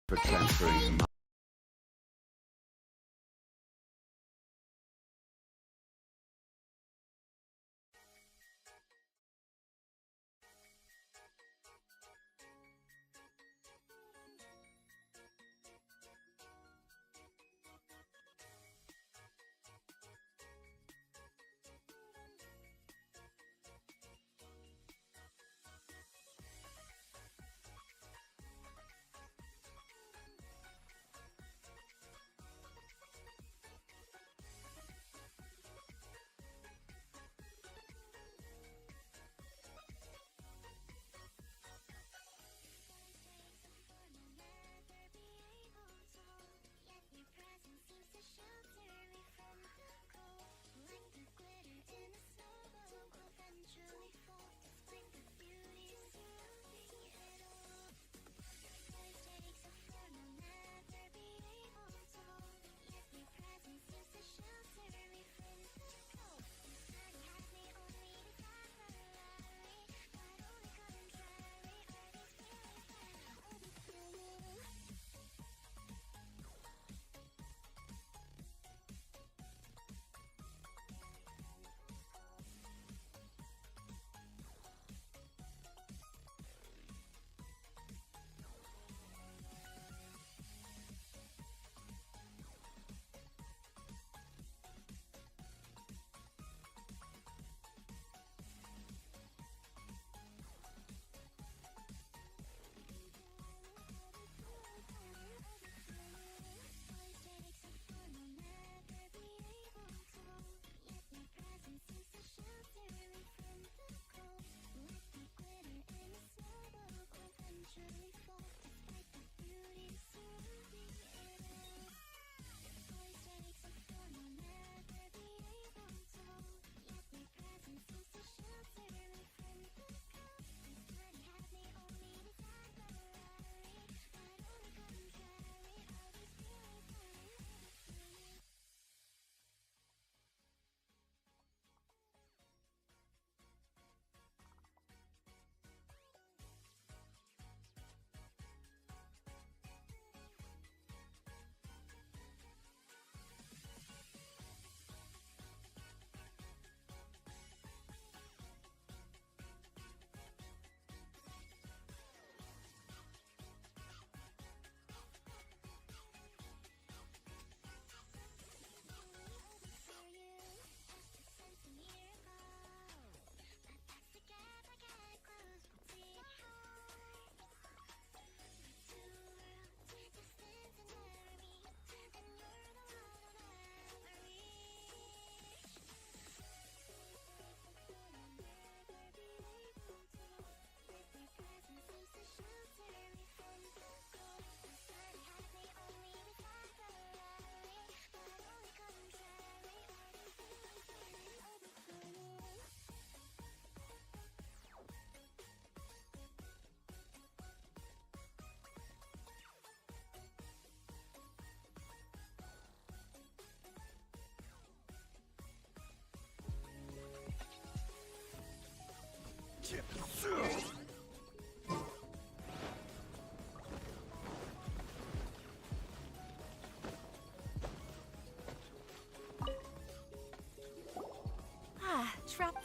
for transferring.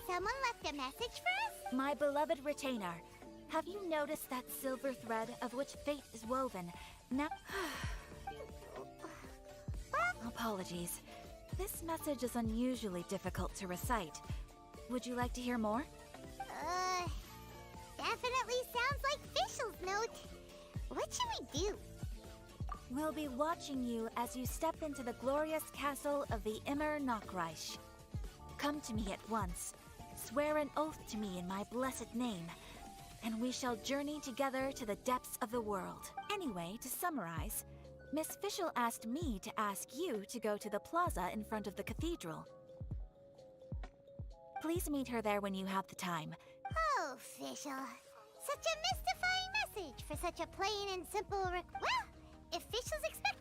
Someone left a message for us? My beloved retainer, have you noticed that silver thread of which fate is woven? Now... Apologies. This message is unusually difficult to recite. Would you like to hear more? Definitely sounds like Fischl's note. What should we do? We'll be watching you as you step into the glorious castle of the Immer Nachreich. Come to me at once. Swear an oath to me in my blessed name, and we shall journey together to the depths of the world. Anyway, to summarize, Miss Fischl asked me to ask you to go to the plaza in front of the cathedral. Please meet her there when you have the time. Oh, Fischl. Such a mystifying message for such a plain and simple well, if Fischl's expecting...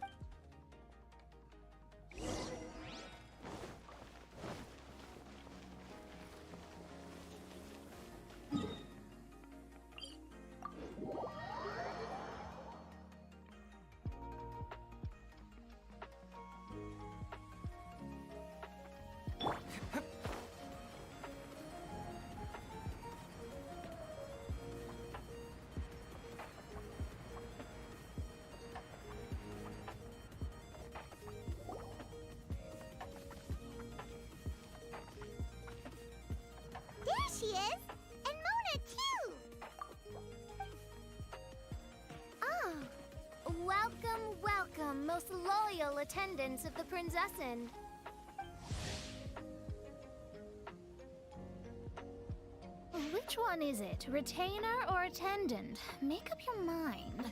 most loyal attendants of the Prinzessin. Which one is it? Retainer or attendant? Make up your mind.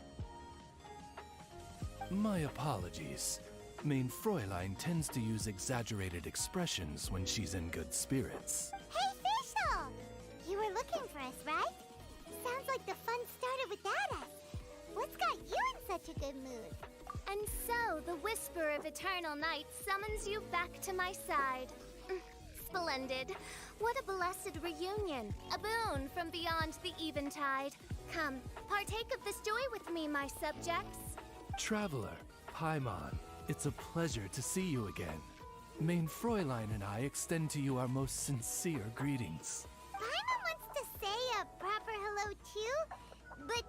My apologies. Main Fräulein tends to use exaggerated expressions when she's in good spirits. Hey, Fischl! You were looking for us, right? Sounds like the fun started without us. What's got you in such a good mood? And so, the whisper of eternal night summons you back to my side. Splendid. What a blessed reunion. A boon from beyond the eventide. Come, partake of this joy with me, my subjects. Traveler, Paimon, it's a pleasure to see you again. Main Fräulein and I extend to you our most sincere greetings. Paimon wants to say a proper hello too, but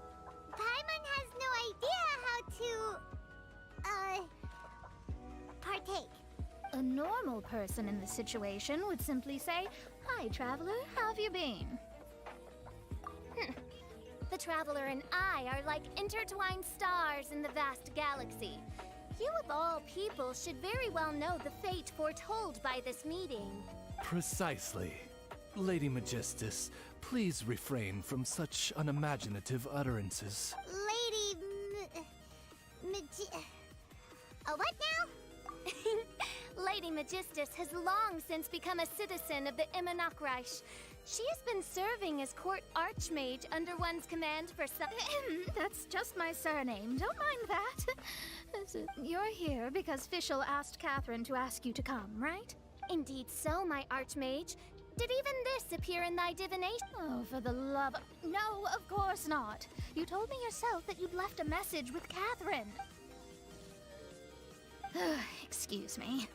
Paimon has no idea how to, partake. A normal person in this situation would simply say, "Hi, traveler, how have you been?" The traveler and I are like intertwined stars in the vast galaxy. You of all people should very well know the fate foretold by this meeting. Precisely. Lady Magistus, please refrain from such unimaginative utterances. What now? Lady Magistus has long since become a citizen of the Immernachtreich. She has been serving as court archmage under one's command for some... That's just my surname, don't mind that. You're here because Fischl asked Catherine to ask you to come, right? Indeed so, my archmage. Did even this appear in thy divination? Oh, for the love of... No, of course not. You told me yourself that you'd left a message with Catherine. Excuse me.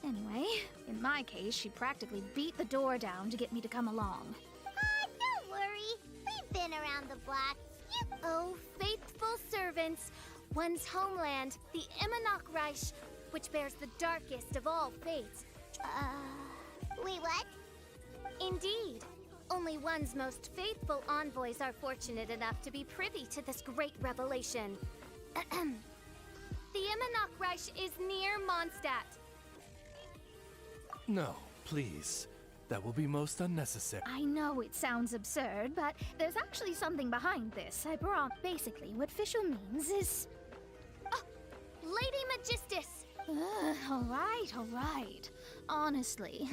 Anyway, in my case, she practically beat the door down to get me to come along. Don't worry. We've been around the block. Oh, faithful servants! One's homeland, the Immernachtreich, which bears the darkest of all fates. Wait, what? Indeed. Only one's most faithful envoys are fortunate enough to be privy to this great revelation. The Immernachtreich is near Mondstadt. No, please. That will be most unnecessary. I know it sounds absurd, but there's actually something behind this. I brought... Basically, what Fischl means is... Oh, Lady Magistus! All right. Honestly,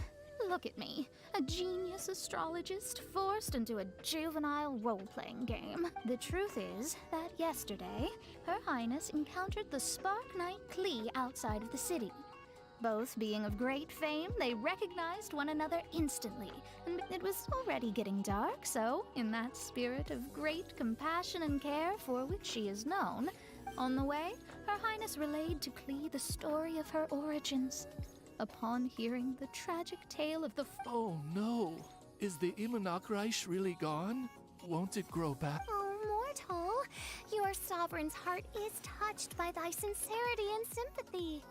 look at me. A genius astrologist forced into a juvenile role-playing game. The truth is that yesterday, Her Highness encountered the Spark Knight Klee outside of the city. Both being of great fame, they recognized one another instantly, and it was already getting dark, so, in that spirit of great compassion and care for which she is known, on the way, Her Highness relayed to Klee the story of her origins. Upon hearing the tragic tale of the... Oh no! Is the Immernachtreich really gone? Won't it grow back? Oh, mortal, your sovereign's heart is touched by thy sincerity and sympathy.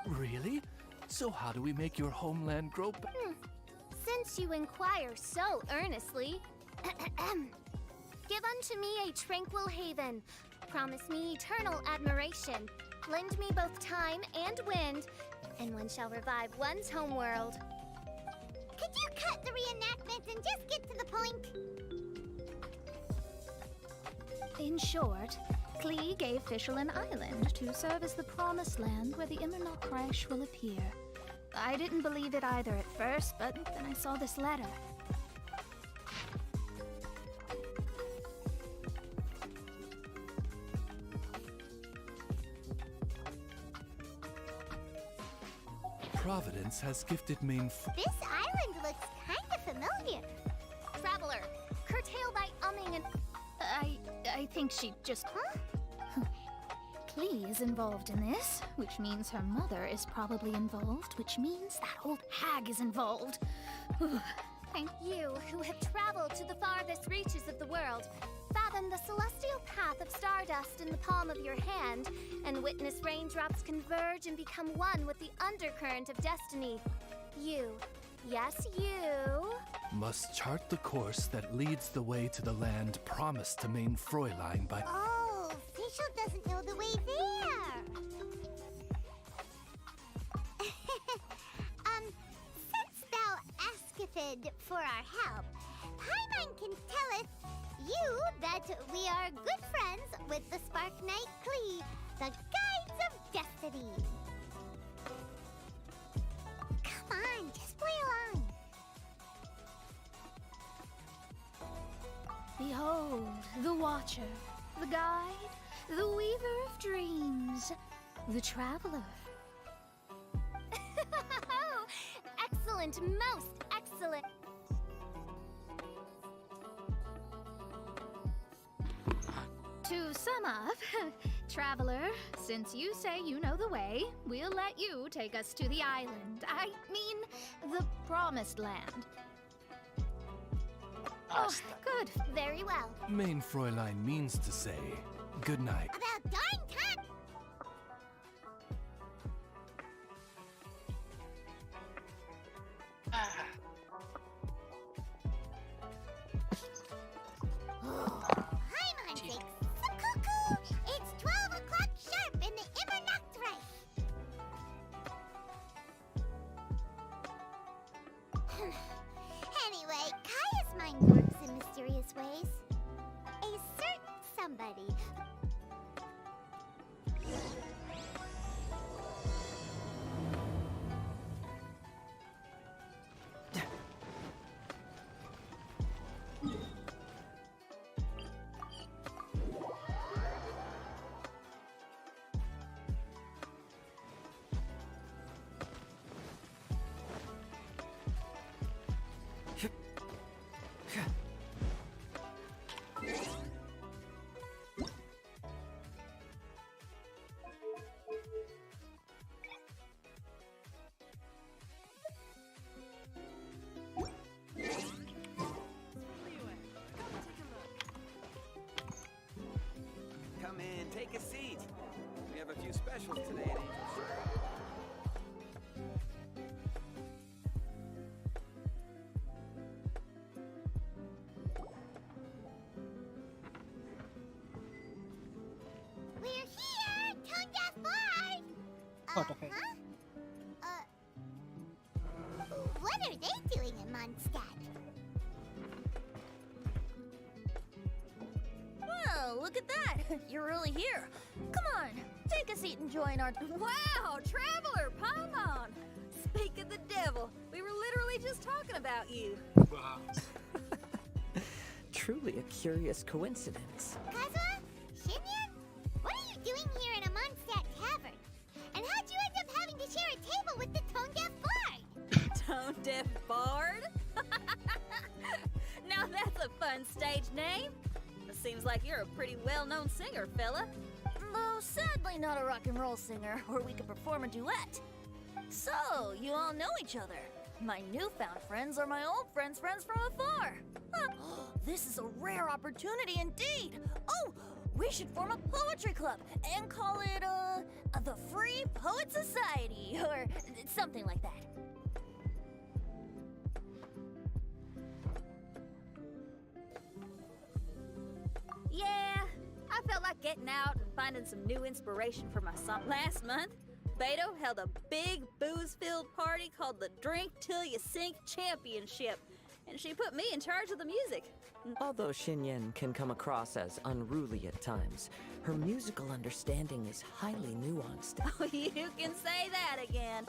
Really? So how do we make your homeland grow back? Since you inquire so earnestly, give unto me a tranquil haven. Promise me eternal admiration. Lend me both time and wind, and one shall revive one's homeworld. Could you cut the reenactment and just get to the point? In short, Klee gave Fischl an island to serve as the promised land where the Immernachtreich will appear. I didn't believe it either at first, but then I saw this letter. Providence has gifted Main This island looks kind of familiar. Traveler, curtail thy umming and... I think she just... Huh? Klee is involved in this, which means her mother is probably involved, which means that old hag is involved. Thank you, who have traveled to the farthest reaches of the world, fathom the celestial path of stardust in the palm of your hand, and witness raindrops converge and become one with the undercurrent of destiny. You, yes, you... must chart the course that leads the way to the land promised to Main Fräulein by... Oh, Fischl doesn't know the way there. method for our help, Paimon can tell us you that we are good friends with the Spark Knight Klee, the Guides of Destiny. Come on, just play along. Behold, the Watcher, the Guide, the Weaver of Dreams, the Traveler. Excellent, most excellent. To sum up, Traveler, since you say you know the way, we'll let you take us to the island. I mean, the Promised Land. Oh, good. Very well. Main Fräulein means to say, good night. About darn time. Paimon thinks the cuckoo. It's 12 o'clock sharp in the Immernachtreich. Anyway, Kaya's mind works in mysterious ways. A certain somebody. Come in, take a seat. We have a few specials today at Angel Shore. We're here! Tone deaf bard! Okay. Huh? What are they doing in Mondstadt? Well, look at that! You're really here. Come on, take a seat and join our... Wow, Traveler, Paimon! Speak of the devil, we were literally just talking about you. Truly a curious coincidence. Kazuha? Shinyan? What are you doing here in a Mondstadt tavern? And how'd you end up having to share a table with the tone deaf bard? Tone deaf bard? Now that's a fun stage name. It seems like you're a pretty well-known singer, fella. Though sadly not a rock and roll singer, or we could perform a duet. So, you all know each other. My newfound friends are my old friends' friends from afar. Huh. This is a rare opportunity indeed. Oh, we should form a poetry club and call it, the Free Poet Society, or something like that. Yeah, I felt like getting out and finding some new inspiration for my song. Last month, Beto held a big booze-filled party called the Drink Till You Sink Championship, and she put me in charge of the music. Although Shinyan can come across as unruly at times, her musical understanding is highly nuanced. Oh, you can say that again.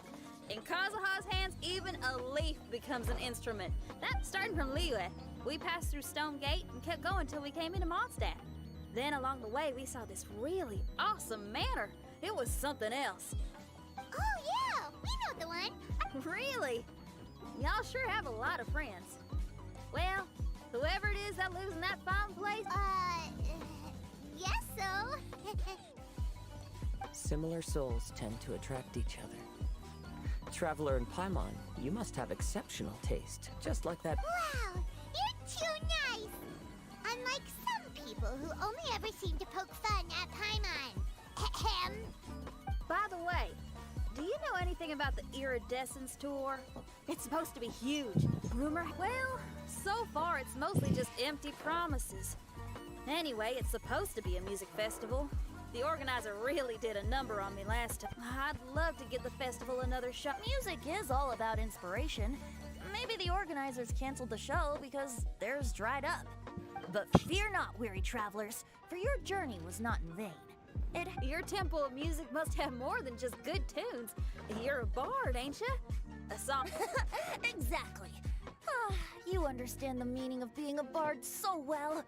In Kazuha's hands, even a leaf becomes an instrument. That's starting from Liyue. We passed through Stone Gate and kept going till we came into Mondstadt. Then along the way, we saw this really awesome manor. It was something else. Oh yeah, we know the one. Really? Y'all sure have a lot of friends. Well, whoever it is that lives in that fine place, Yes so. Similar souls tend to attract each other. Traveler and Paimon, you must have exceptional taste, just like that. Wow, you're too nice. Unlike some people who only ever seem to poke fun at Paimon. Ahem. by the way, do you know anything about the Iridescence tour? It's supposed to be huge. Rumor? Well, so far it's mostly just empty promises. Anyway, it's supposed to be a music festival. The organizer really did a number on me last time. I'd love to give the festival another shot. Music is all about inspiration. maybe the organizers canceled the show because theirs dried up. But fear not, weary travelers, for your journey was not in vain. Your temple of music must have more than just good tunes. You're a bard, ain't you? A song. Exactly. You understand the meaning of being a bard so well.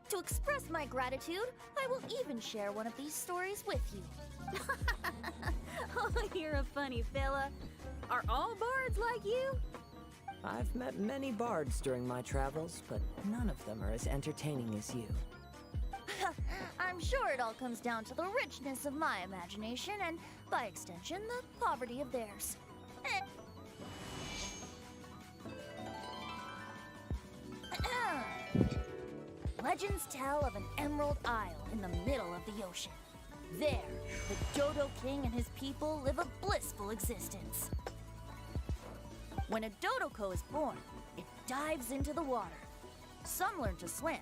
To express my gratitude, I will even share one of these stories with you. Oh, you're a funny fella. Are all bards like you? I've met many bards during my travels, but none of them are as entertaining as you. I'm sure it all comes down to the richness of my imagination and, by extension, the poverty of theirs. Legends tell of an emerald isle in the middle of the ocean. There, the Dodo King and his people live a blissful existence. When a Dodoko is born, it dives into the water. Some learn to swim.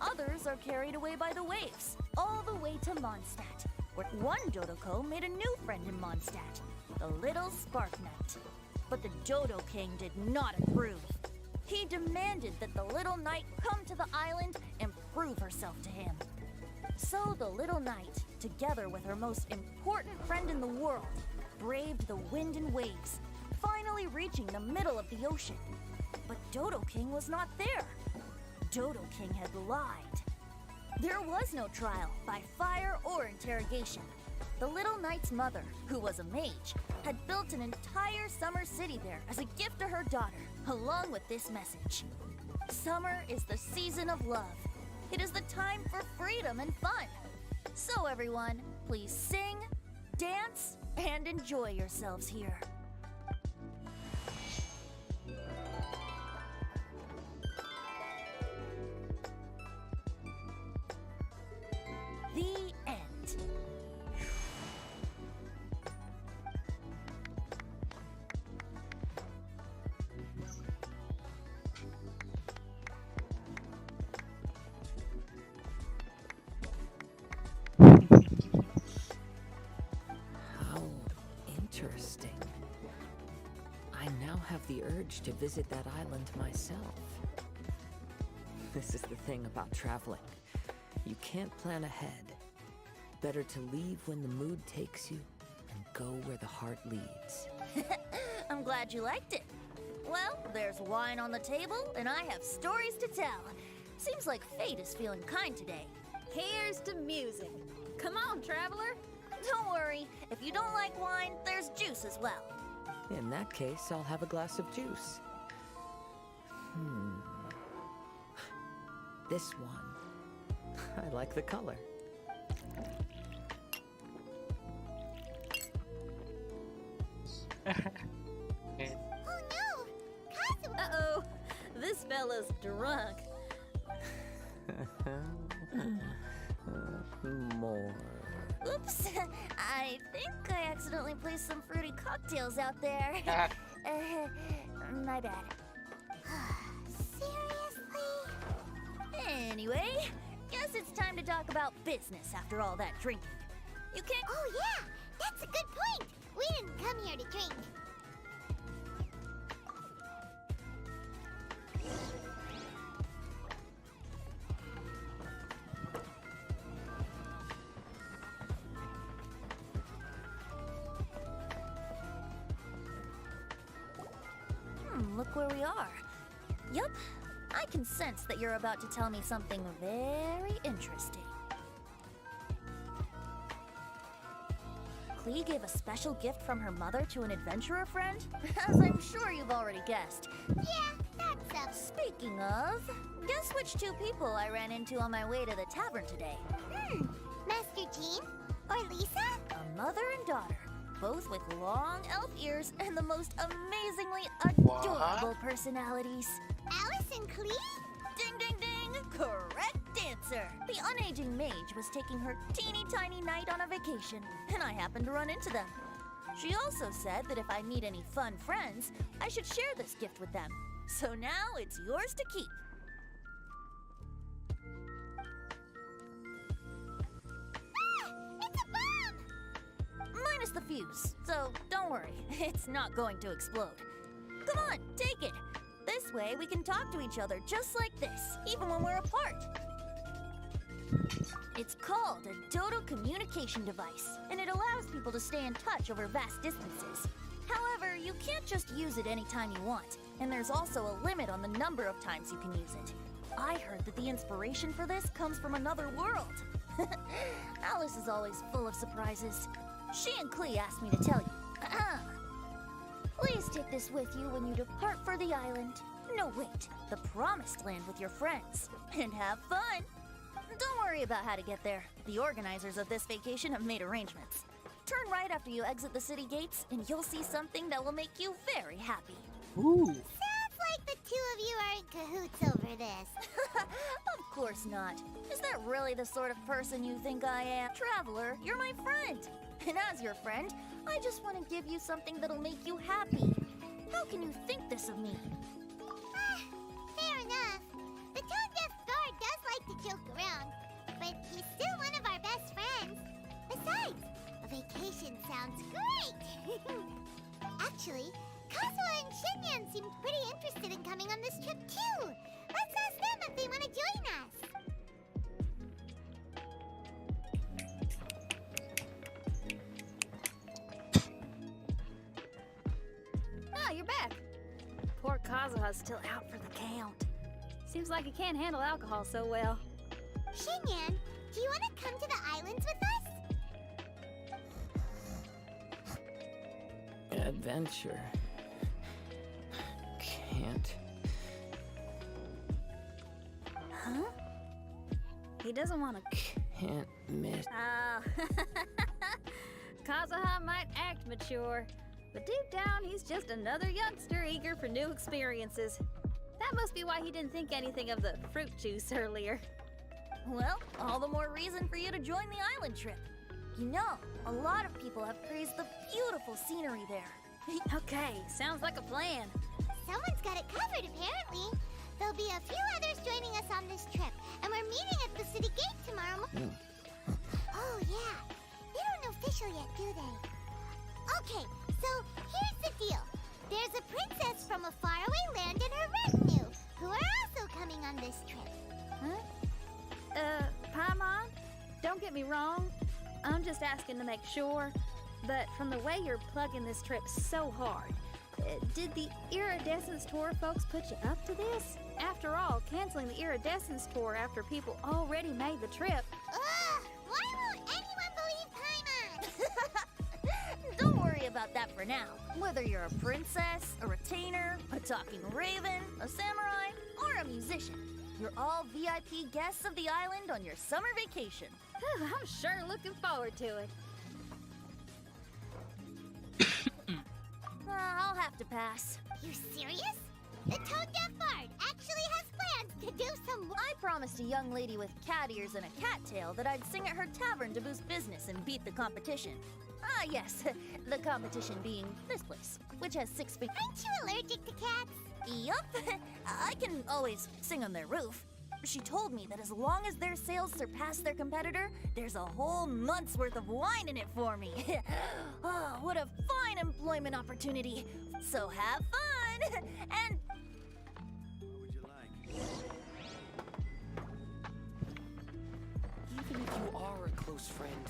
Others are carried away by the waves, all the way to Mondstadt, where one Dodoko made a new friend in Mondstadt, the little Spark Knight. But the Dodo King did not approve. He demanded that the little knight come to the island and prove herself to him. So the little knight, together with her most important friend in the world, braved the wind and waves, finally reaching the middle of the ocean. But Dodo King was not there. Dodo King had lied. There was no trial by fire or interrogation. The little knight's mother, who was a mage, had built an entire summer city there as a gift to her daughter, along with this message. Summer is the season of love. It is the time for freedom and fun. So everyone, please sing, dance, and enjoy yourselves here. The end. How interesting. I now have the urge to visit that island myself. This is the thing about traveling. You can't plan ahead. Better to leave when the mood takes you and go where the heart leads. I'm glad you liked it. Well, there's wine on the table, and I have stories to tell. Seems like fate is feeling kind today. Here's to music. Come on, traveler. Don't worry, if you don't like wine, there's juice as well. In that case, I'll have a glass of juice. This one. I like the color. Oh no! Kazu! Uh-oh, this fella's drunk. More. Oops, I think I accidentally placed some fruity cocktails out there. My bad. Seriously? Anyway, guess it's time to talk about business after all that drinking. You can't... Oh yeah! That's a good point! We didn't come here to drink. Look where we are. Yup, I can sense that you're about to tell me something very interesting. Klee gave a special gift from her mother to an adventurer friend? As I'm sure you've already guessed. Yeah, that's Speaking of, guess which two people I ran into on my way to the tavern today? Master Jean? Or Lisa? A mother and daughter, both with long elf ears and the most amazingly adorable personalities. Alice and Klee? Ding, ding, ding! Correct answer! The unaging mage was taking her teeny tiny knight on a vacation, and I happened to run into them. She also said that if I meet any fun friends, I should share this gift with them. So now it's yours to keep. It's a bomb! Minus the fuse, so don't worry, it's not going to explode. Come on, take it. This way, we can talk to each other just like this, even when we're apart. It's called a Dodo communication device, and it allows people to stay in touch over vast distances. However, you can't just use it anytime you want, and there's also a limit on the number of times you can use it. I heard that the inspiration for this comes from another world. Alice is always full of surprises. She and Klee asked me to tell you. Please take this with you when you depart for the island. No, wait, the promised land with your friends. And have fun! Don't worry about how to get there. The organizers of this vacation have made arrangements. Turn right after you exit the city gates, and you'll see something that will make you very happy. Ooh. Sounds like the two of you are in cahoots over this. Of course not. Is that really the sort of person you think I am? Traveler, you're my friend. And as your friend, I just want to give you something that'll make you happy. How can you think this of me? Fair enough. The tone-deaf guard does like to joke around, but he's still one of our best friends. Besides, a vacation sounds great! Actually, Kazuha and Shinyan seemed pretty interested in coming on this trip too. Let's ask them if they want to join us. Ah, you're back. Poor Kazuha's still out for the count. Seems like he can't handle alcohol so well. Shinyan, do you want to come to the islands with us? Adventure. Can't. Huh? He doesn't want to... Can't miss. Oh. Kazuha might act mature, but deep down he's just another youngster eager for new experiences. That must be why he didn't think anything of the fruit juice earlier. Well, all the more reason for you to join the island trip. You know, a lot of people have praised the beautiful scenery there. Okay, sounds like a plan. Someone's got it covered, apparently. There'll be a few others joining us on this trip, and we're meeting at the city gate tomorrow. Oh, yeah. They don't official yet, do they? Okay, so here's the deal. There's a princess from a faraway land and her retinue, who are also coming on this trip. Huh? Paimon? Don't get me wrong. I'm just asking to make sure. But from the way you're plugging this trip so hard, did the Iridescence Tour folks put you up to this? After all, canceling the Iridescence Tour after people already made the trip. Ugh! Why won't anyone believe Paimon? Don't worry about that for now. Whether you're a princess, a retainer, a talking raven, a samurai, or a musician, you're all VIP guests of the island on your summer vacation. I'm sure looking forward to it. I'll have to pass. You serious? The Toad-Deaf Bard actually has plans to do some... I promised a young lady with cat ears and a cat tail that I'd sing at her tavern to boost business and beat the competition. Ah, yes, the competition being this place, which has 6 feet. Aren't you allergic to cats? Yup, I can always sing on their roof. She told me that as long as their sales surpass their competitor, there's a whole month's worth of wine in it for me. Oh, what a fine employment opportunity. So have fun, and... What would you like? Even if you are a close friend,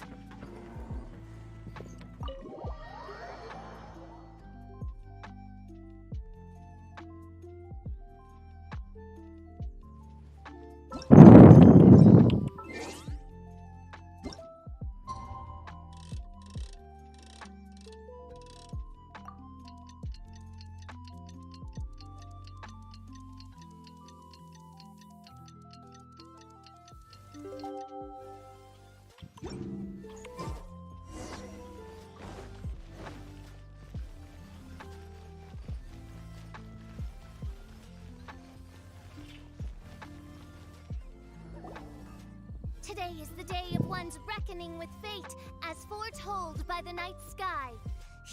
Today is the day of one's reckoning with fate, as foretold by the night sky.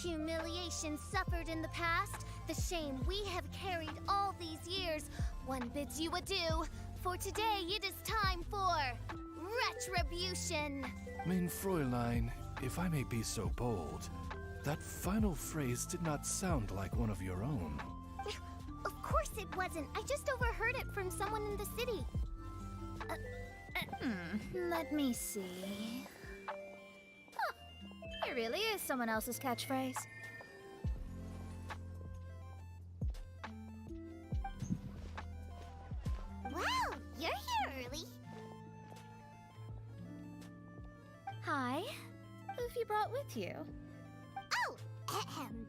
Humiliation suffered in the past, the shame we have carried all these years, one bids you adieu, for today it is time for retribution. Mein Fräulein, if I may be so bold, that final phrase did not sound like one of your own. Of course it wasn't. I just overheard it from someone in the city. Let me see. Huh. It really is someone else's catchphrase. Wow, you're here early. Hi. Who have you brought with you? Oh, ahem.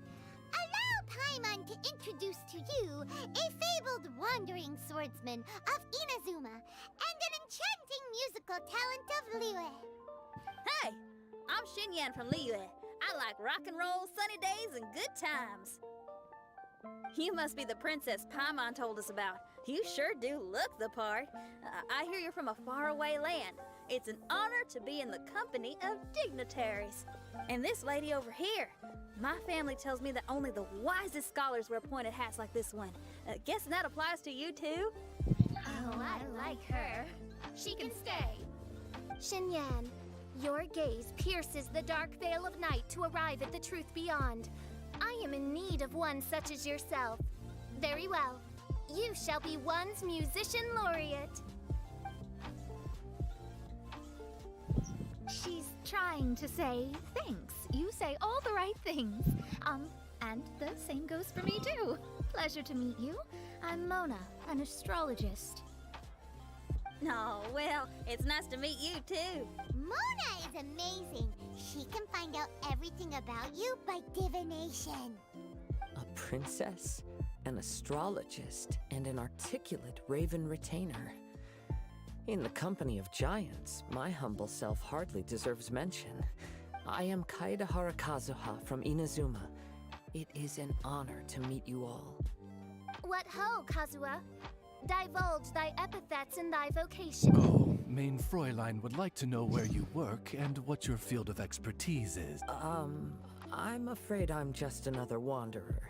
Allow Paimon to introduce to you a fabled wandering swordsman of Inazuma and an enchanting musical talent of Liyue. Hey, I'm Xinyan from Liyue. I like rock and roll, sunny days, and good times. You must be the princess Paimon told us about. You sure do look the part. I hear you're from a faraway land. It's an honor to be in the company of dignitaries. And this lady over here, my family tells me that only the wisest scholars wear pointed hats like this one. Guessing that applies to you too? Oh, I like her. She can stay. Xinyan, your gaze pierces the dark veil of night to arrive at the truth beyond. I am in need of one such as yourself. Very well. You shall be one's musician laureate. She's trying to say thanks. You say all the right things. And the same goes for me too. Pleasure to meet you. I'm Mona, an astrologist. No, well, it's nice to meet you too. Mona is amazing. She can find out everything about you by divination. A princess, an astrologist, and an articulate raven retainer. In the company of giants, my humble self hardly deserves mention. I am Kaida Harakazuha from Inazuma. It is an honor to meet you all. What ho, Kazuha? Divulge thy epithets and thy vocation. Oh, Main Fräulein would like to know where you work and what your field of expertise is. I'm afraid I'm just another wanderer.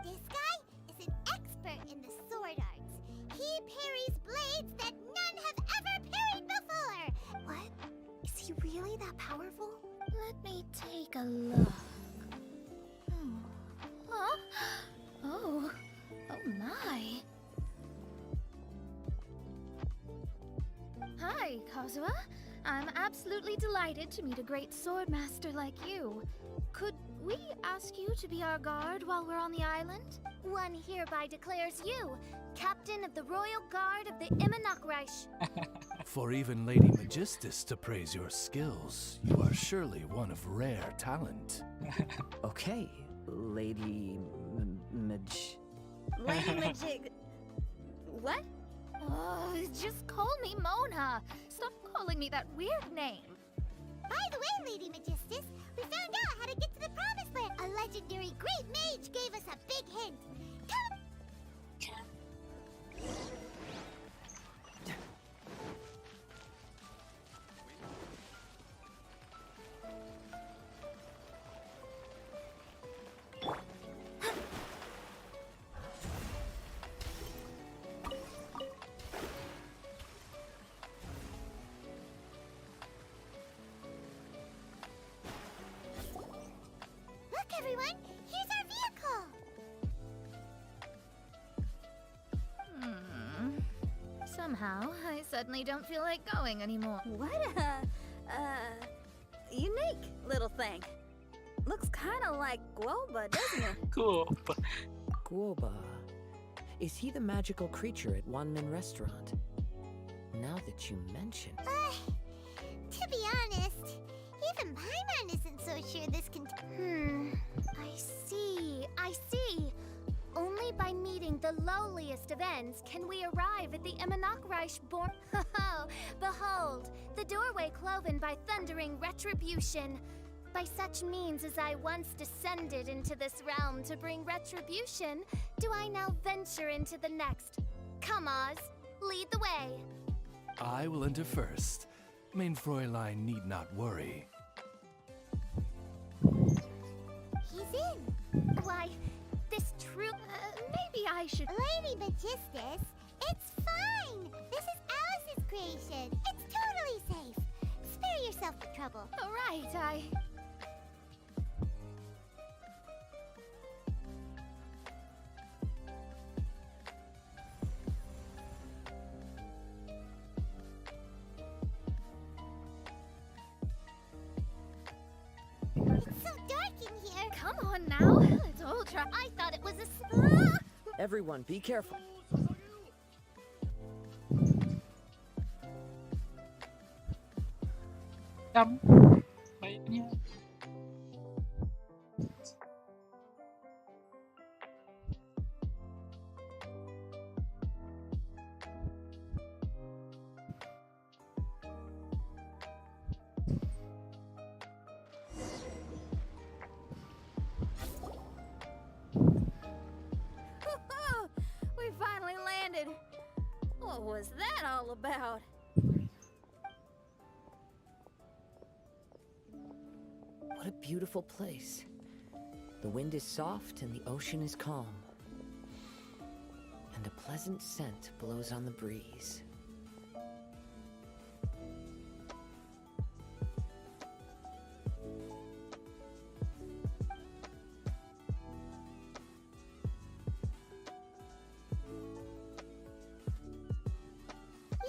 This guy is an expert in the sword arts. He parries blades that none have ever parried before. What? Is he really that powerful? Let me take a look. Huh? Oh my. Hi, Kazuha. I'm absolutely delighted to meet a great sword master like you. Could we ask you to be our guard while we're on the island? One hereby declares you captain of the Royal Guard of the Immanokreich. For even Lady Magistus to praise your skills, you are surely one of rare talent. Okay, Lady Lady Magic. What? Oh, just call me Mona. Stop calling me that weird name. By the way, Lady Magistus, we found out how to get to the Promised Land. A legendary great mage gave us a big hint. Come! Look, everyone! Here's our vehicle! Somehow, I suddenly don't feel like going anymore. What a unique little thing. Looks kind of like Guoba, doesn't it? Cool. Guoba. Is he the magical creature at Wanmin Restaurant? Now that you mention it. To be honest, even Paimon isn't so sure this can... I see. Only by meeting the lowliest of ends can we arrive at the Immanokreich born... Behold, the doorway cloven by thundering retribution. By such means as I once descended into this realm to bring retribution, do I now venture into the next. Come, Oz, lead the way. I will enter first. Main Fräulein need not worry. He's in. Why, this true... Maybe I should... Lady Magistus, it's fine. This is Alice's creation. It's totally safe. Spare yourself the trouble. All right, Come on now, let's all try. I thought it was a Everyone, be careful. Baiknya. We finally landed. What was that all about? What a beautiful place. The wind is soft and the ocean is calm. And a pleasant scent blows on the breeze.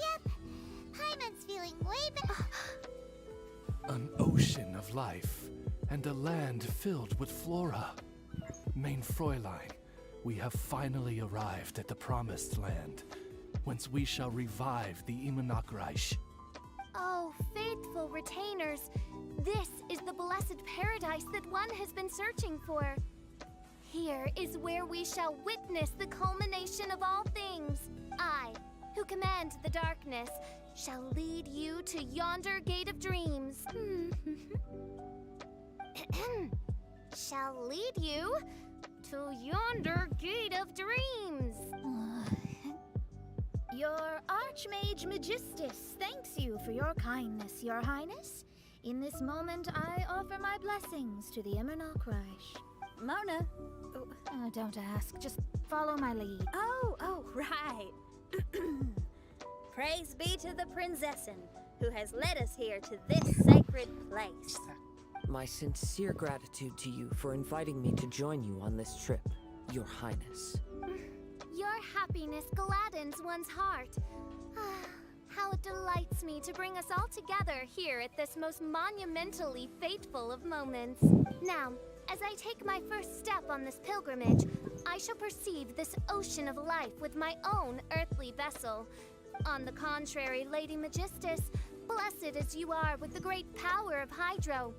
Yep. Paimon's feeling way better. An ocean of life, and a land filled with flora. Mein Fräulein, we have finally arrived at the promised land, whence we shall revive the Immernachtreich. Oh, faithful retainers, this is the blessed paradise that one has been searching for. Here is where we shall witness the culmination of all things. I, who command the darkness, shall lead you to yonder gate of dreams. Shall lead you to yonder gate of dreams. Your Archmage Magistus thanks you for your kindness, Your Highness. In this moment, I offer my blessings to the Immernachtreich. Mona. Don't ask, just follow my lead. Oh, right. Praise be to the Prinzessin, who has led us here to this sacred place. My sincere gratitude to you for inviting me to join you on this trip, Your Highness. Your happiness gladdens one's heart. How it delights me to bring us all together here at this most monumentally fateful of moments. Now, as I take my first step on this pilgrimage, I shall perceive this ocean of life with my own earthly vessel. On the contrary, Lady Magistus, blessed as you are with the great power of Hydro,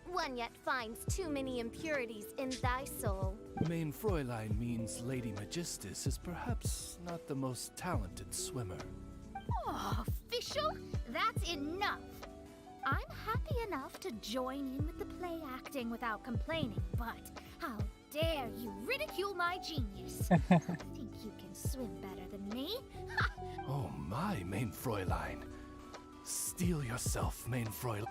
one yet finds too many impurities in thy soul. Mein Fräulein means Lady Magistus is perhaps not the most talented swimmer. Oh, official? That's enough. I'm happy enough to join in with the play acting without complaining, but how dare you ridicule my genius? Think you can swim better than me? Oh my, Mein Fräulein. Steel yourself, Mein Fräulein.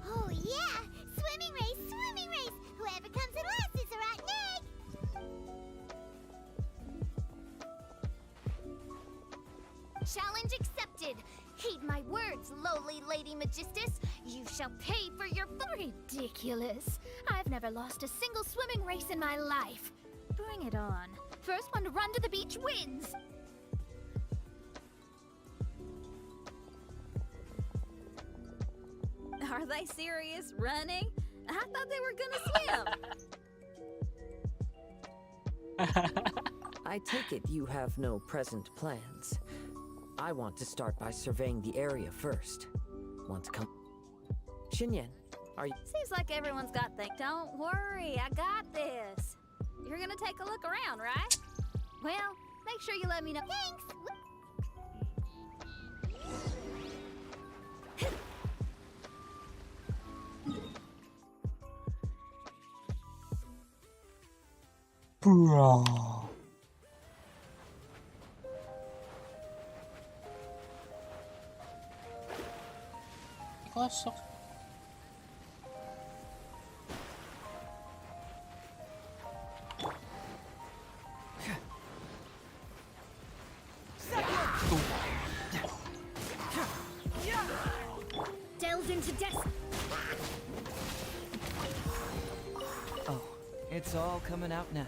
Oh yeah! Swimming race, swimming race! Whoever comes in last is a rotten egg! Challenge accepted. Heed my words, lowly Lady Magistus. You shall pay for your ridiculous. I've never lost a single swimming race in my life. Bring it on. First one to run to the beach wins. Are they serious? Running? I thought they were gonna swim. I take it you have no present plans. I want to start by surveying the area first. Want to come? Xinyan, are you? Seems like everyone's got things. Don't worry, I got this. You're gonna take a look around, right? Well, make sure you let me know. Thanks! Bro. Kosok. Delves into death. Oh, it's all coming out now.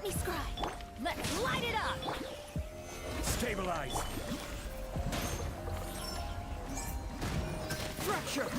me scribe. Let's light it up. Stabilize. Fracture.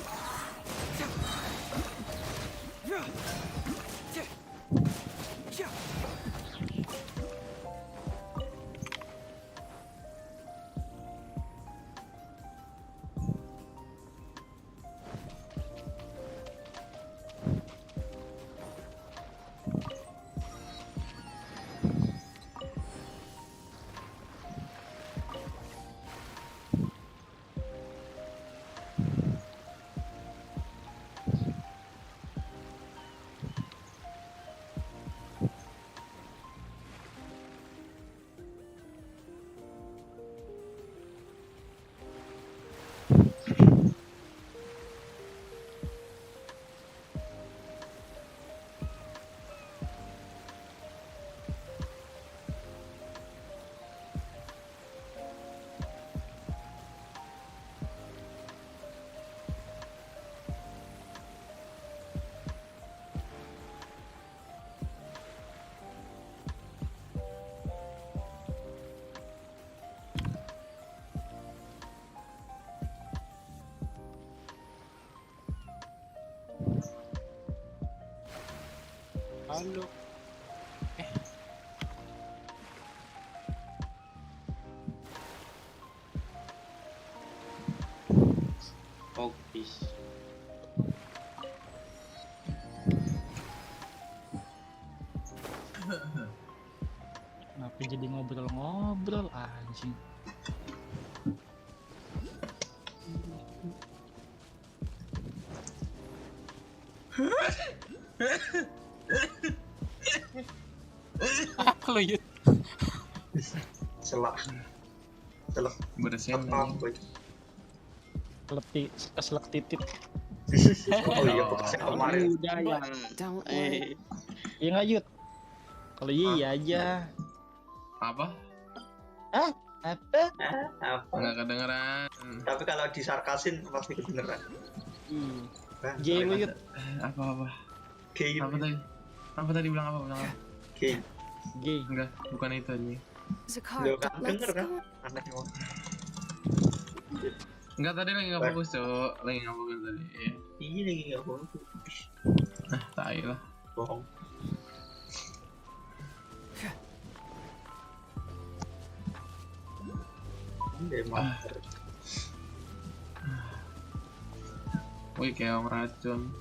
Halo. Opis. Kenapa jadi ngobrol-ngobrol anjing? Apa lo Yud? Selak Bersihin apa selak titit. Oh iya, saya kemarin Udah ya. Iya nggak Yud? Kalau iya aja. Apa? Apa? apa? Nggak kedengeran. Tapi kalau disarkasin pasti kebeneran. J lu Yud. Apa? Gay Apa tadi? Apa tadi bilang apa? Gay. Gay. Enggak, bukan itu aja. Lo kan denger kan? Anaknya mau. Enggak, tadi lagi nggak fokus tuh. Lagi nggak fokus tadi. Iya. Iya lagi nggak fokus. Tai lah. Bohong. Wih, kayak racun.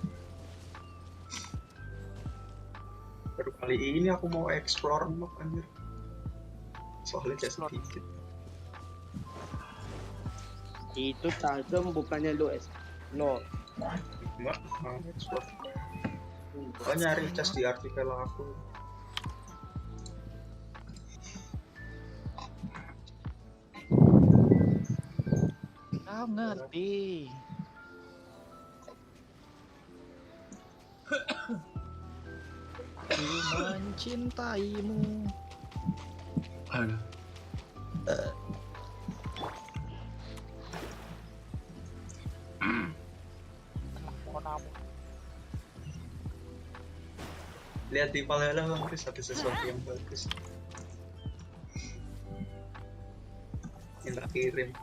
Baru kali ini aku mau explore map anjir. Soalnya kayak sedikit. Itu tajam bukannya lu no. Enggak, mau explore. Kau nyari cas di Archipelago. Kau ngerti. Aku mencintaimu. Aduh. Lihat di Valhalla Bang Chris, ada sesuatu yang bagus yang tak kirim.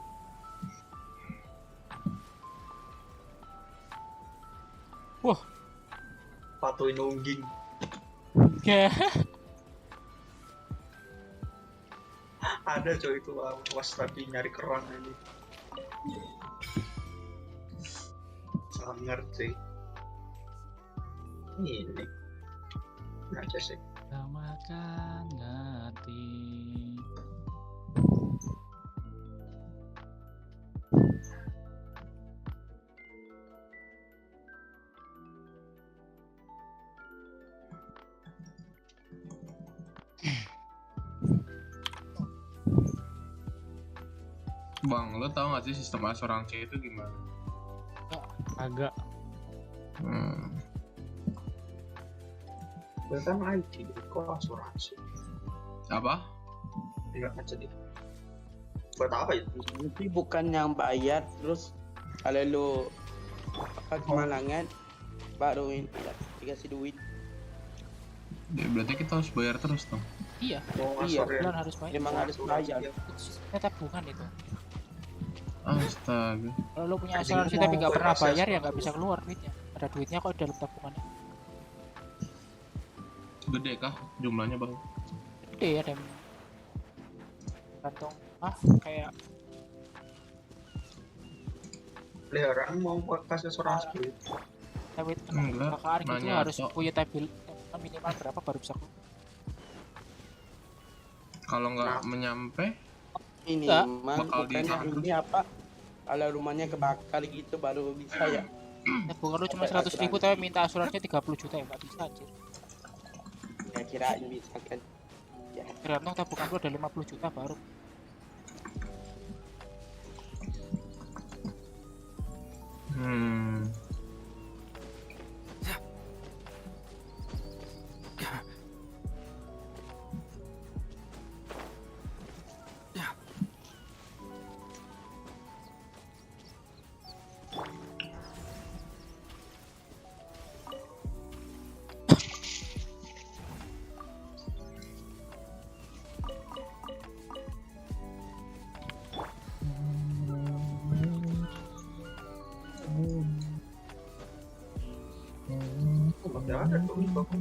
Wah, patuin nungging. Ada coy itu awas tapi nyari kerang ini. Sangar sih. Ini aja sih. Makan ngerti. Bang, lo tau gak sih sistem asuransi itu gimana? Agak. Kan ID, kok asuransi? Apa? Tidak aja deh. Buat apa itu? Tapi bukan yang bayar terus kalau lu kemalangan baru dikasih duit. Ya, berarti kita harus bayar terus dong. Iya. Iya, Bulan harus bayar. emang harus bayar. Itu tabungan itu. Astaga. Kalau lo punya asuransi tapi nggak pernah bayar ya nggak bisa keluar duitnya. Ada duitnya kok di dalam tabungannya. Gede kah jumlahnya bang? Gede ya dan kantong kayak Peliharaan mau kasih asuransi. tapi Enggak, KKR gitu nanya harus tok. punya tabel minimal berapa baru bisa keluar. Kalau nggak menyampe Ini Enggak. man, Bakal bukannya ditahan. ini apa? Kalau rumahnya kebakar gitu baru bisa ya. Tabungan lo cuma 100.000 tapi minta asuransinya 30 juta ya nggak bisa anjir. Ya kirain bisa kan. Ya. Tergantung tabungan lo ada 50 juta baru. Udah ada tuh di bawah.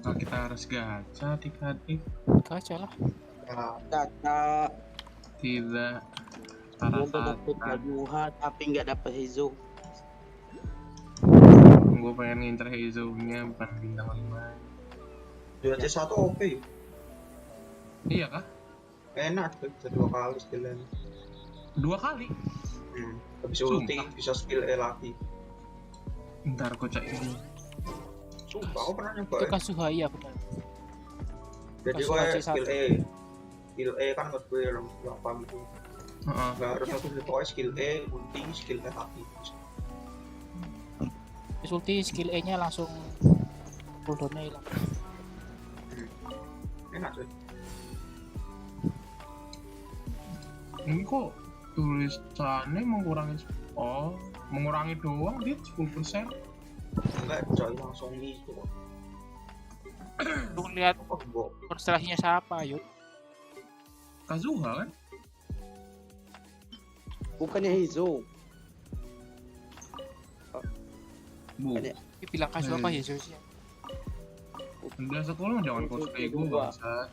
apakah kita harus gacha adik-adik? Gacha lah. Kakak Tidak. udah dapet tajuhan tapi nggak dapet hizo. Gue pengen ngincer Heizo-nya bukan bintang 5. Dua C1 OP. Iya kah? Enak tuh, bisa 2 kali skillnya. 2 kali? Habis ulti bisa skill E lagi. Ntar aku cek dulu. Sumpah, aku pernah nyoba. Itu Kazuhaya benar. Jadi Kasus gue C1. skill E. Skill E kan nggak gue yang paham itu. Nggak harus aku pokoknya skill E, ulti, skill E lagi. Terus ulti skill E nya langsung cooldownnya hilang. Enak tuh. Ini kok tulisannya mengurangi mengurangi doang dia 10%. Enggak coy, langsung gitu. Lu lihat konstelasinya siapa, Yud? Kazuha kan? Bukannya hizo. Bu. Ada. Dia bilang Kazuha apa Yesus sih? Udah sekolah jangan cosplay gue bangsat.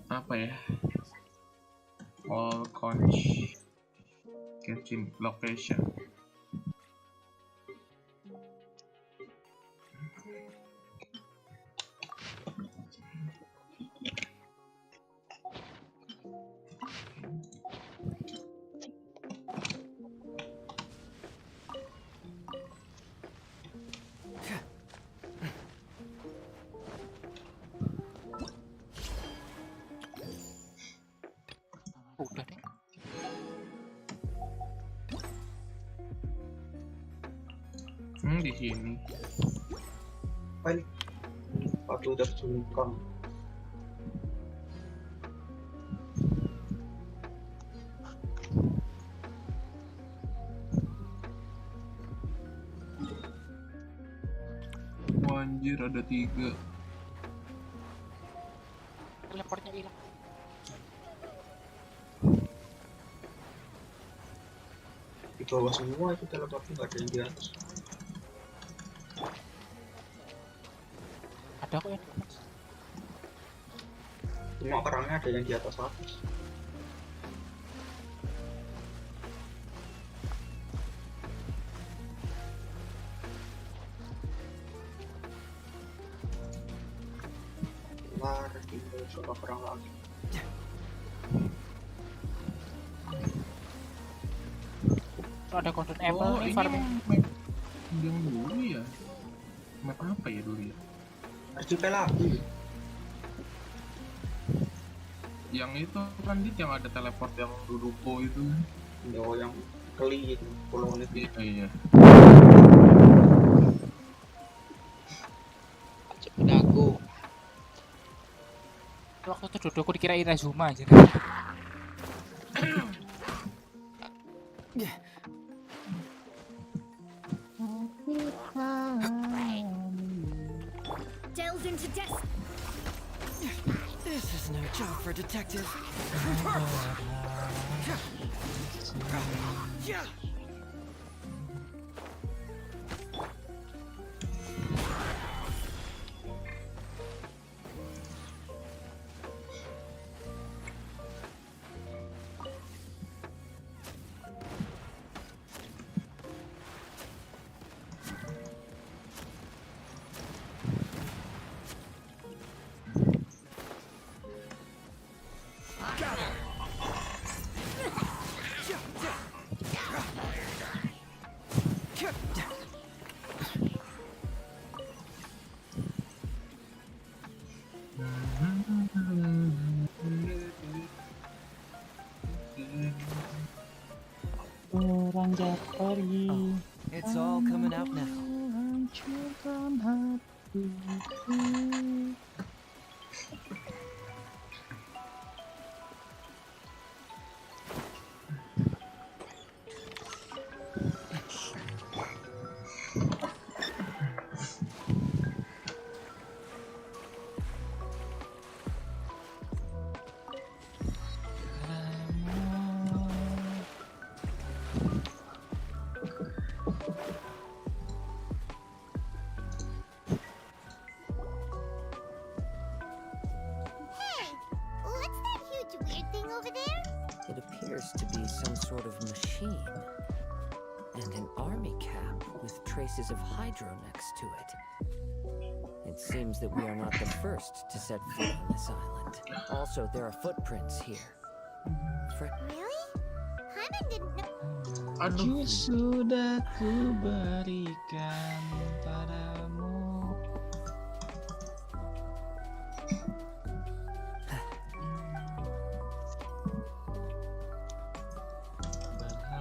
Apa ya? All conch catching location. Udah deh. Di sini. Baik. Waktu udah sungkan. Anjir ada 3. Leportnya hilang. Di bawah semua itu teleportnya nggak ada yang di atas. Ada kok yang di atas. Cuma kerangnya ada yang di atas. Lari tinggal coba kerang lagi. Tuh ada golden apple nih ini farming. yang dulu ya. Map apa ya dulu ya? Archipelago. Yang itu kan Dit, yang ada teleport yang Ruruko itu kan. Yang keli itu, koloni itu. Iya. Archipelago. Waktu itu duduk aku dikira Inazuma aja. Delves into death. This is no job for detective. Orang pergi. It's all coming out now. Hancurkan hatiku. Hey, what's that huge weird thing over there? It appears to be some sort of machine. And an army cap with traces of hydro next to it. It seems that we are not the first to set foot on this island. Also, there are footprints here. Really? Hyman didn't know. Aduh. Sudah ku berikan padamu.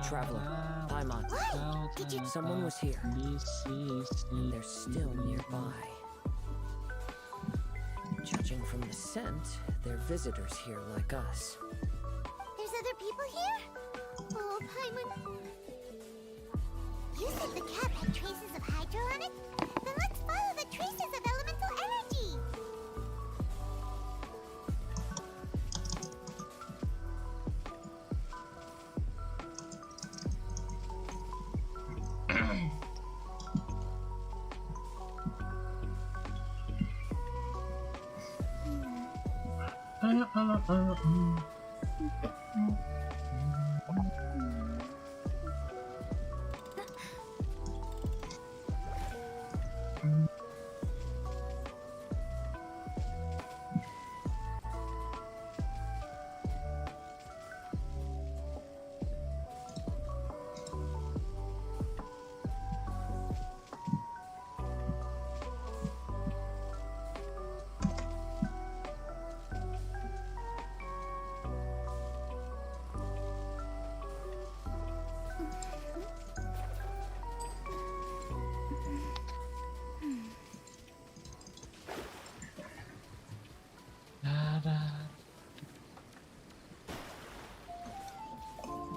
Traveler, I'm on. Someone was here. And they're still nearby. Judging from the scent, they're visitors here like us. There's other people here? Oh, Paimon. You said the cap had traces of hydro on it? Then let's follow the traces of elemental energy.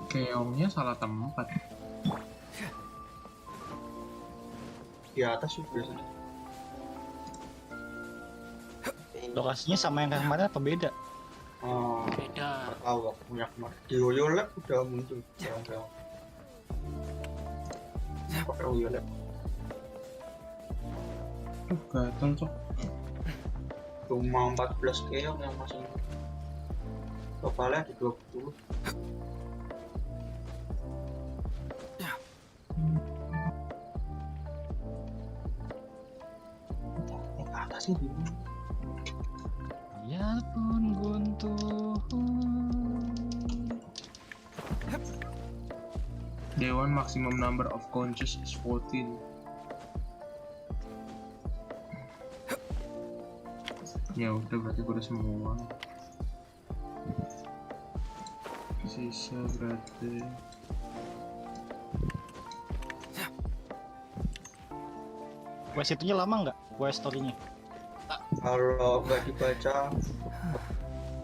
Keongnya salah tempat. Di atas sih biasanya. Lokasinya sama yang kemarin apa beda? Oh, Beda. tahu aku punya kemarin. Di Oyo Lab udah muncul keong-keong. Pakai Oyo Lab. Gatel cok. cuma 14 keong yang masih totalnya di 20. Ke atasnya bingung. Ya pun guntur. Dewan maximum number of conches is 14. Ya udah berarti gue udah semua. Sisa berarti. Quest itunya lama nggak? Quest story-nya? Kalau nggak dibaca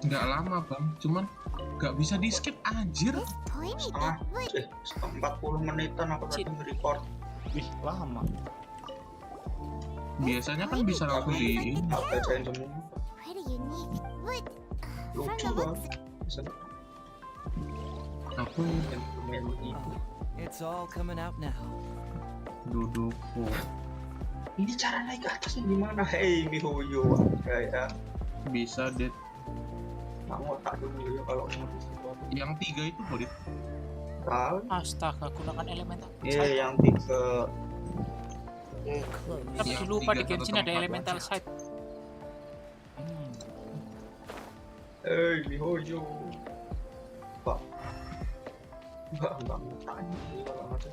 Nggak lama bang, cuman nggak bisa di skip anjir. 40 menitan aku tadi nge-record. Wih, lama. Biasanya kan bisa langsung di Aku bacain semua. Lucu banget. Aku It's all coming out now. duduk. Ini cara naik ke atasnya gimana? Hei mihoyo kayak Bisa deh. kamu tak dulu ya kalau Yang 3 itu boleh. tahu. Astaga, gunakan elemental. Iya yang 3. Tapi Yang lupa di 3 Genshin ada elemental aja. side. Hei mihoyo. Pak. Enggak mau tanya kalau macam.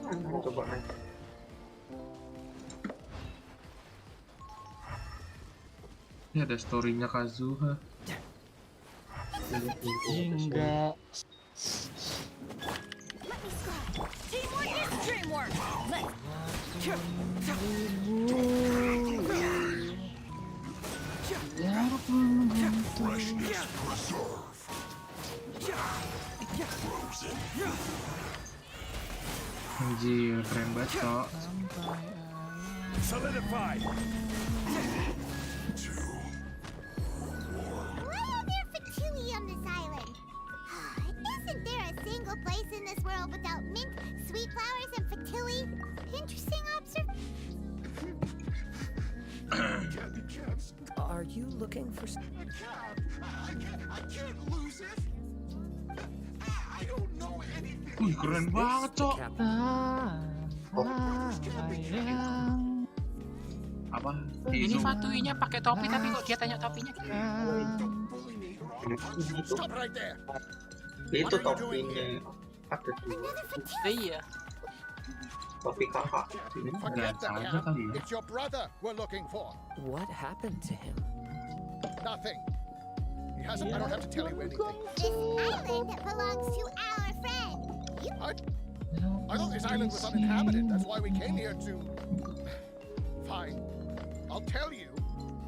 Mana coba naik. Ini ada story-nya Kazuha. Enggak. Dreamwork! Anjir, keren banget kok. Solidify. Why are there fatui on this island? Isn't there a single place in this world without mint, sweet flowers, and fatui? Interesting observation. Are you looking for? I can't lose it. I don't know anything. Wih, keren banget, Cok. Apa? Ini Fatuinya pakai topi tapi kok dia tanya topinya gitu. Stop right there. Itu topinya ada dua. Iya. Topi kakak. Forget that, Cam. It's your brother we're looking for. What happened to him? Nothing. He hasn't. I don't have to tell you anything. This island belongs to our friend. What? I thought this island was uninhabited. That's why we came here to. Fine. I'll tell you,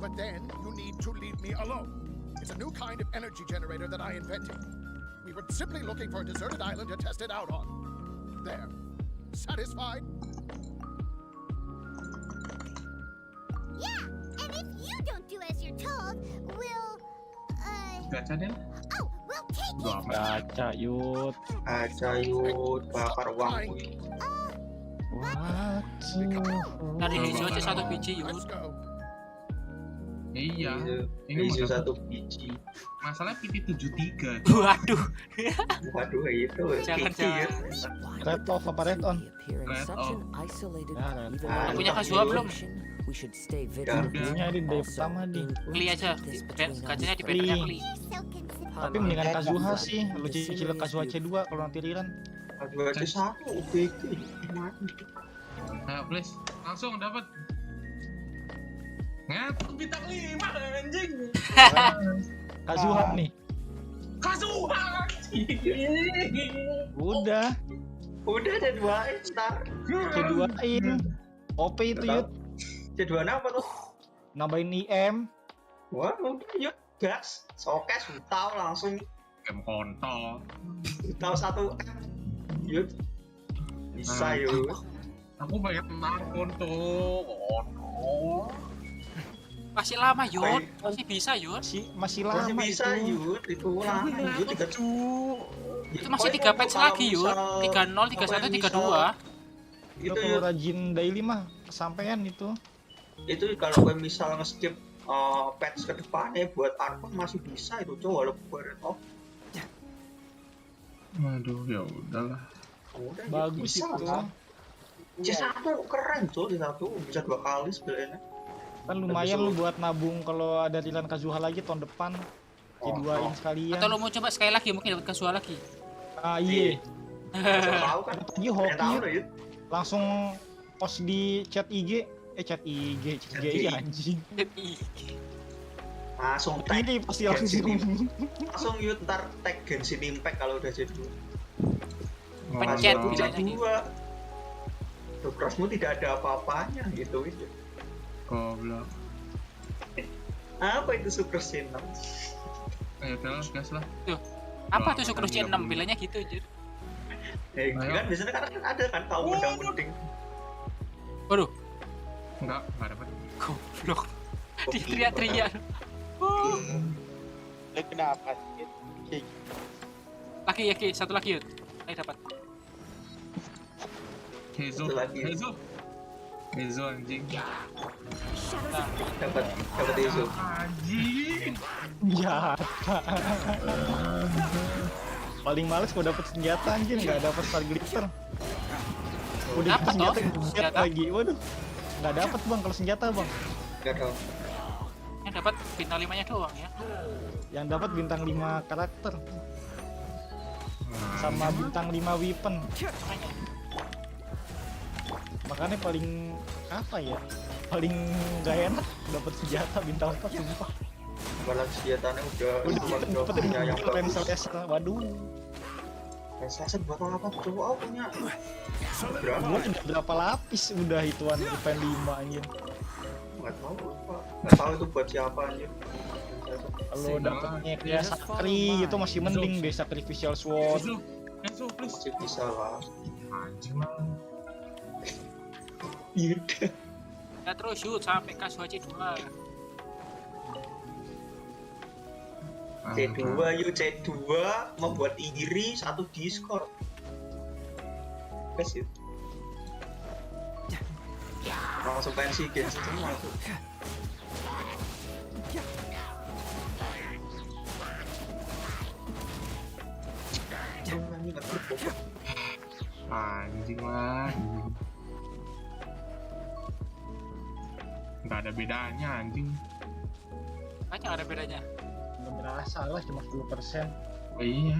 but then you need to leave me alone. It's a new kind of energy generator that I invented. We were simply looking for a deserted island to test it out on. There. Satisfied? Yeah, and if you don't do as you're told, we'll, Gacha deh. oh, we'll take it. Gacha yut. Gacha yut, bakar uang. Dari hijau aja satu biji yuk. Iya. Ini Hijau mau satu biji. Masalah PP73. Waduh. Waduh itu. Jangan-jangan. Red off apa red on? Red off. Aku punya Kazuha belum? Punya di day pertama di. Kli aja. Gacanya di beda kli. Tapi mendingan Kazuha sih. Lu cicil Kazuha C2 kalau nanti riran. Kazuha C1 UBG. Nah, please. Langsung dapat. Ngatuk bintang 5 anjing. Kazuha nih. Kazuha. Udah C2-in ntar. C2-in. OP itu yut. C2 apa tuh? Nambahin IM. Wah, yuk gas. Sokes tahu langsung. Kem kontol. Tahu 1 M. Yuk. Bisa yuk. Aku pengen tenang kontol. Masih lama yut. Masih bisa yut. Masih lama bisa yut. Itu lama yut 3 itu masih 3 patch lagi yut. 30, 31, 32. Itu kalau rajin daily mah kesampean itu. itu kalau gue misal nge-skip patch ke depannya buat Arpon masih bisa itu coba walaupun variant off. Aduh, ya udahlah. Udah, Bagus bisa itu. lah. C1 keren tuh, C1 bisa 2 kali sebenarnya. Kan lumayan lu buat nabung kalau ada Rilan Kazuha lagi tahun depan. C2-in sekalian. Atau lo mau coba sekali lagi mungkin dapat Kazuha lagi. Ah iya. Tahu kan? Tadi hoki langsung post di chat IG, chat IG iya anjing. Langsung tag. Ini pasti langsung yuk ntar tag Genshin Impact kalau udah C2. Pencet C2. Tugasmu tidak ada apa-apanya gitu itu. Goblok. Apa itu Super C6? Ayo gas lah. Tuh. Apa tuh Super C6? Bilangnya gitu anjir. Kan biasanya kan ada kan kaum undang-undang. Waduh. Enggak dapat. Goblok. Teriak-teriak. Kenapa sih? Laki, satu lagi yuk. Ayo dapat. Hezo anjing. Dapat Hezo. Anjing. Ya. Paling males kalau dapat senjata anjir, nggak dapat star glitter. Udah dapat senjata lagi. Waduh. Nggak dapat Bang kalau senjata, Bang. Nggak dapat. Yang dapat bintang 5-nya doang ya. Yang dapat bintang 5 karakter. Sama bintang 5 weapon. Makanya paling apa ya? Paling gak enak dapat senjata bintang 4 sumpah. Balance senjatanya udah punya yang pencil laser. Waduh. Pencil laser buat apa? Coba punya. Berapa lapis udah ituan event 5 anjir. Nggak tahu itu buat siapa anjir. Kalau dapetnya kayak Sakri itu masih mending deh, Sacrificial Sword. Masih bisa lah. Anjing lah. Iya. Ya terus shoot sampai Kazuha C2. C2 yuk C2 membuat iri satu Discord. Kasih. Langsung pensi Genshin semua tuh. Anjing lah. Nggak ada bedanya anjing. Nggak ada bedanya. Nggak berasa lah, cuma 10%. Oh, iya.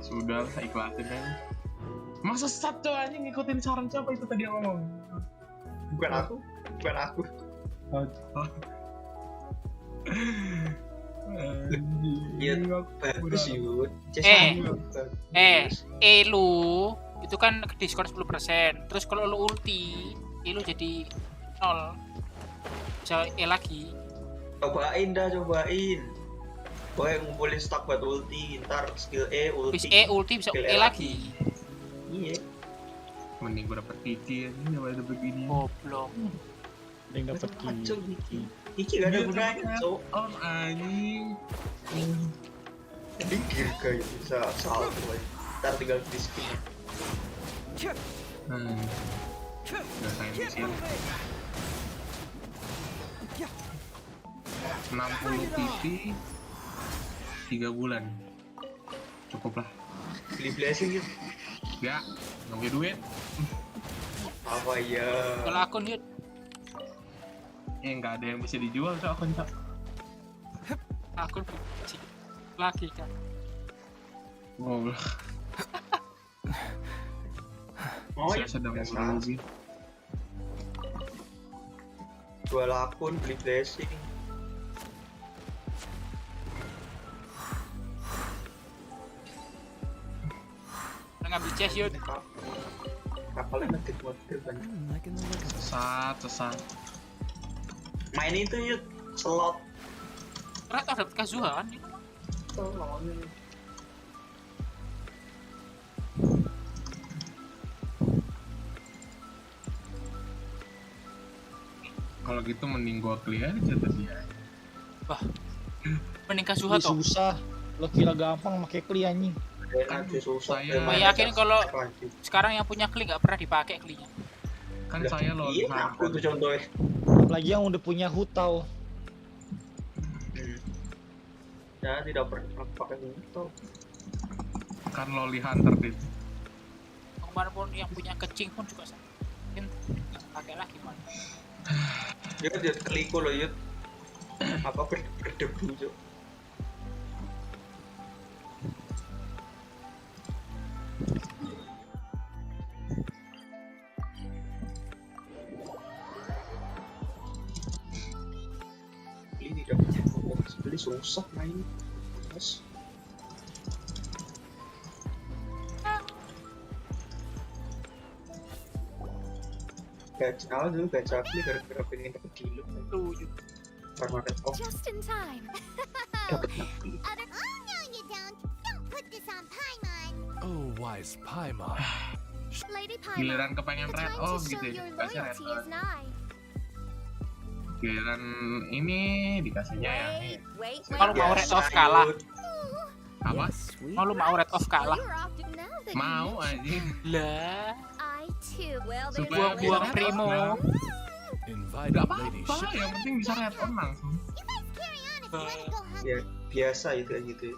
Sudah lah, ikhlasin aja. Masa satu anjing ngikutin saran siapa itu tadi yang ngomong? Bukan aku. Iya, bagus yuk. Lu itu kan ke diskon 10%. Terus kalau lu ulti, lu jadi 0. Bisa lagi. Cobain. Boleh ngumpulin stok buat ulti, ntar skill ulti. Ulti bisa lagi. Iya. Mending gua dapet Kiki aja daripada dapet gini. Goblok. Mending dapet Kiki. Kiki gak ada gunanya, Cok. Oh, anjing. Jadi Girga ya bisa salto aja. Ntar tinggal di skin. Udah sayang siang. 60 PT 3 bulan. Cukup lah. Beli blessing yuk. Ya, nggak punya duit. Apa ya? Kalau akun yuk. Nggak ada yang bisa dijual tuh akun tak. Akun laki kan. Goblok. Saya sedang merugi. Jual akun, beli blessing. Ngambil chest yuk. Kapalnya ngetik kan. Sesat. Main itu yuk, slot. Ternyata dapet Kazuha kan? Kalau gitu mending gua clear aja tadi ya. Wah, mending Kazuha toh. Susah. Lo kira gampang pakai clear anjing. Kan Saya yakin kalau sekarang yang punya kli nggak pernah dipakai klinya. Kan saya loh. Iya, aku tuh contohnya. Apalagi yang udah punya hutau. Ya tidak pernah pakai hutau. Kan loli hunter dit. Kemarin pun yang punya kecing pun juga mungkin nggak pakai lagi man. Ya dia keliku loh ya. Apa berdebu jo. Ini tidak punya beli susah main. Mas. Gacha dulu gacha beli gara-gara pengen dapet kilo. Karena ada Just in time. dapat nabi. Oh no, you don't. Don't put this on Paimon. Oh, wise Paimon. Lady Giliran Paimon, kepengen the red time off to gitu show ya, your dikasih red loyalty off. is nigh. Giliran ini dikasihnya yang ini. Kalau mau red off kalah. Apa? Mau lu mau red off kalah? Mau aja. Lah. I too. Well, there's Buang-buang primo. Invited Gak lady apa-apa, yang penting bisa red on langsung. Ya biasa itu kayak gitu.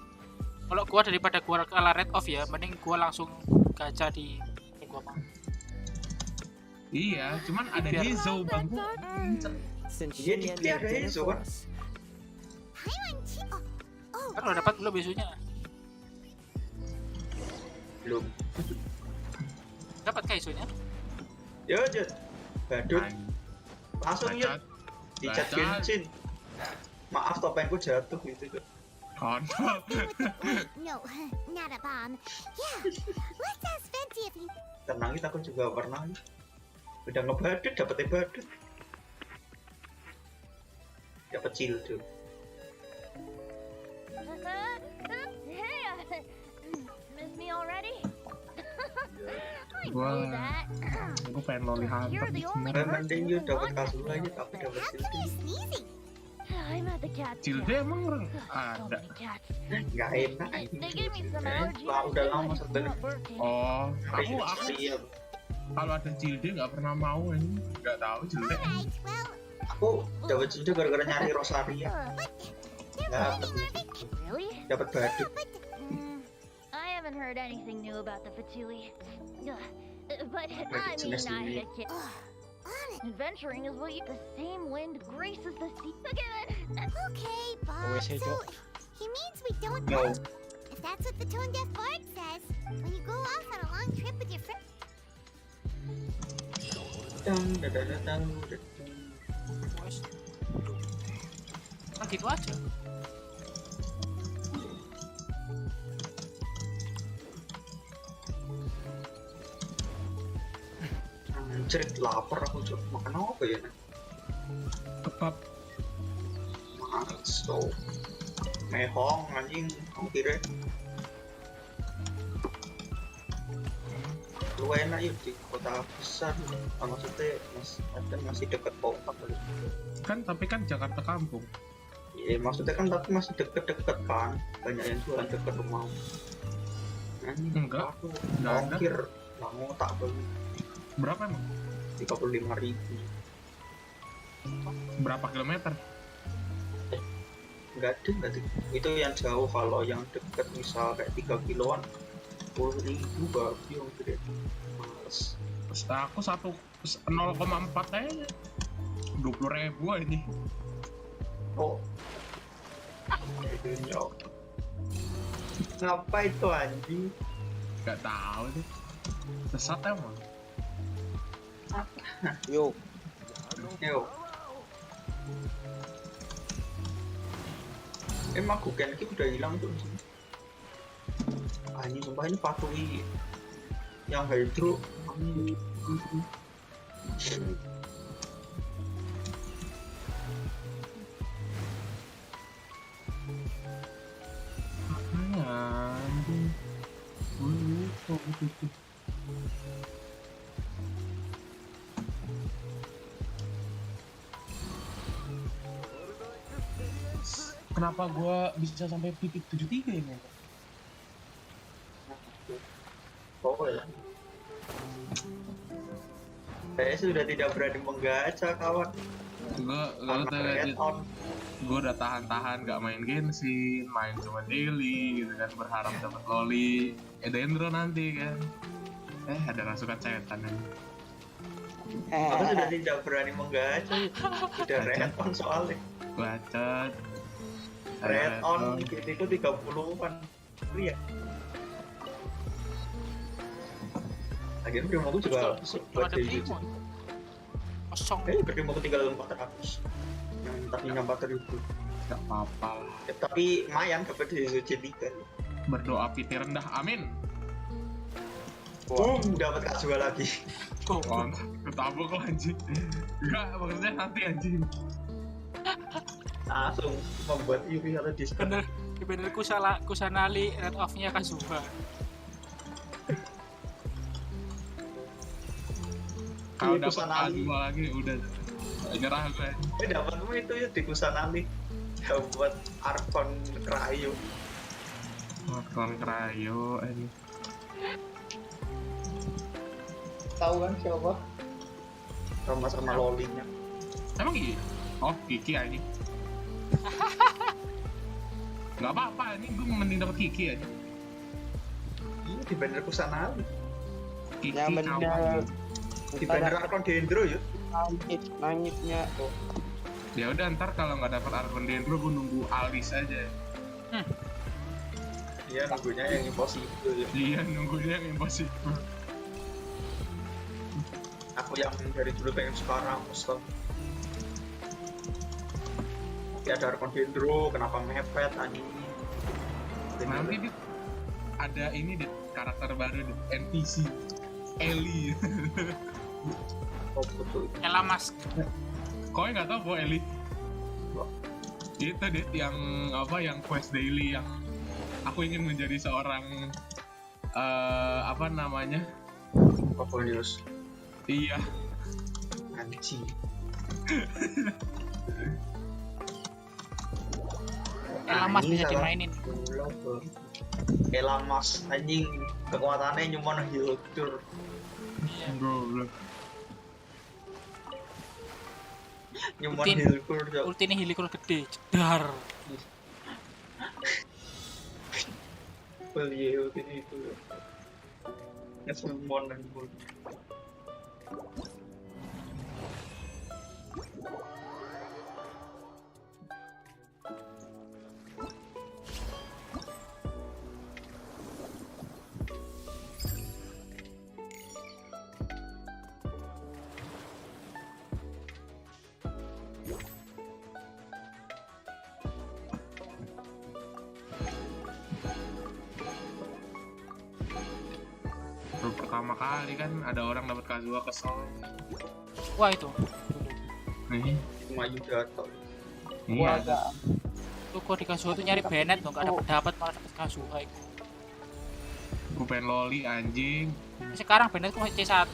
Kalau gua daripada gua kalah red off ya, mending gua langsung gacha di gua mau. Iya, cuman ada Hezo bang. Since Iya, Xinyan dia made ada dinner Hezo for kan. us. Kan udah dapat belum besoknya? Belum. Dapat kah isunya? Ya Jod. Badut. Langsung ya. Di chat Genshin. Maaf topengku jatuh gitu Jod. Kontol. No, not a bomb. Yeah, let's ask Fenty if he... Tenangin aku juga pernah. Udah ngebadut dapetnya badut. Dapet cildo. Hey, miss me already? I Gua know that. pengen loli hunter You're the only Nah, person mending who you dapet wants kasur aja tapi dapet cildo. I'm at the cat. Cilde emang ada. Nggak enak. They gave me some allergy. Lah udah lama sebenarnya. Oh, aku Iya. kalau ada Cilde nggak pernah mau ini, nggak tahu Cilde. Aku dapet cildo gara-gara nyari Rosaria. Dapet. Really? Dapat badut. I haven't heard anything new about the Fatui. But I Like, mean, it's I messy. get adventuring is what you. The same wind graces the sea again. Okay, Bob. Always hate So, you. he means we don't No. If that's what the tone deaf bard says, when you go off on a long trip with your friends. Kan gitu aja. Anjir, lapar aku coba makan apa ya? Kebab. Males tuh. Mehong anjing, aku kira. Lu enak yuk di kota besar, maksudnya masih dekat kota. Kan tapi kan Jakarta kampung. Ya maksudnya kan tapi masih deket-deket kan, banyak yang jualan dekat rumah. Enggak, aku enggak ada. ongkir, nggak mau tak beli. Berapa emang? 35.000. Berapa kilometer? Enggak ada. Itu yang jauh, kalau yang dekat misal kayak 3 kiloan 10.000 baru yang gede. Males. Terus aku 0,4 aja 20.000 aja. Oh. Nyok. Ngapa itu anjing? Gak tahu deh. Sesat emang. Yo. Emang Genki udah hilang tuh di sini. Anjing sumpah ini Fatui yang hydro. Anjing. Kenapa gua bisa sampai titik 73 ini? Pokoknya. Saya sudah tidak berani menggacha, kawan. Gue udah tahan-tahan gak main Genshin, main cuma daily gitu kan, berharap dapat loli Dendro nanti kan. Ada rasukan setan kan. Aku sudah tidak berani menggacha. Sudah red on soalnya. Bacot. Red on gitu 30-an. Lihat. Akhirnya primo aku juga buat jadi kosong. Primo aku tinggal 400. Yang tadinya 4.000. Gak apa-apa lah. Tapi lumayan dapat di suci 3. Berdoa piti rendah, amin. Dapat kasual lagi. Ketabuk lah anjing. Enggak, maksudnya nanti anjing. Langsung membuat Yuri atau diskon. Bener kusanali red off-nya Kazuha. Kalau dapat A2 lagi udah nyerah gue. Dapatmu itu ya di kusanali. Buat Arkon Krayo. Arkon Krayo ini. Tahu kan siapa? Sama-sama lolinya. Emang iya? Oh, Kiki aja. Gak apa-apa, ini gue mending dapet Kiki aja. Iya, di banner kusanali. Kiki bener. Di banner Arkon Dendro ya. Nangitnya tuh. Ya udah, ntar kalau nggak dapat Arkon Dendro gue nunggu Alice aja. Iya, nunggunya yang impossible ya. Iya, nunggunya yang impossible. Aku yang dari dulu pengen sekarang Ustaz. Ya ada Arkon Dendro, kenapa mepet anjing. Nanti ada ini deh, karakter baru deh, NPC Ellie. Oh betul. Ella Mask. Kau nggak tahu kok Ellie? Itu deh yang apa, yang quest daily yang aku ingin menjadi seorang apa namanya? Poponius. Iya. Anjing. Ella Mask bisa dimainin. Ella Mask anjing kekuatannya cuma hildur. Iya. Goblok. Nyuman hilkur. Ulti ini hilkur gede, jedar. Beli ulti itu. Ngesummon dan bull. Pertama kali kan ada orang dapat Kazuha kesel. Wah itu. Nih, maju jatuh. Iya. Lu kok di Kazuha tuh nyari Bennett dong, gak dapat malah dapet Kazuha itu. Gue pengen loli anjing. Sekarang Bennett kok masih C1.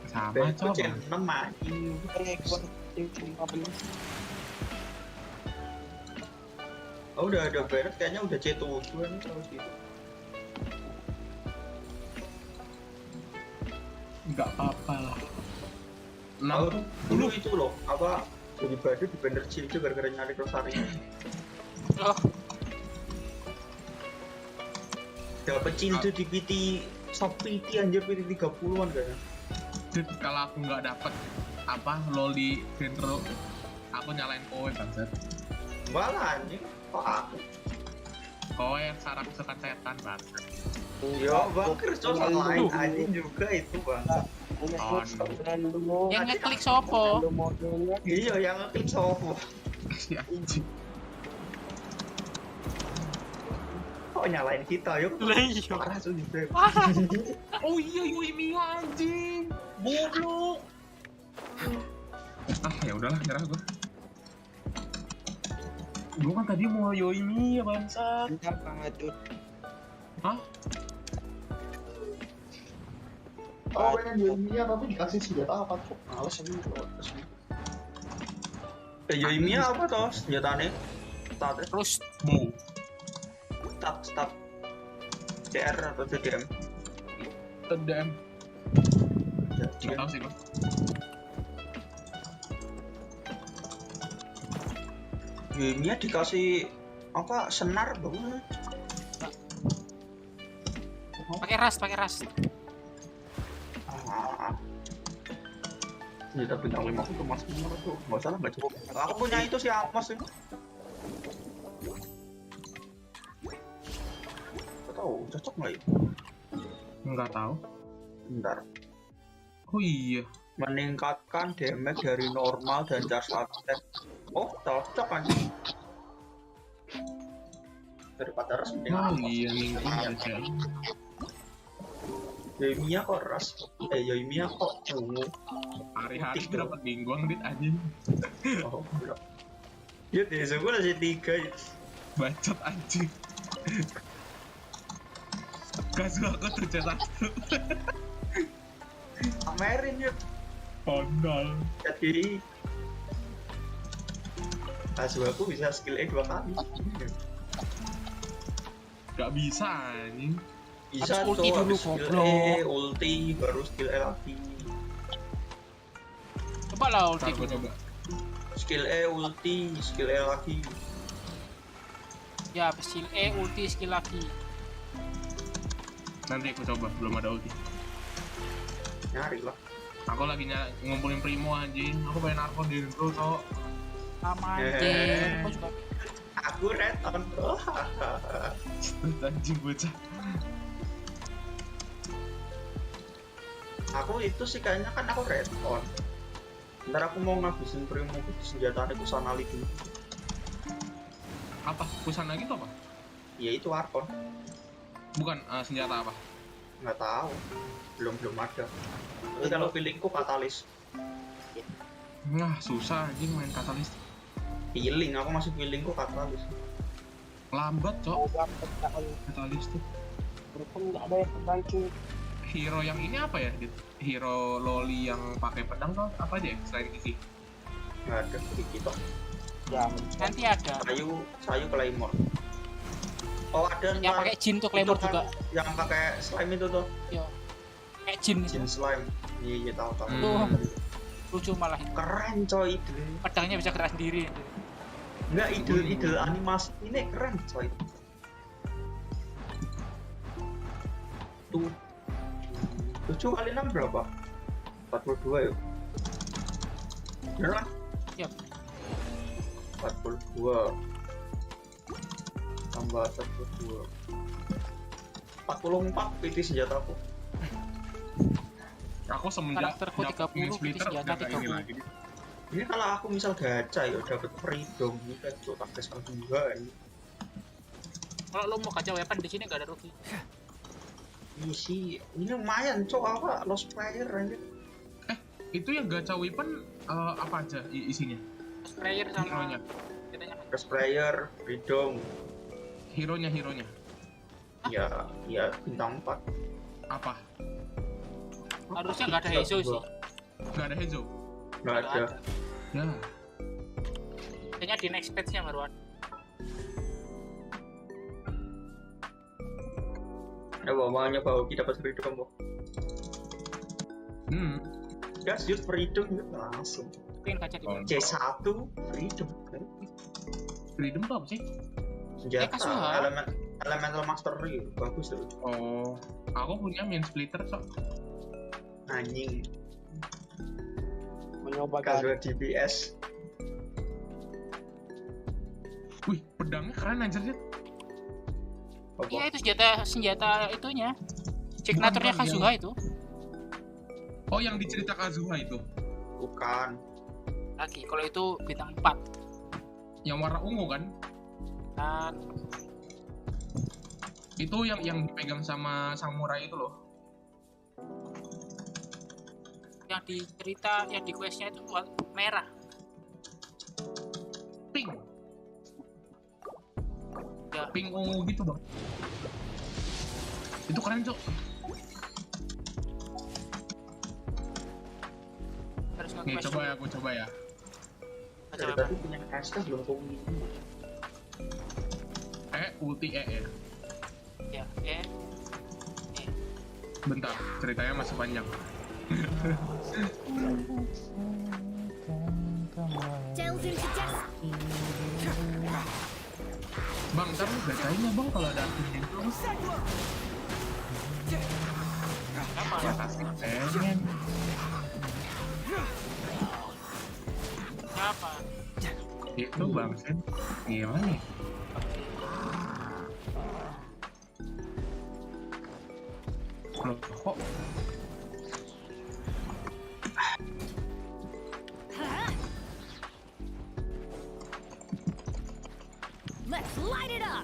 Sama coba. C6 anjing. Oh udah ada Bennett kayaknya udah C7 nih kalau gitu. Enggak apa-apa lah. Dulu itu loh, apa jadi badu di banner C itu gara-gara nyari Rosario. Oh. Dapat cintu di PT Shop PT anjir PT 30-an kayaknya. Kalau aku nggak dapet apa loli Dendro, aku nyalain kowe bangsat. Malah anjing, kok aku? Kowe yang sarang sukan setan bangsat. Yo, bangker coba lain anjing juga itu bangsat. Yang ngeklik sopo? Iya, yang ngeklik sopo. Si anjing. Kok nyalain kita yuk? Lah iya. Parah tuh juga. Oh iya, Yoimiya anjing. Goblok. Ya udahlah, nyerah gua. Gua kan tadi mau Yoimiya bangsat. Entar banget tuh. Hah? Oh, pengen Yoimiya tapi dikasih senjata apa tuh? Males ini. Yoimiya apa toh senjatanya? Terus Stop. CR atau CDM? TDM. Jadi Nggak tahu sih gua. gamenya dikasih apa senar banget. Pakai ras. Senjata bintang 5 aku kemas semua tuh, nggak salah baca. Aku punya itu si Amos itu. Nggak tahu cocok nggak ya? Nggak tahu. Bentar. Oh iya. Meningkatkan damage dari normal dan charge attack. Oh cocok kan? Daripada ras mending Oh Amos. iya, minggu aja. Yoimiya kok ras? Yoimiya kok ungu? Hari-hari dapat bingguang dit anjing. Oh, enggak. Ya desa gue masih 3 ya. Bacot anjing. Kasus aku tercetak. Pamerin ya. Pondol. Jadi kasus aku bisa skill E 2 kali. Gak bisa anjing. Bisa Harus ulti tuh, dulu, habis skill goblok. E, ulti, baru skill E lagi. Coba lah ulti Ntar gua dulu. coba. Skill E, ulti, skill E lagi. Ya, skill E, ulti, skill lagi. Nanti aku coba, belum ada ulti. Nyari lah. Aku lagi ngumpulin primo anjing. Aku pengen narko di intro toh. Sama anjing. Aku juga Aku red on bro. Anjing bocah. Aku itu sih kayaknya kan aku red on. Ntar aku mau ngabisin primo senjata aku sanali dulu. Apa? Kusana gitu apa? Ya itu Arkon. Bukan senjata apa? Nggak tahu. Belum ada. Tapi kalau feelingku katalis. Nah, susah anjing main katalis. Feeling, aku masih feelingku katalis. Lambat, cok. Katalis tuh. Nggak ada yang membantu. Hero yang ini apa ya? Hero loli yang pakai pedang tuh apa aja ya selain Kiki? Nggak ada Kiki toh. Ya, nanti ada. Sayu Claymore. Oh ada Yang pakai jin tuh Claymore kan, juga. Yang pakai slime itu tuh. Yo. Kayak jin itu. Jin slime. Iya tahu. Tuh. Lucu malah. Keren coy itu. Pedangnya bisa gerak sendiri. Enggak ide animasi ini keren coy. Tuh 7 kali 6 berapa? 42 ya? Bener kan? Yap. 42 tambah 42 44 PT senjataku. Aku semenjak Karakterku 30, splitter senjata udah kayak ini 30. lagi. Ini kalau aku misal gacha ya dapat freedom ini kan cok tak kesal juga ini. Kalau lo mau gacha weapon di sini nggak ada rugi. Iya sih, ini lumayan cok apa lost player aja. Itu yang gacha weapon apa aja isinya? Sprayer sama Hero-nya. Lost player, freedom. Hero-nya. Ya bintang 4. Apa? Harusnya nggak ada Hezo sih. Nggak ada Hezo. Nggak ada. Ya. Kayaknya di next patch-nya baru ada. Maunya Hoki dapat freedom kok. Gas use freedom langsung. Pengen gacha di mana? C1 freedom. Freedom tuh apa sih? Senjata elemental mastery bagus tuh. Oh, aku punya main splitter sok. Anjing. Mencoba Kalau DPS. Wih, pedangnya keren anjir. Iya itu senjata itunya. Signaturnya Kazuha itu. Oh, yang dicerita Kazuha itu. Bukan. Lagi kalau itu bintang 4. Yang warna ungu kan? Dan itu yang dipegang sama samurai itu loh. yang di cerita, yang di questnya itu merah. Pink. Ya. Pink ungu gitu bang. Itu keren cok. Nih coba ya, aku coba ya. Dari tadi punya SK belum komunikasi. Ulti ya. Ya, Bentar, ceritanya masih panjang. Bang, ntar lu bacain ya bang kalau ada akun itu. Apa? Ya kasih pengen. Siapa? Itu bang Sen. Gimana nih? Loh, kok Let's light it up.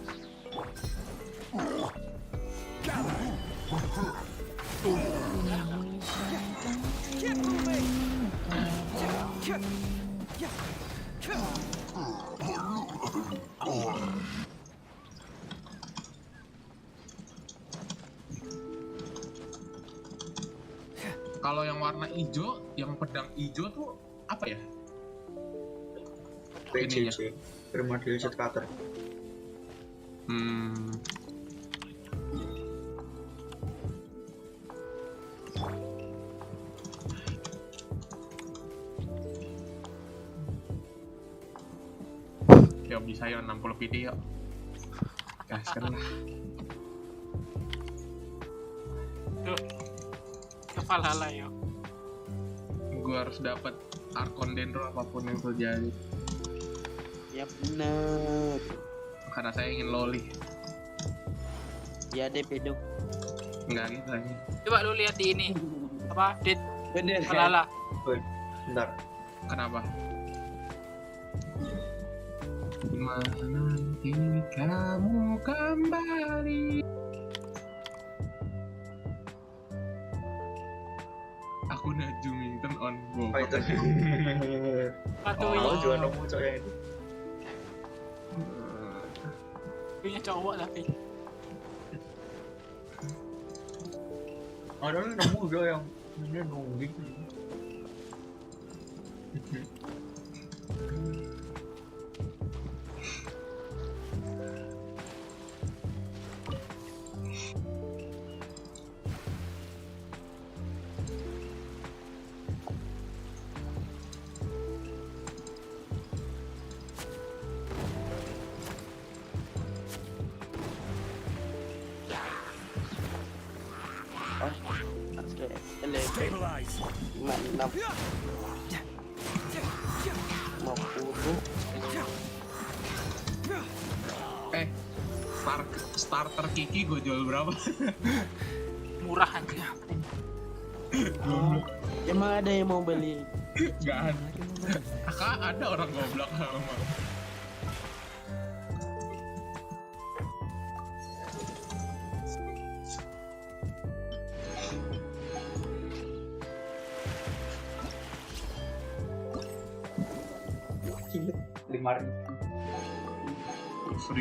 kalau yang warna hijau, yang pedang hijau tuh apa ya? PCC, Terima Kasih Cutter. Ya bisa ya 60 PD ya. Gaskan lah. Tuh. Kepala yo. Gua harus dapat Arkon Dendro apapun yang terjadi. Ya bener. Karena saya ingin loli. Ya deh pedo. Enggak gitu aja. Coba lu lihat di ini. Apa? Dit. Bener kan? Malala. Bentar. Kenapa? Dimana nanti kamu kembali? Aku udah Jumington on go. Oh, juga nemu cowok yang itu. Punya cowok tapi. Ada nemu juga yang ini nungging. Starter Kiki gue jual berapa? Murah aja. Emang ada yang mau beli? Gak ada. Kakak ada orang goblok sama.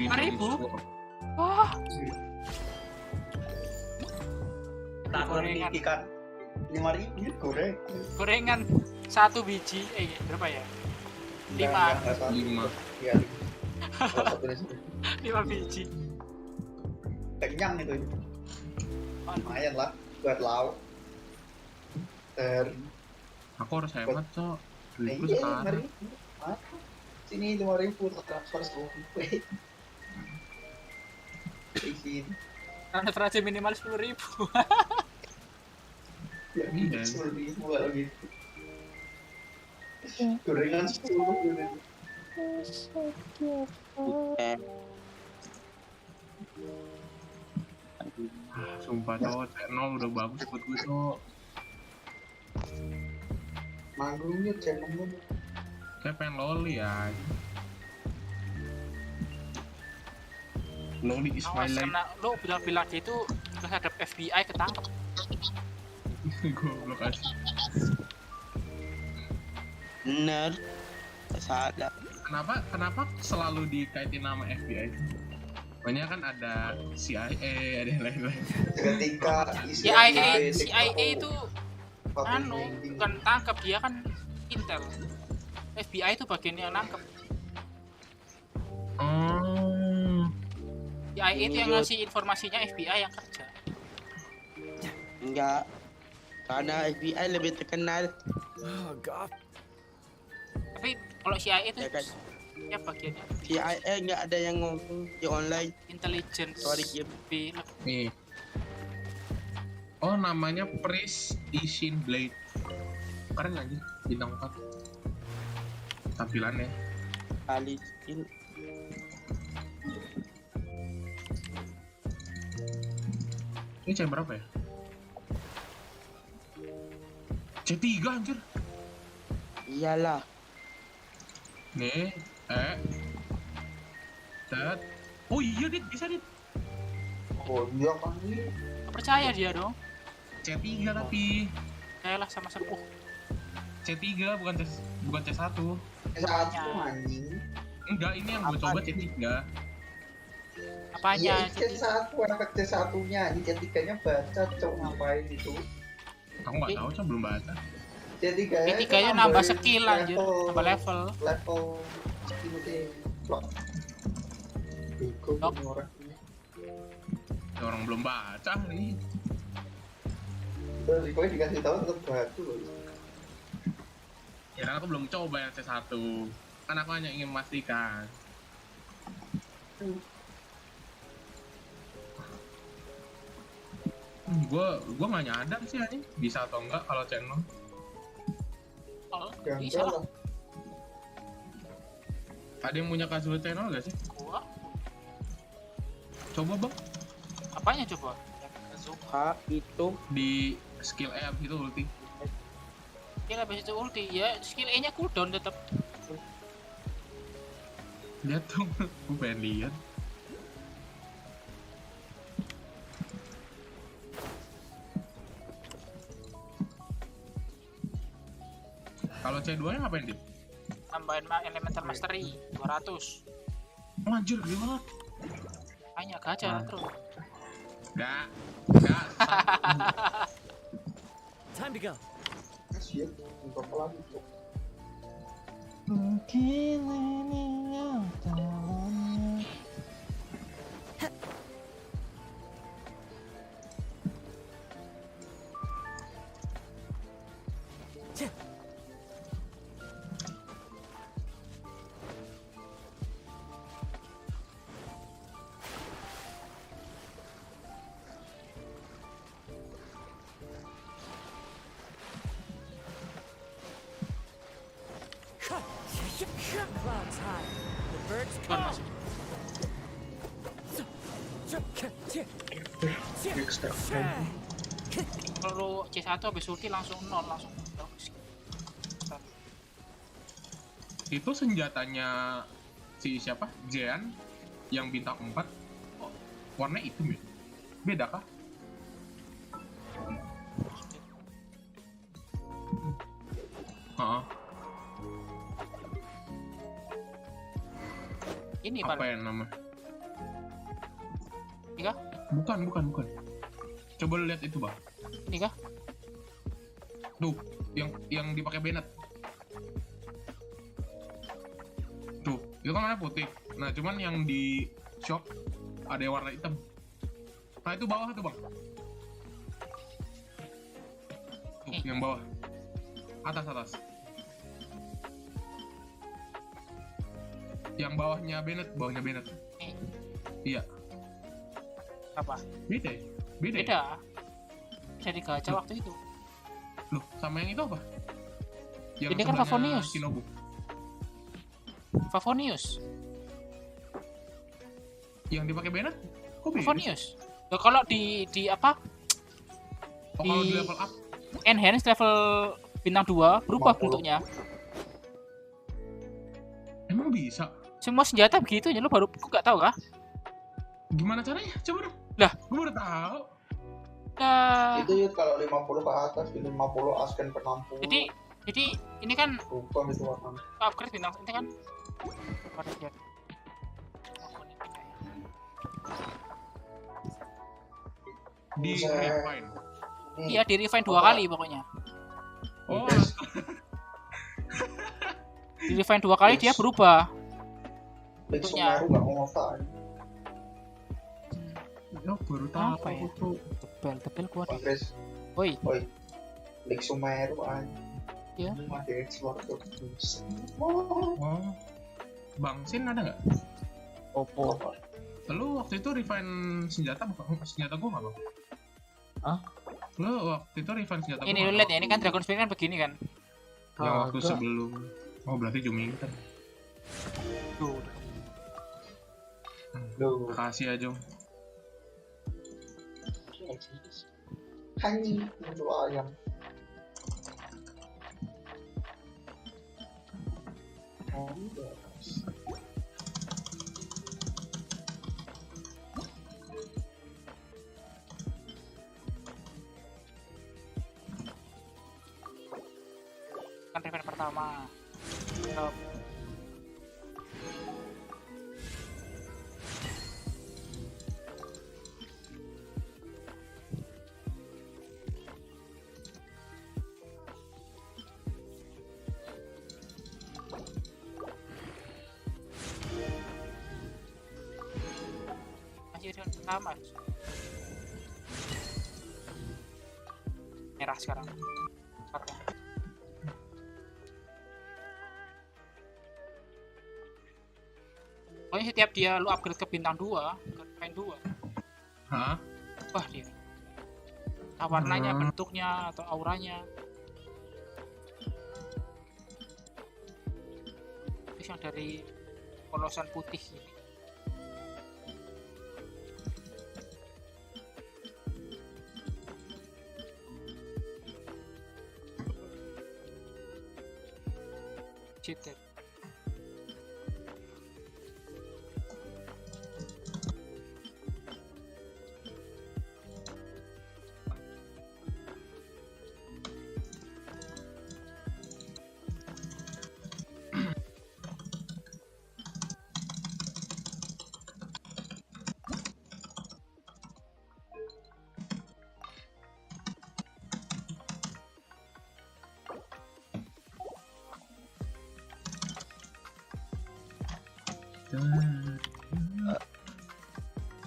$5,000? Wah. Gorengan ikan 5.000 goreng. Gorengan 1 biji. Berapa ya? 5. Iya. 5 biji. Kenyang itu. Lumayan lah buat lauk. Aku harus hemat cok. Duitku Iya, sekarang. Sini 5.000 transfer 10.000. Izin. Transfer aja minimal 10.000. Ya, 10.000 kalau gitu. Gorengan 10 Sumpah cok, channel udah bagus buat gue cok. Manggungnya channelnya. Kayak pengen loli ya. Loli is my life. Karena lo bilang-bilang gitu terhadap FBI ketangkep. Goblok aja. Bener. Salah. Kenapa selalu dikaitin nama FBI? Banyak kan ada CIA, ada yang lain-lain. Ketika CIA itu bukan tangkap, dia kan intel. FBI itu bagian yang nangkep. CIA itu yang ngasih informasinya, FBI yang kerja. Enggak. Karena FBI lebih terkenal. Oh God. Tapi kalau CIA itu Ya kan? ya bagiannya CIA nggak ada yang ngomong di online. intelligence. Sorry, Kim. Lebih Nih. Oh, namanya Precision Blade. Keren aja, bintang 4. Tampilannya. Kali skill. Ini C berapa ya? C3 anjir. Iyalah. Nih, set. Oh iya, Dit, bisa, Dit. Oh iya kan ini. Gak percaya dia dong. C3 tapi Percayalah sama sepuh. C3 bukan C1. Satu anjing. Enggak, ini yang gue coba C3. Apanya? Iya, C1 anak C1-nya, ini C3-nya baca, cok, ngapain itu? Aku nggak tahu, Cok, belum baca. C3-nya nambah skill anjir, nambah level. Level skill deh. Bego orang ini. Orang belum baca nih. Terus gue dikasih tahu tetap batu loh. Ya kan aku belum coba yang C1. Kan aku hanya ingin memastikan. Gue nggak nyadar sih ini bisa atau enggak kalau channel. Oh, Ya, bisa lah. Ada yang punya casual channel gak sih? Gua. Coba bang. Apanya coba? H itu Di skill E abis itu ulti. Skill habis itu ulti ya, skill E nya cooldown tetap. Lihat tuh, gue pengen lihat. Kalau C2 nya ngapain dia? Tambahin elemental mastery 200. Oh, anjir gede banget. Hanya gacha terus. Enggak. Time to go. Kasian, untuk apa lagi cok? Mungkin ini yang jalannya. Clouds high. The birds Bukan masih. Kalau C1 habis ulti langsung 0 langsung. Itu senjatanya si siapa? Jean yang bintang 4. Oh, warna hitam ya? Beda kah? Ini apa paling. yang nama? Ini kah? Bukan. Coba lu lihat itu, Bang. Ini kah? Tuh, yang dipakai Bennett. Tuh, itu kan warna putih. Nah, cuman yang di shop ada yang warna hitam. Nah, itu bawah tuh, Bang. Tuh, yang bawah. Atas. Yang bawahnya Bennett. Iya. Apa? Beda. Bisa digacha waktu itu. Loh, sama yang itu apa? Yang ini kan sebelahnya Favonius. Shinobu. Favonius. Yang dipakai Bennett? Kok beda? Favonius. Loh, kalau di apa? Oh, kalau di level up. Enhance level bintang 2 berubah bentuknya. Emang bisa? Semua senjata begitu ya, lu baru gak tahu kah? Gimana caranya? Coba dong. Lah, gue baru tahu. Itu ya kalau 50 ke atas, 50 asken ke 60. Jadi ini kan berubah itu warnanya. upgrade bintang ini kan. Di refine. Iya, di refine 2 kali pokoknya. Oh. Di refine 2 kali dia berubah. Bentuknya enggak mau ngefan. Oh, baru tahu apa ya? Tebel gua deh. Woi. Lake Sumeru aja. Iya. Ada explore tuh. Oh. Bang Sin ada nggak? Oppo. Lu waktu itu refine senjata bukan? Senjata gua nggak, Bang? Hah? Lu waktu itu refine senjata Ini gua lu lihat ya, ini kan Dragon Spear kan begini kan. yang waktu sebelum. Oh, berarti Jumington. Tuh. Makasih ya, Jum. Hani itu ayam. Kan event pertama. Event pertama. Merah sekarang. Pokoknya setiap dia lu upgrade ke bintang 2, ke bintang 2. Hah? Wah dia. Nah, warnanya, bentuknya, atau auranya. Terus yang dari polosan putih ini. Cheated.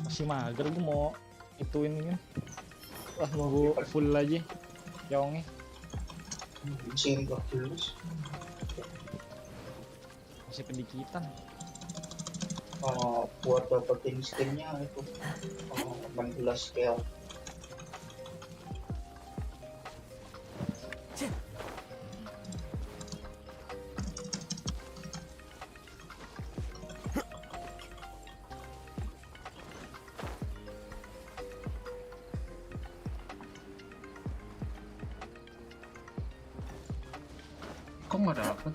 Masih mager, gue mau ituin kan. Wah, mau gue full aja Yongnya. Mesin 12. Masih pendikitan. Buat dapetin skinnya itu 16 scale. Kok nggak dapet?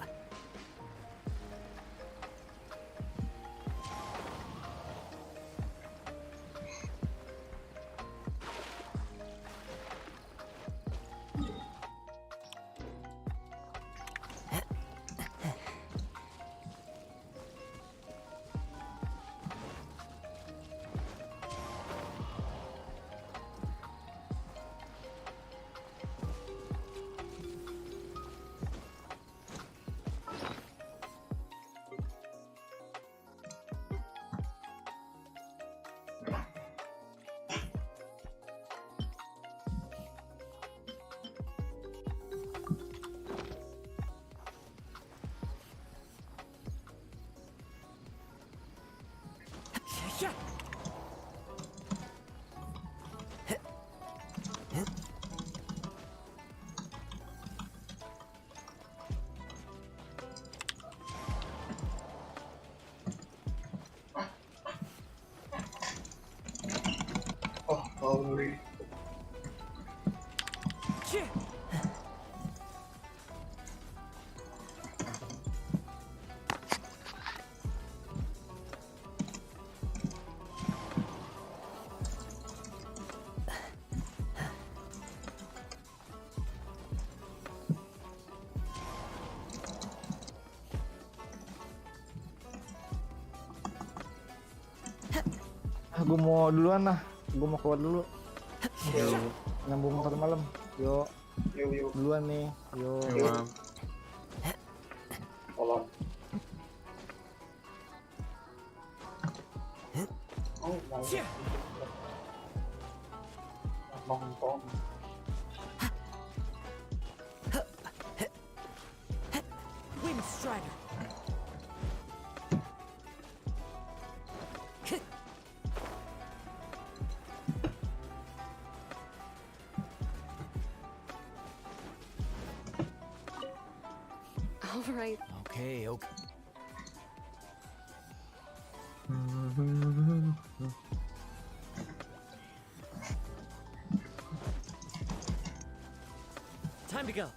Holy. Gue mau duluan lah, gue mau keluar dulu. Nyambung ntar malam. Yo. Duluan nih. Yo. Tolong. Oh, mau. Nongkrong. All right. Okay. Time to go.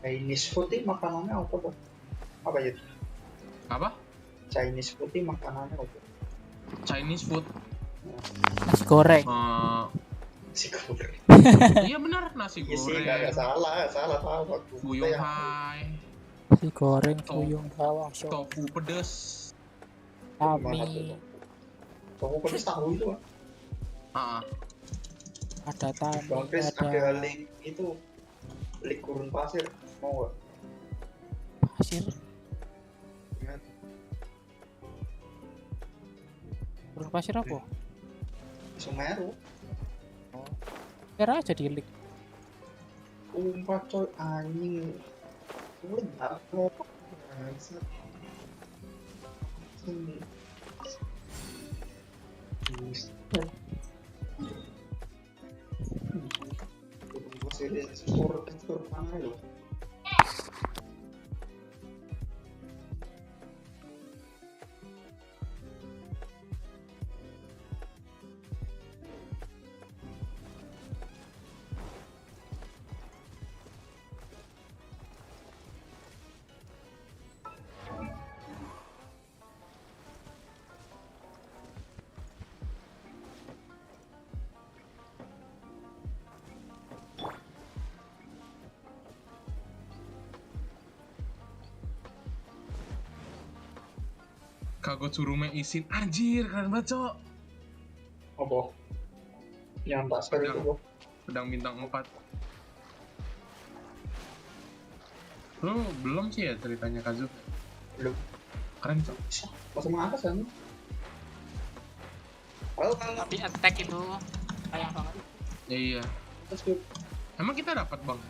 Chinese food ini makanannya apa tuh? Apa ya? Apa? Chinese food ini makanannya apa? Chinese food. Nasi goreng. Nasi goreng. Iya benar, nasi Iya sih, goreng. nggak salah tahu waktu. Fuyung hai. Nasi goreng, fuyung bawang, Tofu pedes. Kami. Tofu pedes tahu itu kan? Ada tami, Bang Chris ada ada link itu, link gurun pasir, mau nggak? pasir. Gurun pasir apa? Semeru. Kira aja di link. Sumpah coy, anjing. Gue nggak mau. Skor mana lo? Kagak suruh izin, anjir keren banget cok. Apa? Yang tak sekali itu pedang bintang 4. Lo belum sih ya ceritanya Kazu? Belum. Keren cok. Masuk mana sana? Tapi attack itu sayang banget. Ya, iya. Emang kita dapat bang?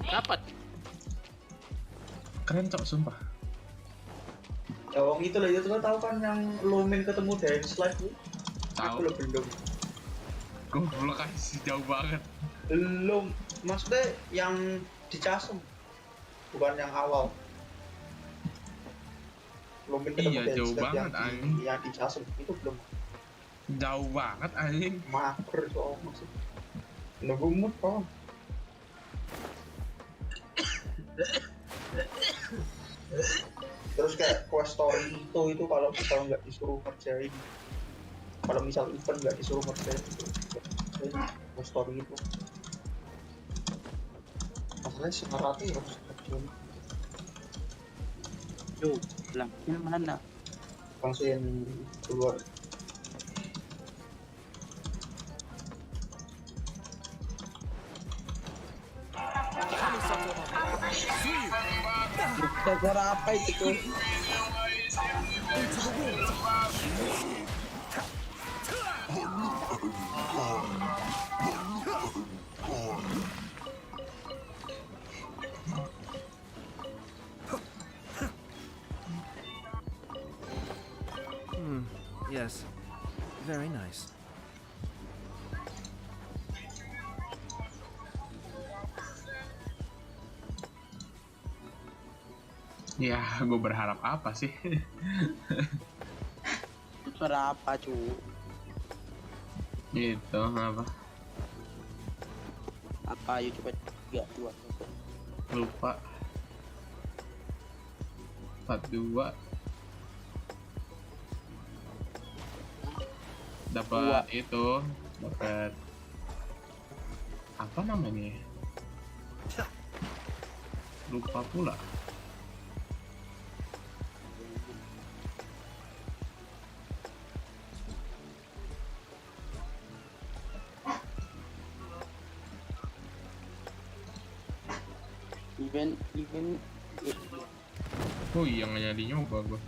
Dapat. Keren cok sumpah. Jawang itu loh, itu lo tahu kan yang Lumin ketemu dari slide itu? Tahu. Aku lo belum. Gue belum kasih jauh banget. Belum, maksudnya yang di Casum, bukan yang awal. Lumin ketemu Iya dari jauh slide banget anjing. yang di Casum itu belum. Jauh banget anjing. Mager soal maksud. Nunggu mood kok. Terus kayak quest story itu kalau nggak disuruh ngerjain, kalau misal event nggak disuruh ngerjain itu quest story itu masalahnya separatnya harus ngerjain. Tuh, belakangnya mana? Langsung keluar. Tekor apa itu tuh? Yes. Very nice. Ya, gue berharap apa sih? Suara apa cu? Itu apa? Apa ayo coba 3, 2, 1. Lupa. 42. Dapat itu, dapat Apa namanya? Lupa pula. Event Oh iya, nggak jadi nyoba gua.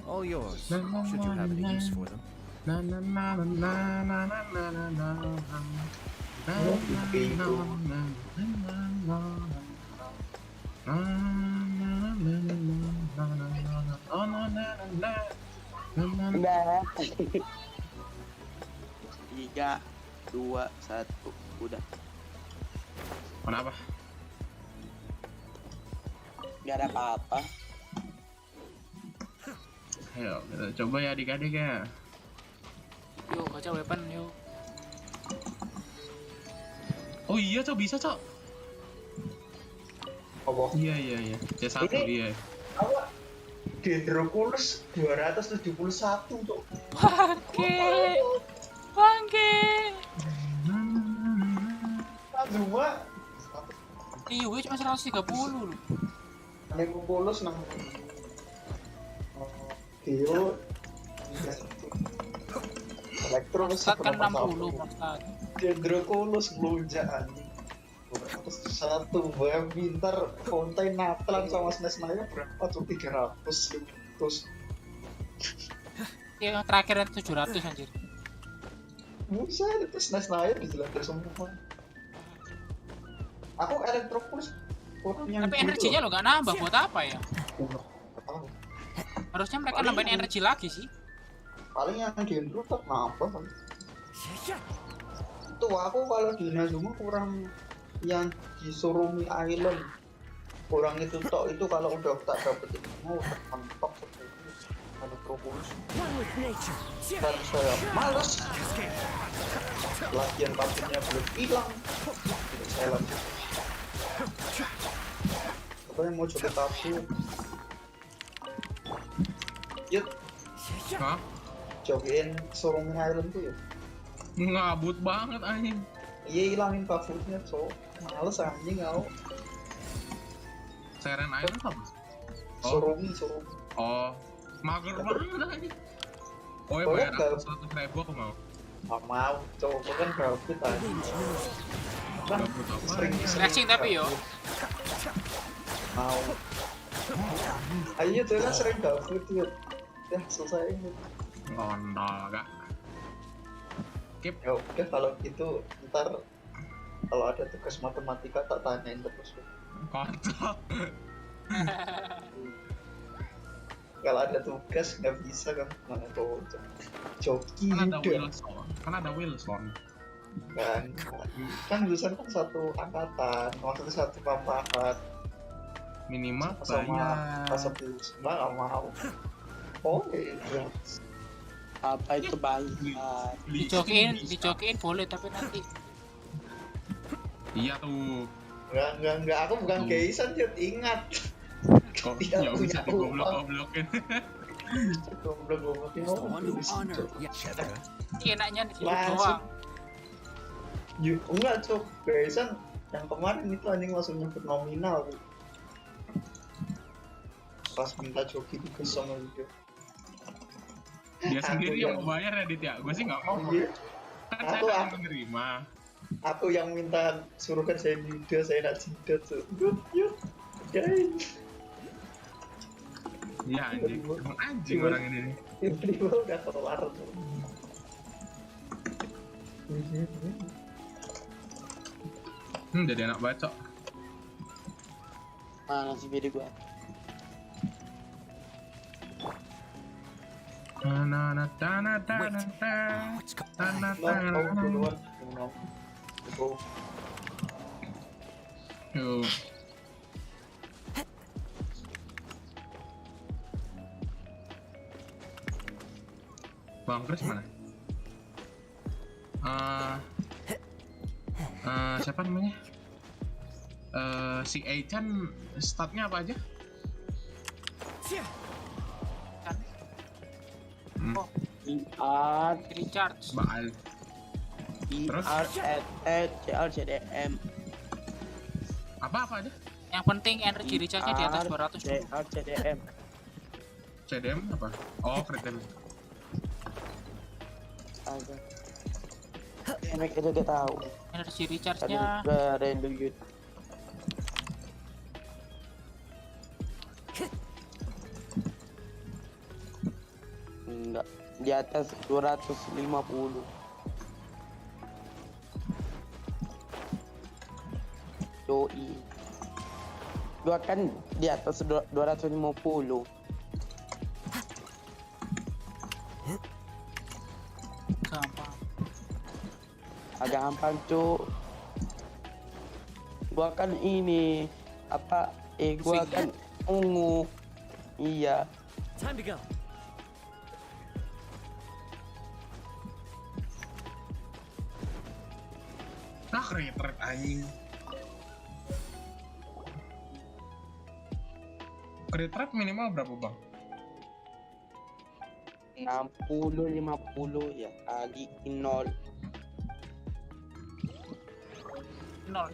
All yours, should you have any use for them. Udah. 3, 2, 1, udah. Kenapa? Gak ada apa-apa. Ayo, kita coba ya adik-adik ya. Yuk, gacha weapon yuk. Oh iya, Cok, bisa, Cok. Apa? Iya. C1 Ini- iya. Apa? Dendroculus 271 tuh. Bangke. Cuma Iya, gue cuma 130 loh. Dendroculus nang Dio Elektro Mostad kan 60 Mostad. Dendroculus melunjak anjing. 201 bayang pintar Fontaine Natlan sama SNES-nya berapa tuh 300 500. Yang terakhir itu 700 anjir. Buset, itu SNES-nya dijelaskan semua. Aku Electroculus orang yang Tapi energinya lo gak nambah, buat apa ya? Nggak tahu. Harusnya mereka Paling nambahin yang- energi lagi sih. Paling yang Dendro tak nambah kan. Itu aku kalau di Inazuma kurang yang di Surumi Island kurang itu tok, itu kalau udah tak dapetin semua udah mentok seperti Electroculus. Dan saya males latihan kabutnya belum hilang, tidak saya lanjut. Katanya mau coba kabut. Yuk, Hah? cobain Surumi Island tuh ya. Ngabut banget anjing. Iya, hilangin kabutnya, so males anjing kau. Seren Island apa? Surumi. Oh, mager banget anjing. Oh ya, Oh, bayar enggak. aku 100.000 aku mau. Gak mau, coba kan kabut aja. Kan Gabut apa? Flashing tapi yo. mau. Ayo tuh kan sering gabut ya. Ya selesai ini. Kontol kak. Skip. Ya udah kalau gitu ntar kalau ada tugas matematika tak tanyain terus. Kontol. Kalau ada tugas nggak bisa kan mana tuh joki Kan ada udah Wilson. kan jurusan kan satu angkatan, maksudnya satu pampahan Minimal sama bayar. pas sebelum nggak mau. Oh iya. Apa itu bayar? Dijokiin boleh tapi nanti Iya tuh. Enggak, aku bukan geisan, Jut, ingat. Kok Tidak ya punya bisa digoblok-goblokin. Goblok-goblokin orang tuh. enaknya di situ Langsung. doang. Enggak, Cok. Geisan yang kemarin itu anjing langsung nyebut nominal. Pas minta joki tugas sama video. Dia sendiri Aku yang mau bayar ya, Dit ya? Gue sih nggak mau. Iya. Kan Aku- saya hanya menerima. Aku yang minta suruh kerjain video, saya nak jidat tuh. Yuk, kerjain. Iya anjing. Emang anjing Gimana? orang ini nih. Tiba-tiba udah kelar tuh. Jadi anak bacok. Mana sih video gua? Kamu duluan. Go. Yuk. Bang Chris mana? Siapa namanya? Si Eichan statnya apa aja? Oh, recharge. Baal. Terus? CDM. Apa aja? Yang penting energi recharge-nya di atas 200 dulu. CDM. CDM apa? Oh, crit damage. Ada. Damage itu kita tahu. Energi recharge-nya Ada yang dulu. Enggak, di atas 250. Doi. Gua kan di atas 250. gampang. Agak gampang, Cuk. Gua kan ini apa? Gua kan ungu. Iya. Time to go. Retret anjing. Retret minimal berapa, Bang? 60-50 ya kali 0. 0.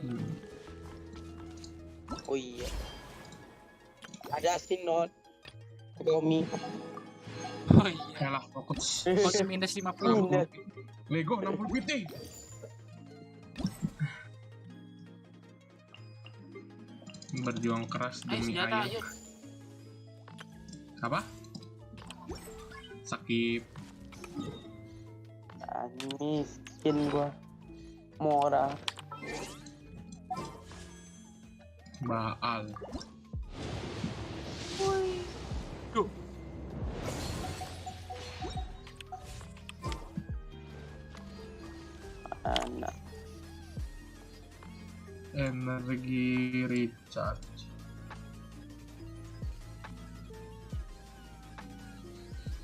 Oh iya. Ada si 0. Romi. Oh iya. Yalah, fokus. Fokus minus 50. Lego 60 PT. Berjuang keras demi senjata, ayah. ayo. Apa? Sakit. Ini skin gua Mora. Baal. Woi. Duh. Anak. Energi recharge.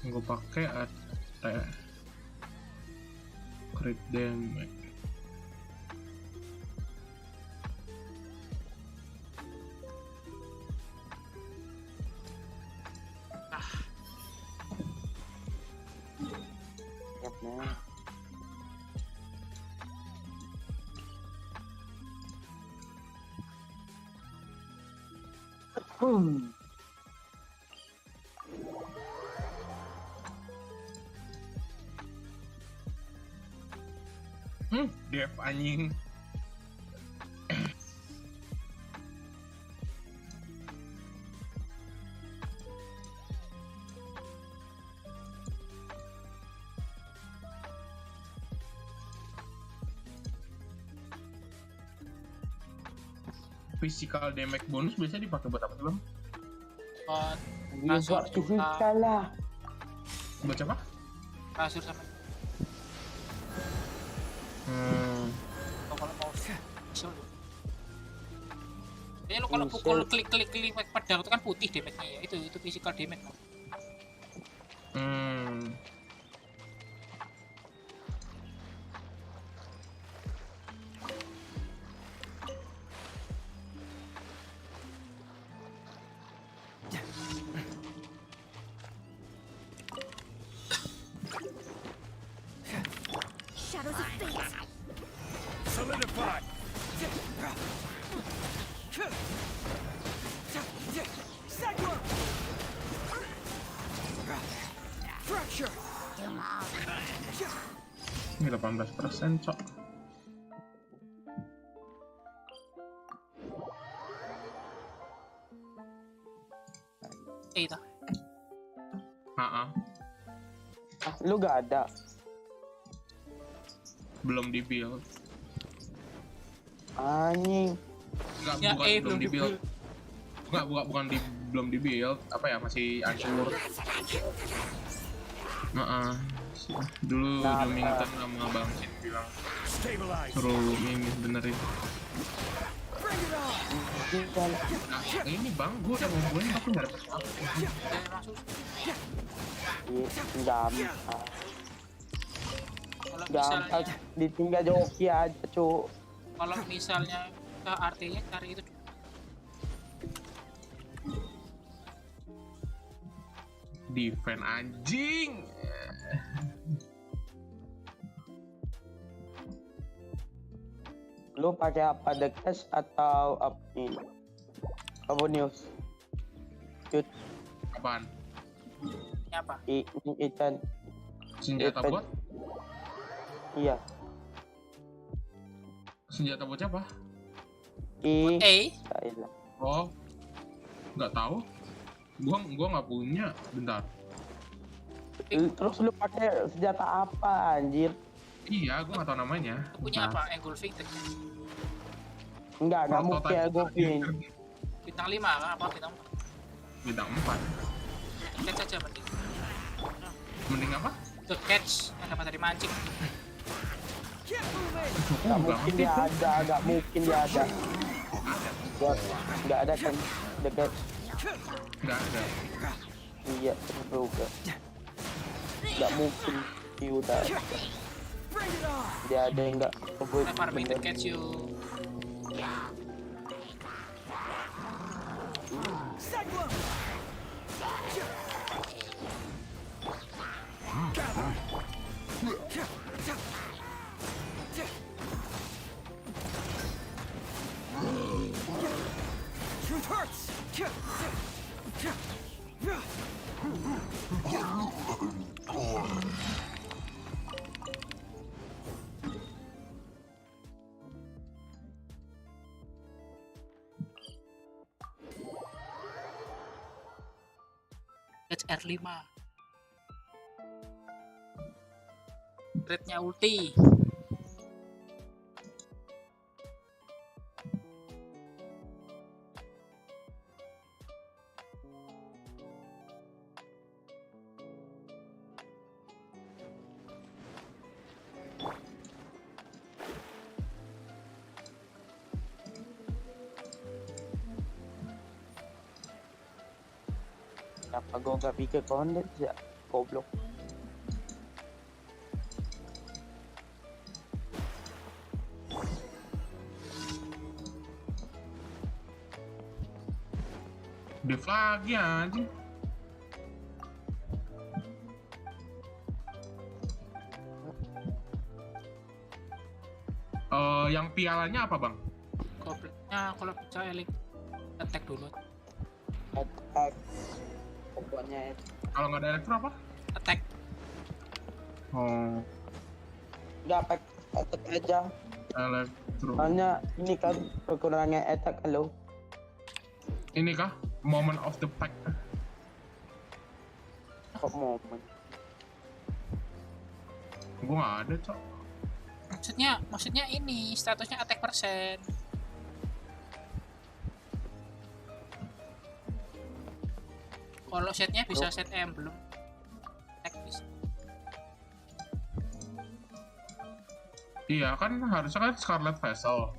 Gue pakai ada crit damage. Dev anjing. Physical damage bonus biasanya dipakai buat apa sih, Bang? Buat physical lah. Buat apa? Kasur sama. Kalau mau show. Ya lo kalau pukul klik pedang itu kan putih damage-nya ya. Itu physical damage. Shadows of fate. Solidify. Cyclone. Fracture. Ini 18%, cok. Itu. Lu gak ada. Belum di build. Anjing. Enggak, Ya, bukan belum di build. Enggak, bukan belum di build. Apa ya, masih hancur. Dulu minta sama Bang Sin bilang suruh ini benerin. Nah, ini Bang, gue udah ngomongin tapi nggak dapet apa-apa. Kalau Gampang, misalnya, ditinggal joki aja, Cuk. kalau misalnya artinya cari itu Defend anjing. Lu pakai apa, The Cash atau apa ini? Apa news? Cut, Apaan? ini apa? ini ikan. Senjata Ikan. bot? Iya. Senjata bot siapa? Salah. Oh, nggak tahu. Gua nggak punya. Bentar. Terus lu pakai senjata apa, anjir? Iya, gua nggak tahu namanya. Punya apa? Engulfing tadi. Enggak mungkin ya gue pin. Bintang 5 kan? Apa bintang 4? Bintang 4. Catch aja mending. Mending apa? The catch yang dapat dari mancing. Nggak mungkin dia ada, nggak mungkin dia ada. Nggak ada kan, dekat. Nggak ada. Iya, juga. Nggak mungkin dia udah. Dia ada yang nggak kebut. Lempar me the catch you. Truth hurts. Catch R5. Rate-nya ulti. Kenapa gue gak pikir konten ya? Goblok. Dev lagi anjing. Yang pialanya apa, Bang? Gobloknya kalau bisa elik attack dulu. Attack. Pokoknya Kalau nggak ada elektro apa? Attack. Oh, nggak attack aja. elektro. Soalnya ini kan kekurangan attack kalau. Ini kah? Moment of the pack. Kok moment? Gua nggak ada, Cok. Maksudnya ini statusnya attack persen. Kalau setnya bisa set emblem. Attack bisa. Iya kan harusnya kan Scarlet Vessel.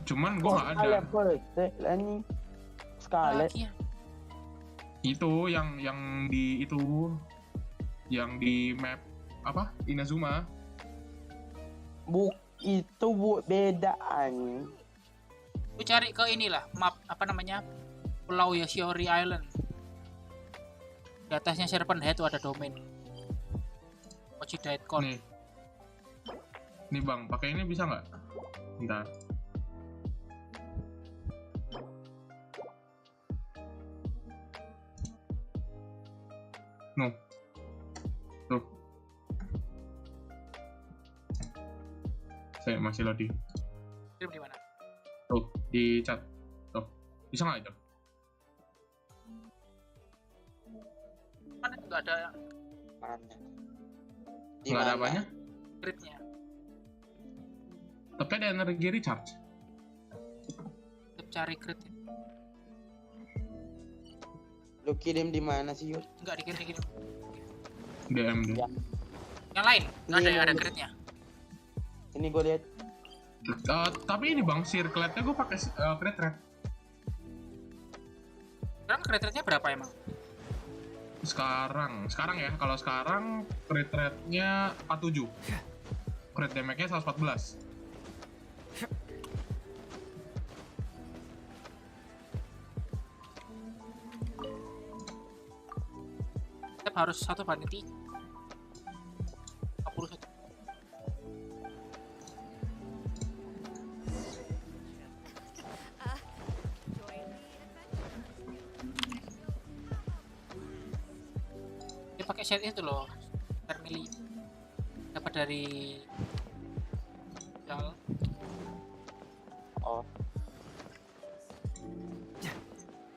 Cuman gua nggak ada. Ini Scarlet. Itu yang di itu yang di map apa Inazuma. Itu bedaan. Lu cari ke inilah map apa namanya Pulau Yoshiori Island. Di atasnya Serpent Head itu ada domain. Ocidite Core. Nih Bang, pakai ini bisa nggak? Bentar. Tuh. Saya masih loading. Kirim di mana? Tuh, di chat. Tuh. Bisa nggak itu? Mana nggak ada Nggak ada apanya? crit-nya. Tapi ada energi recharge. Tetap cari crit. Lu kirim di mana sih, Yud? Enggak dikirim. DM deh. Yang lain nggak ada crit-nya. Ini gue lihat. Tapi ini Bang, circlet-nya gue pakai crit rate. Sekarang crit rate-nya berapa emang? Sekarang ya, kalau sekarang crit rate-nya 47. Crit damage-nya 114. Tetap harus 1/3. 41. Dia pakai set itu loh, Termili. Dapat dari Jal. Oh.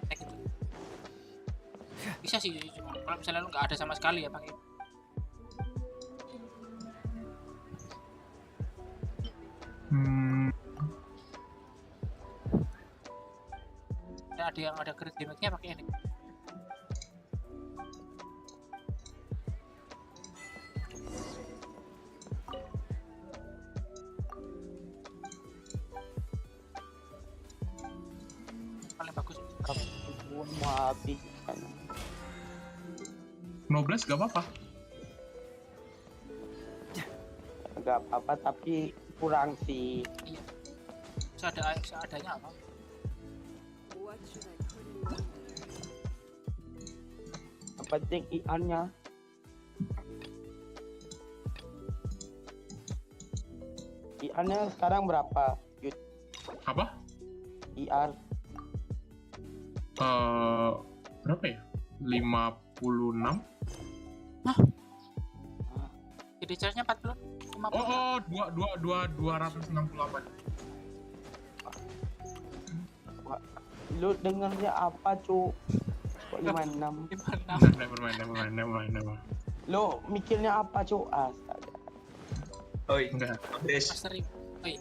Kayak gitu. Bisa sih, cuma kalau misalnya lu nggak ada sama sekali ya pakai. Dan ada yang ada crit damage-nya pakai ini. Paling bagus. Gua mau habis kan. Nobles gak apa-apa. Gak apa-apa tapi kurang sih. Iya. Seadanya apa? Yang penting IR-nya. IR-nya sekarang berapa? Yud? Apa? IR. Berapa ya? 56? Jadi charge-nya 40. 50. Oh, 268. Lu dengernya apa, Cuk? Kok 56? Nevermind. Lu mikirnya apa, Cuk? Astaga. Oi, enggak. Des. Stream. Oi.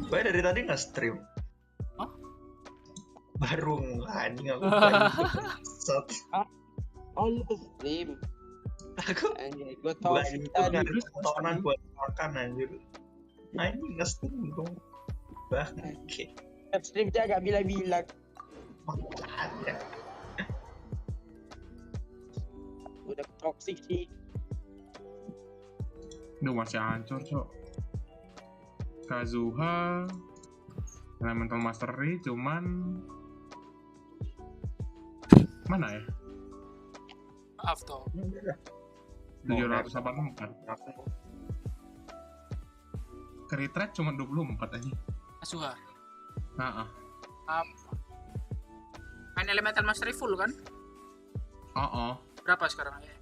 Gue dari tadi nggak stream. Hah? Baru anjing aku. Oh, lu stream. Aku anjir, gue tau sih tadi tontonan buat makan anjir. Anjing nge-stream dong. Bangke. Stream dia agak bilang-bilang. Makanya. Udah toxic sih. Duh, masih hancur, Cok. Kazuha Elemental Mastery cuman mana ya? Maaf toh. 784. Crit rate cuma 24 aja. Asuha. Heeh. Main Elemental Mastery full kan? Heeh. Berapa sekarang ya?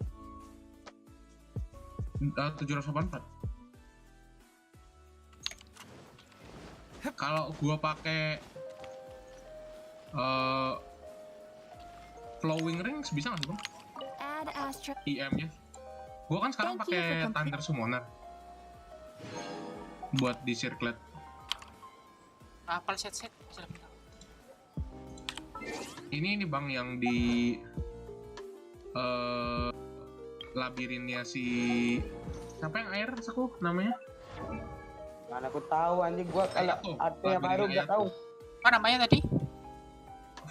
784. Kalau gua pakai Flowing Rings bisa nggak sih, Bang? IM-nya. Gua kan sekarang pakai Thunder Summoner buat di circlet. Apal set-set bisa dapat. Ini Bang yang di labirinnya si siapa yang air saku namanya? Mana aku tahu anjing, gua kalau ada yang baru gak tahu. Apa namanya tadi?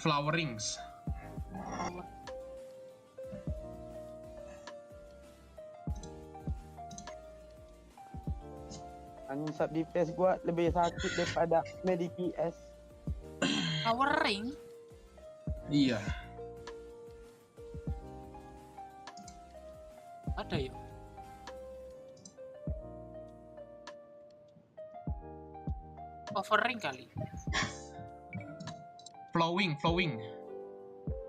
Flower Rings. Anjing sub DPS gua lebih sakit daripada medi PS. Power Ring? Iya. Ada ya? Overing kali. Flowing.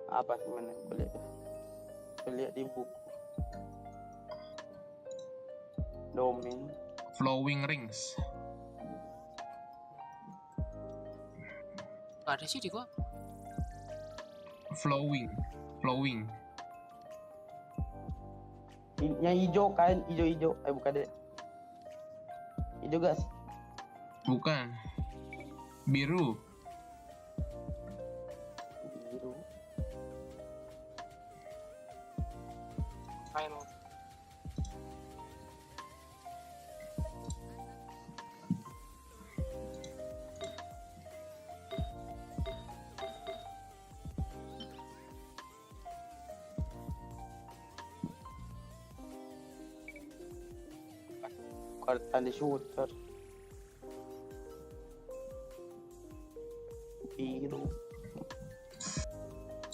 Apa sih mana? Boleh lihat di buku. Domain. Flowing Rings. Gak ada sih di gua. Flowing. Yang hijau kan, hijau. Bukan deh. Hijau gas. Bukan. Biru. File. tanda shooter. Biru.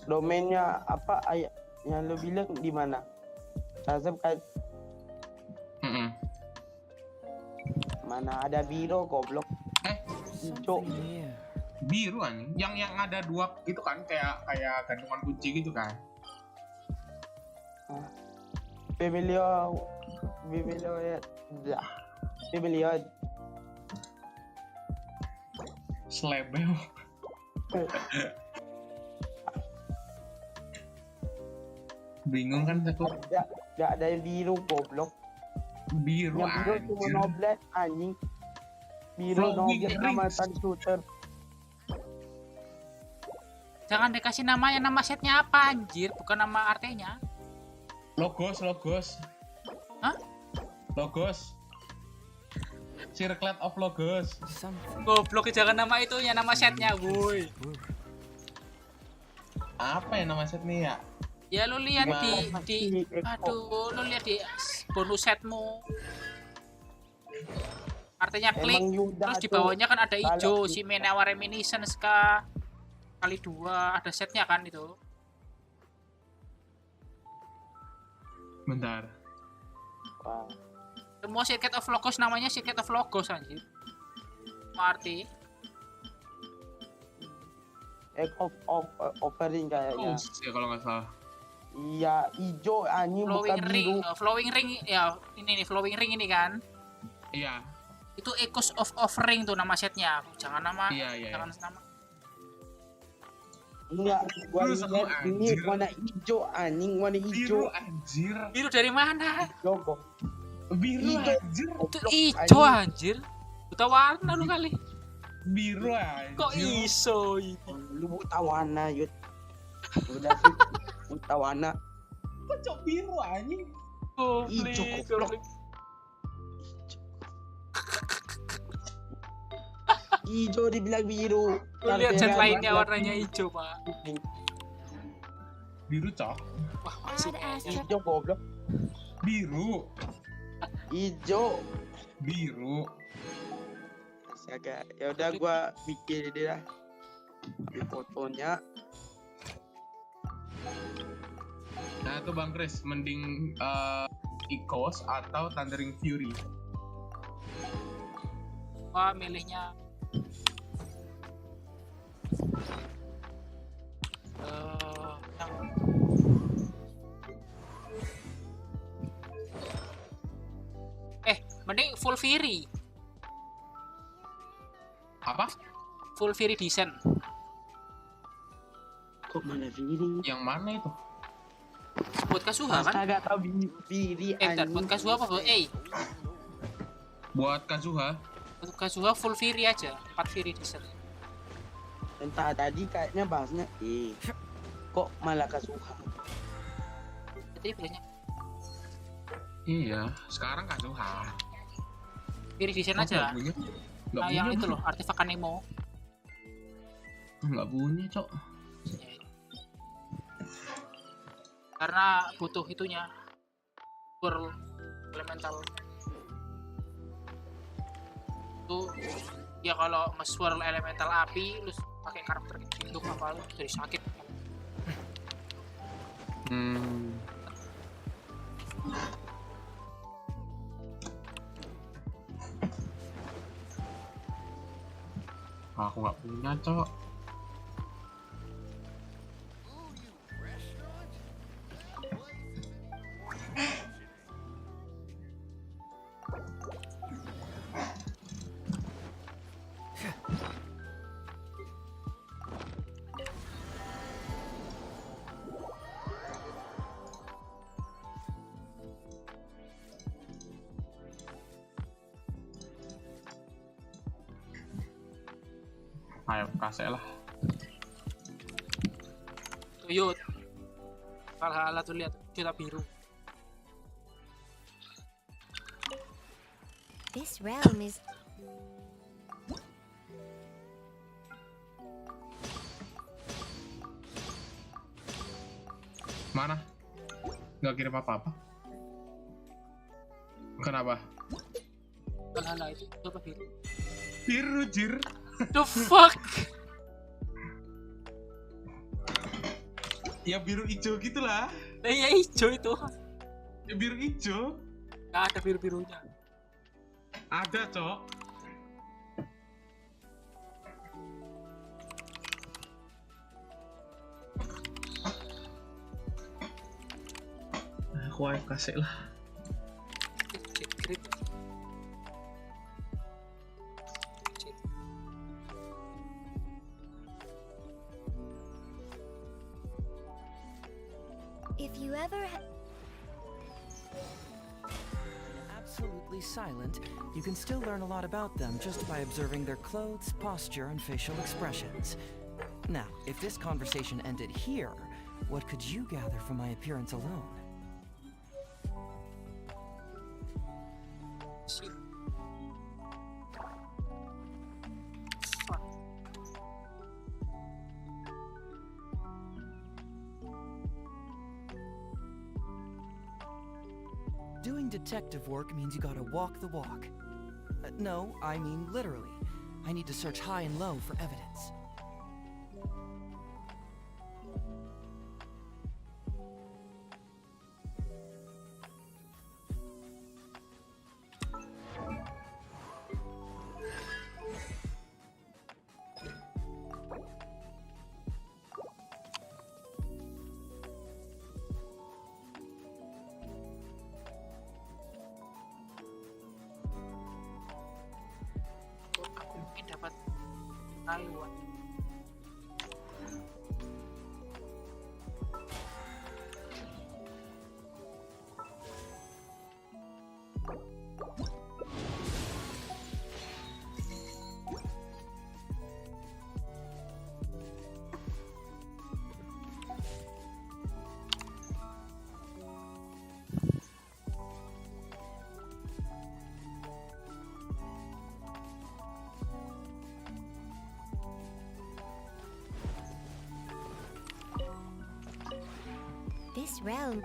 Domainnya apa ayat yang lo bilang di mana? Shazam kan? Mana ada biru goblok? Hijau. Biru anjing. Yang ada dua itu kan kayak gantungan kunci gitu kan. Pemilihan Slebel. Bingung kan aku? Gak ada yang biru goblok. Biru yang biru cuma Noblet anjing. Biru Noblet nama tanda shooter. Jangan dikasih namanya, nama setnya apa anjir, bukan nama artinya. Logos. Hah? Logos. Circlet of Logos. Goblok, jangan nama itunya, nama setnya, woi. Apa ya nama setnya ya? Ya lu lihat di aduh, lu lihat di bonus setmu. Artinya klik, terus di bawahnya kan ada hijau, si Menawa Reminiscence kali 2, ada setnya kan itu. Bentar. Semua Circuit of Logos namanya Circuit of Logos anjir. Arti offering kayaknya. Ya kalau nggak salah. Iya, hijau anjing bukan biru. Flowing ring ya, ini nih flowing ring ini kan. Iya. Itu Echoes of Offering tuh nama setnya. Jangan nama. Iya. Jangan nama. Enggak, gua lihat ini warna hijau anjing, warna hijau. Biru anjir. Biru dari mana? Logo. Biru anjir. Itu hijau anjir. Buta warna lu kali. Biru anjir. Kok iso itu? Lu buta warna, Yud. Udah sih, buta warna. Kok biru anjing? Hijau goblok. Hijau dibilang biru. Lu lihat set lainnya warnanya hijau, Pak. Biru, Cok. Wah, masih hijau goblok. Biru. Hijau. Biru. Astaga, ya udah gua bikin ini dah. Di fotonya. Nah, itu Bang Chris, mending Echoes atau Thundering Fury? Wah, milihnya mending full Fury. Apa? Full Fury Descent. Kok mana Fury? Yang mana itu? Buat Kazuha kan? Astaga, tau Fury anjing. Buat Kazuha apa? Buat Kazuha? Buat Kazuha full Fury aja, 4 Fury Descent. Entah tadi kayaknya bahasnya kok malah Kazuha. Jadi bilangnya iya, sekarang Kazuha. Fury Descent aja. Nggak yang punya, itu loh, artefak Nemo. Nggak punya, Cok. Karena butuh itunya. World elemental. Tuh ya kalau nge-swirl elemental api lu pakai karakter itu apa lu jadi sakit. Aku nggak punya, Cok. Ayo kasih lah. Tuyut. Hal-hal tuh lihat kita biru. This realm is Mana? Nggak kirim apa-apa. Kenapa? Alah, itu apa biru? Biru, jir. The fuck? Ya biru hijau gitulah. Ya hijau itu. Ya biru hijau. Nggak ada biru-birunya. Ada, Cok. Aku kasih lah. If you ever Absolutely silent, you can still learn a lot about them just by observing their clothes, posture, and facial expressions. Now, if this conversation ended here, what could you gather from my appearance alone? Doing detective work means you gotta walk the walk. No, I mean literally. I need to search high and low for evidence. Mungkin dapat Taiwan. this realm.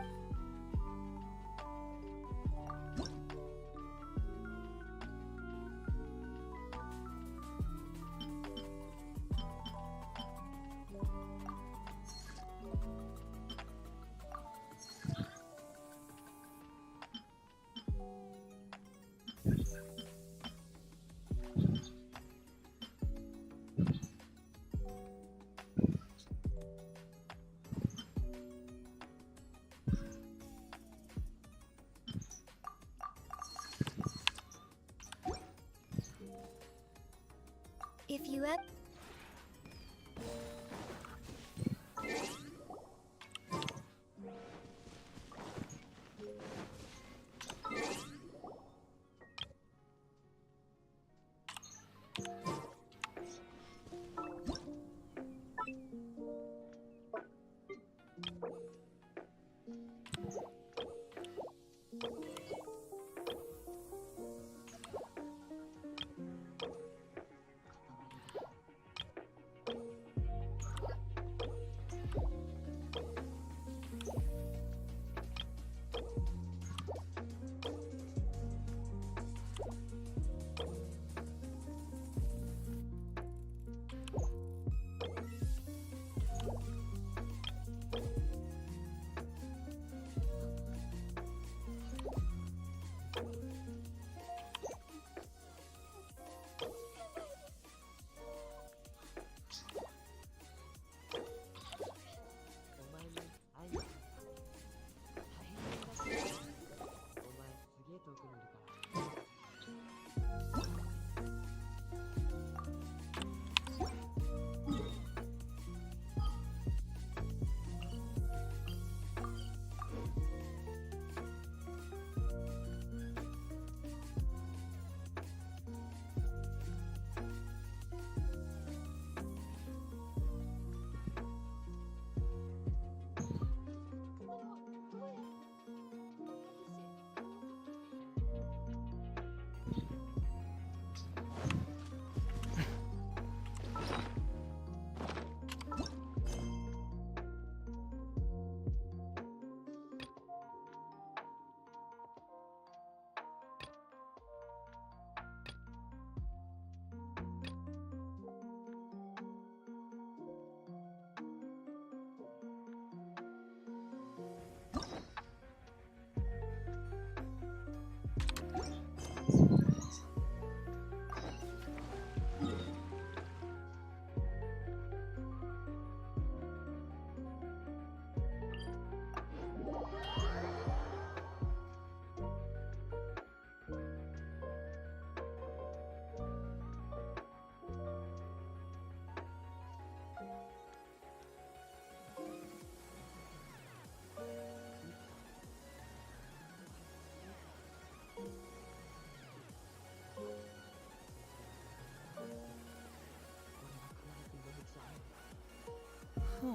Huh.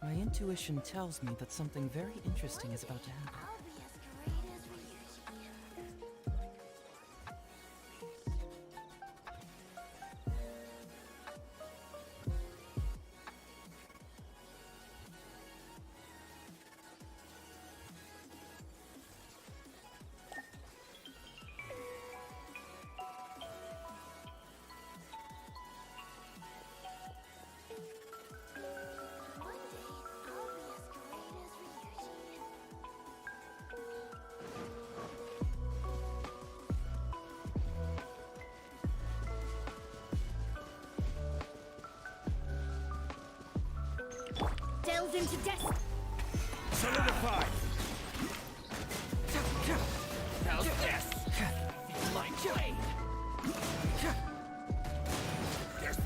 My intuition tells me that something very interesting is about to happen. Delves into death. Solidify. How's this? Feel my blade.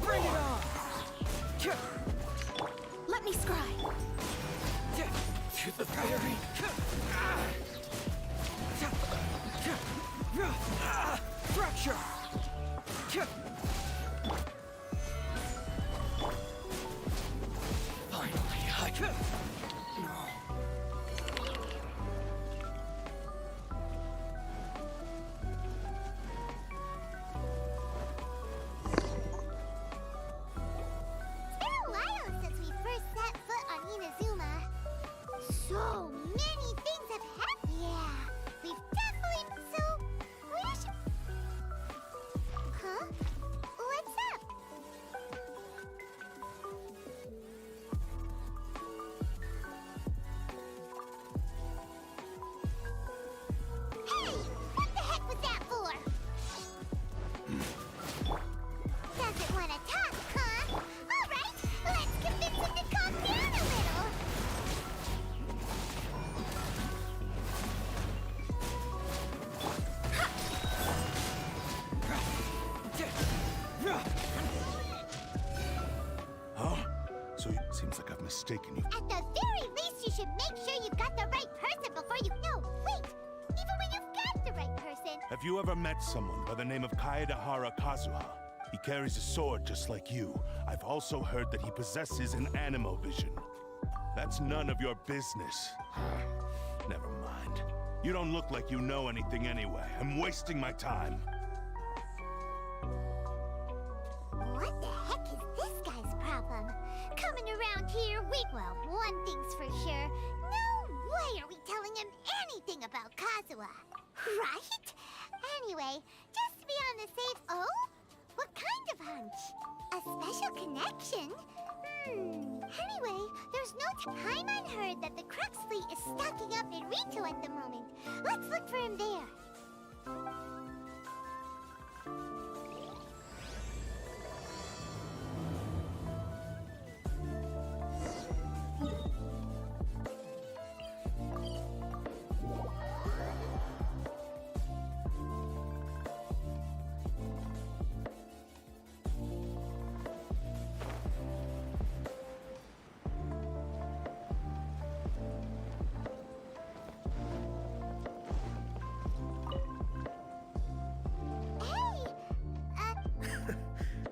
Bring it on! Let me scry. To the fury. Fracture! Finally, I can. It's been a while since we first set foot on Inazuma. So many things have happened. Yeah, we've definitely. So, where should. Huh? What's up? Hey! What the heck was that for? Doesn't want to talk, huh? All right, let's convince him to calm down a little. Huh? So it seems like I've mistaken you. At the very least, you should make sure you've got the right person before you. No, wait. Even when you've got the right person. Have you ever met someone by the name of Kaedahara Kazuha? He carries a sword just like you. I've also heard that he possesses an animo vision. That's none of your business. Never mind. You don't look like you know anything anyway. I'm wasting my time. What the heck is this guy's problem? Coming around here, well, one thing's for sure. No way are we telling him anything about Kazuha. Right? Anyway, just to be on the safe. Oh? What kind of hunch? A special connection? Anyway, there's no time unheard that the Crux fleet is stocking up in Rito at the moment. Let's look for him there.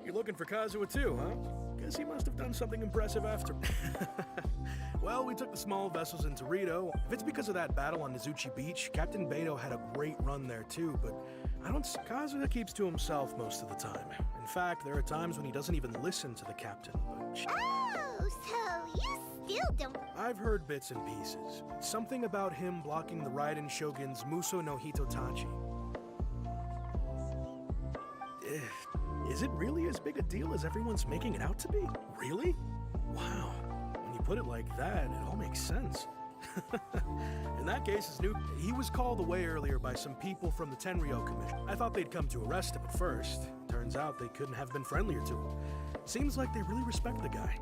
You're looking for Kazuha too, huh? Guess he must have done something impressive after. Well, we took the small vessels into Rito. If it's because of that battle on Nizuchi Beach, Captain Beto had a great run there too, but I don't see Kazuha keeps to himself most of the time. In fact, there are times when he doesn't even listen to the captain, but... Oh, so you still don't... I've heard bits and pieces. Something about him blocking the Raiden Shogun's Muso no Hitotachi. Is it really as big a deal as everyone's making it out to be? Really? Wow. When you put it like that, it all makes sense. In that case, he was called away earlier by some people from the Tenryou Commission. I thought they'd come to arrest him at first. Turns out they couldn't have been friendlier to him. Seems like they really respect the guy.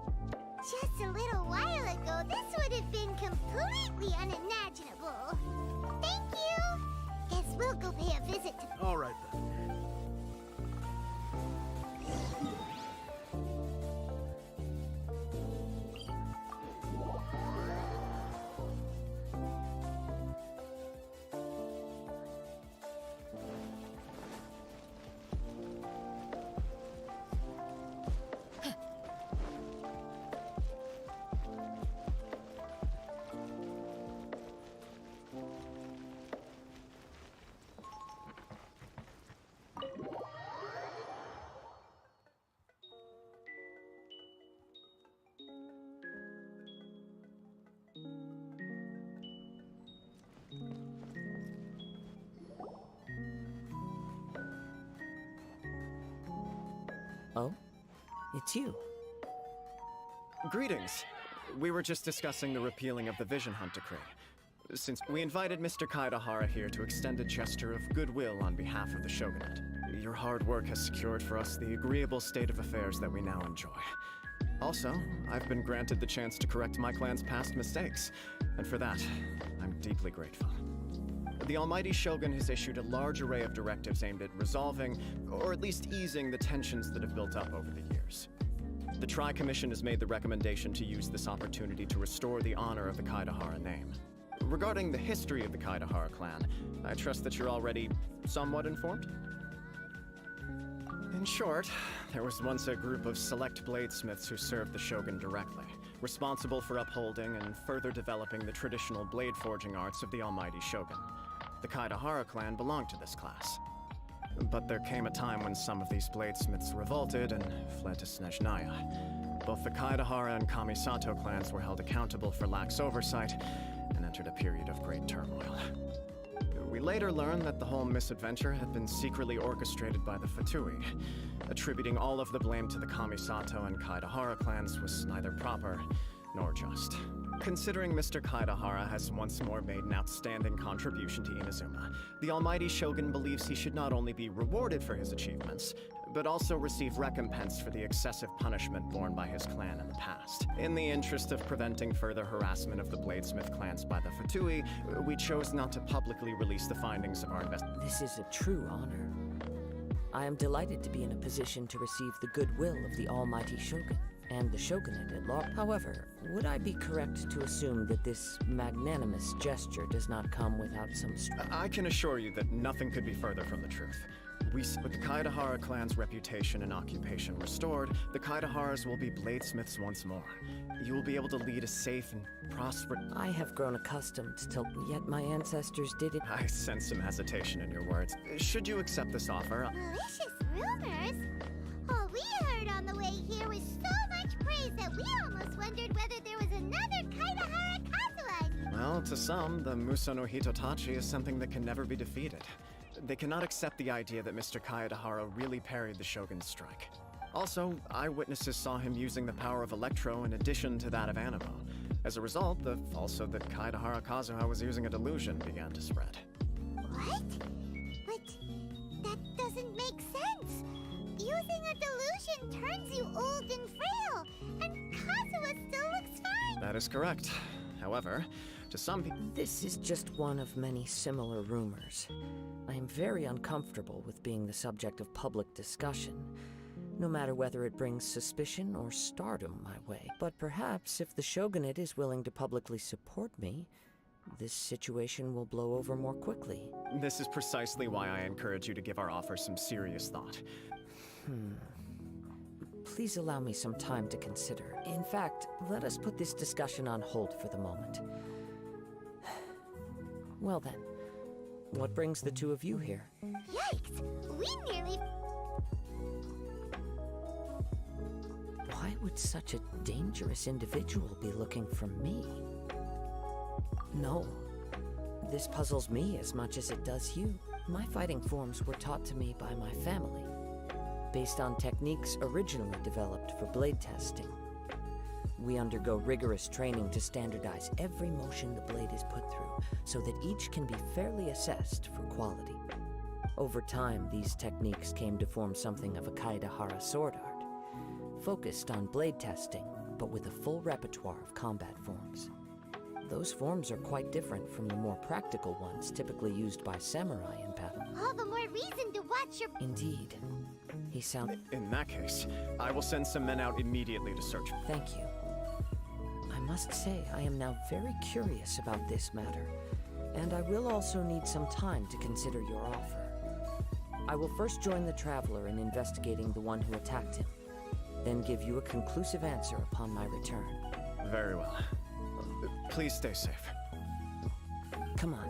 Just a little while ago, this would have been completely unimaginable. Thank you! Guess we'll go pay a visit to... All right, then. Oh? It's you. Greetings. We were just discussing the repealing of the Vision Hunt Decree. Since we invited Mr. Kaedahara here to extend a gesture of goodwill on behalf of the Shogunate. Your hard work has secured for us the agreeable state of affairs that we now enjoy. Also, I've been granted the chance to correct my clan's past mistakes, and for that, I'm deeply grateful. The Almighty Shogun has issued a large array of directives aimed at resolving, or at least easing, the tensions that have built up over the years. The Tri-Commission has made the recommendation to use this opportunity to restore the honor of the Kaedahara name. Regarding the history of the Kaedahara clan, I trust that you're already somewhat informed? In short, there was once a group of select bladesmiths who served the Shogun directly, responsible for upholding and further developing the traditional blade forging arts of the Almighty Shogun. The Kaedahara clan belonged to this class. But there came a time when some of these bladesmiths revolted and fled to Snezhnaya. Both the Kaedahara and Kamisato clans were held accountable for lax oversight and entered a period of great turmoil. We later learned that the whole misadventure had been secretly orchestrated by the Fatui. Attributing all of the blame to the Kamisato and Kaedahara clans was neither proper nor just. Considering Mr. Kaedahara has once more made an outstanding contribution to Inazuma, the Almighty Shogun believes he should not only be rewarded for his achievements, but also receive recompense for the excessive punishment borne by his clan in the past. In the interest of preventing further harassment of the Bladesmith clans by the Fatui, we chose not to publicly release the findings of our investigation. This is a true honor. I am delighted to be in a position to receive the goodwill of the Almighty Shogun and the Shogunate at large. However, would I be correct to assume that this magnanimous gesture does not come without some I can assure you that nothing could be further from the truth. With the Kaedahara clan's reputation and occupation restored, the Kaedaharas will be bladesmiths once more. You will be able to lead a safe and prosperous... I have grown accustomed to, yet my ancestors did it. I sense some hesitation in your words. Should you accept this offer? Malicious rumors? All we heard on the way here was so much praise that we almost wondered whether there was another Kaedahara Kazuha. Well, to some, the Muso no Hitotachi is something that can never be defeated. They cannot accept the idea that Mr. Kaedahara really parried the Shogun's strike. Also, eyewitnesses saw him using the power of Electro in addition to that of Animo. As a result, the falsehood that Kaedahara Kazuha was using a delusion began to spread. What? But that doesn't make sense. Using a delusion turns you old and frail, and Kazuha still looks fine. That is correct. However, to some people... This is just one of many similar rumors. I am very uncomfortable with being the subject of public discussion, no matter whether it brings suspicion or stardom my way. But perhaps if the Shogunate is willing to publicly support me, this situation will blow over more quickly. This is precisely why I encourage you to give our offer some serious thought. Please allow me some time to consider. In fact, let us put this discussion on hold for the moment. Well then, what brings the two of you here? Yikes! We nearly... Why would such a dangerous individual be looking for me? No. This puzzles me as much as it does you. My fighting forms were taught to me by my family, based on techniques originally developed for blade testing. We undergo rigorous training to standardize every motion the blade is put through, so that each can be fairly assessed for quality. Over time, these techniques came to form something of a Kaedahara sword art, focused on blade testing, but with a full repertoire of combat forms. Those forms are quite different from the more practical ones typically used by samurai in battle. All the more reason to watch your... Indeed. He sounds... In that case, I will send some men out immediately to search. Thank you. I must say, I am now very curious about this matter, and I will also need some time to consider your offer. I will first join the Traveler in investigating the one who attacked him, then give you a conclusive answer upon my return. Very well. Please stay safe. Come on.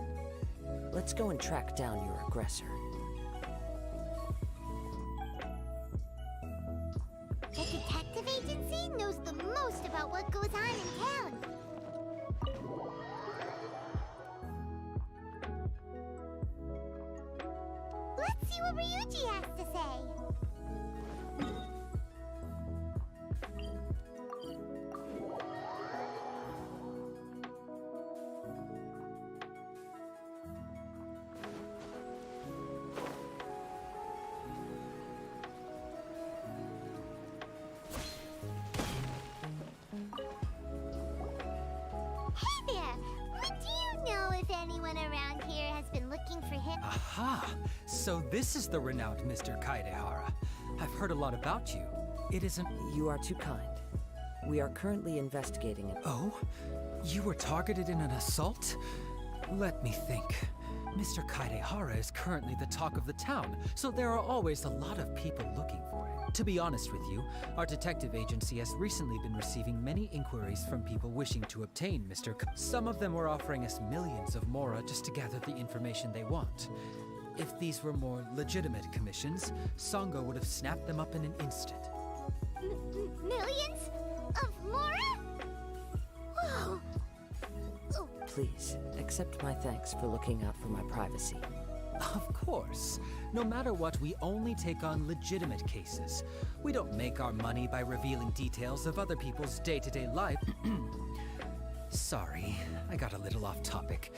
Let's go and track down your aggressor. The detective agency knows the most about what goes on in town. Let's see what Ryuji has to say. Hey there! Do you know if anyone around here has been looking for him? Aha! So this is the renowned Mr. Kaedahara. I've heard a lot about you. It isn't... You are too kind. We are currently investigating it. Oh? You were targeted in an assault? Let me think. Mr. Kaedahara is currently the talk of the town, so there are always a lot of people looking for him. To be honest with you, our detective agency has recently been receiving many inquiries from people wishing to obtain Mr. Some of them were offering us millions of mora just to gather the information they want. If these were more legitimate commissions, Sango would have snapped them up in an instant. Millions? Of mora? Whoa! Oh. Please, accept my thanks for looking out for my privacy. Of course. No matter what, we only take on legitimate cases. We don't make our money by revealing details of other people's day-to-day life. Sorry, I got a little off topic.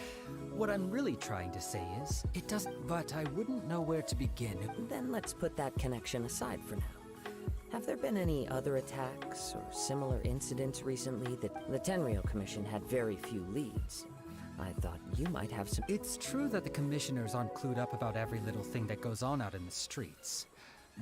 What I'm really trying to say is, it doesn't, but I wouldn't know where to begin. Then let's put that connection aside for now. Have there been any other attacks or similar incidents recently that the Tenryou Commission had very few leads? I thought you might have some... It's true that the commissioners aren't clued up about every little thing that goes on out in the streets.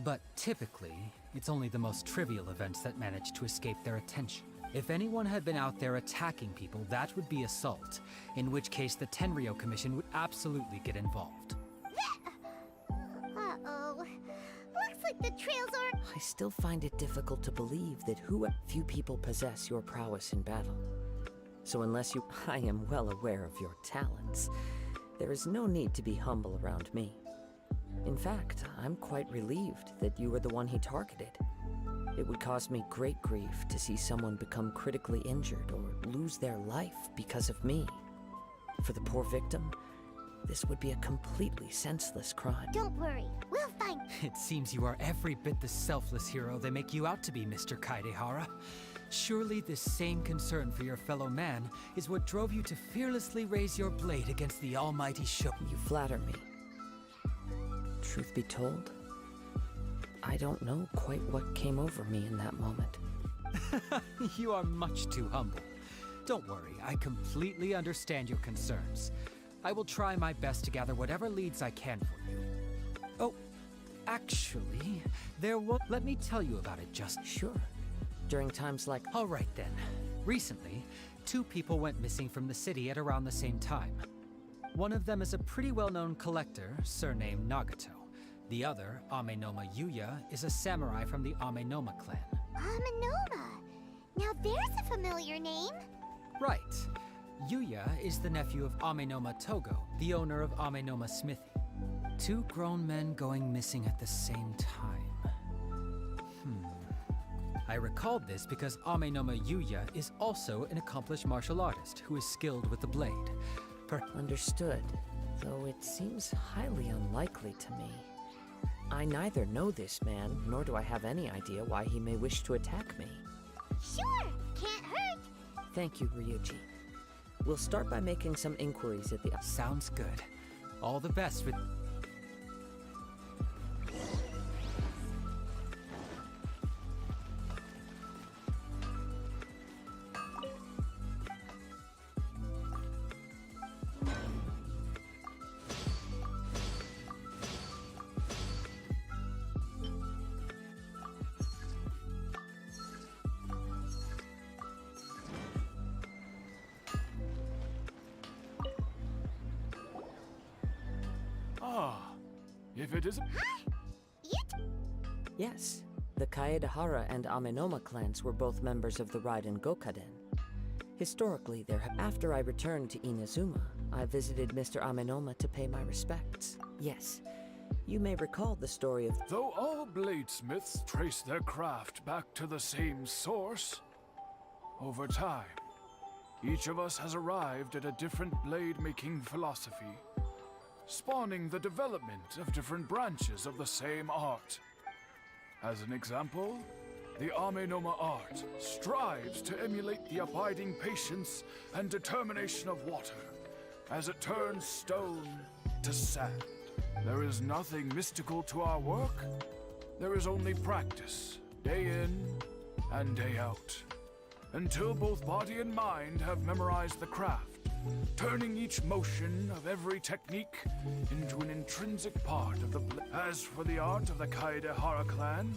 But typically, it's only the most trivial events that manage to escape their attention. If anyone had been out there attacking people, that would be assault, in which case the Tenryou Commission would absolutely get involved. Uh-oh. Looks like the trails are... I still find it difficult to believe that few people possess your prowess in battle. So unless you... I am well aware of your talents. There is no need to be humble around me. In fact, I'm quite relieved that you were the one he targeted. It would cause me great grief to see someone become critically injured or lose their life because of me. For the poor victim, this would be a completely senseless crime. Don't worry, we'll find... It seems you are every bit the selfless hero they make you out to be, Mr. Kaedahara. Surely this same concern for your fellow man is what drove you to fearlessly raise your blade against the almighty Shogun. You flatter me. Truth be told, I don't know quite what came over me in that moment. You are much too humble. Don't worry, I completely understand your concerns. I will try my best to gather whatever leads I can for you. Oh, actually, let me tell you about it just... Sure. During times like... All right then. Recently, 2 people went missing from the city at around the same time. One of them is a pretty well-known collector, surnamed Nagato. The other, Amenoma Yuya, is a samurai from the Amenoma clan. Amenoma? Now there's a familiar name. Right. Yuya is the nephew of Amenoma Togo, the owner of Amenoma Smithy. 2 grown men going missing at the same time. I recalled this because Amenoma Yuya is also an accomplished martial artist who is skilled with the blade. Understood, though it seems highly unlikely to me. I neither know this man, nor do I have any idea why he may wish to attack me. Sure, can't Thank you, Ryuji. We'll start by making some inquiries at the... Sounds good. All the best with... If it isn't... Yes, the Kaedehara and Amenoma clans were both members of the Raiden Gokaden. Historically, after I returned to Inazuma, I visited Mr. Amenoma to pay my respects. Yes, you may recall the story of... Though all bladesmiths trace their craft back to the same source, over time, each of us has arrived at a different blade-making philosophy, spawning the development of different branches of the same art. As an example, the Amenoma art strives to emulate the abiding patience and determination of water as it turns stone to sand. There is nothing mystical to our work. There is only practice, day in and day out, until both body and mind have memorized the craft, turning each motion of every technique into an intrinsic part of the blade. As for the art of the Kaedehara clan,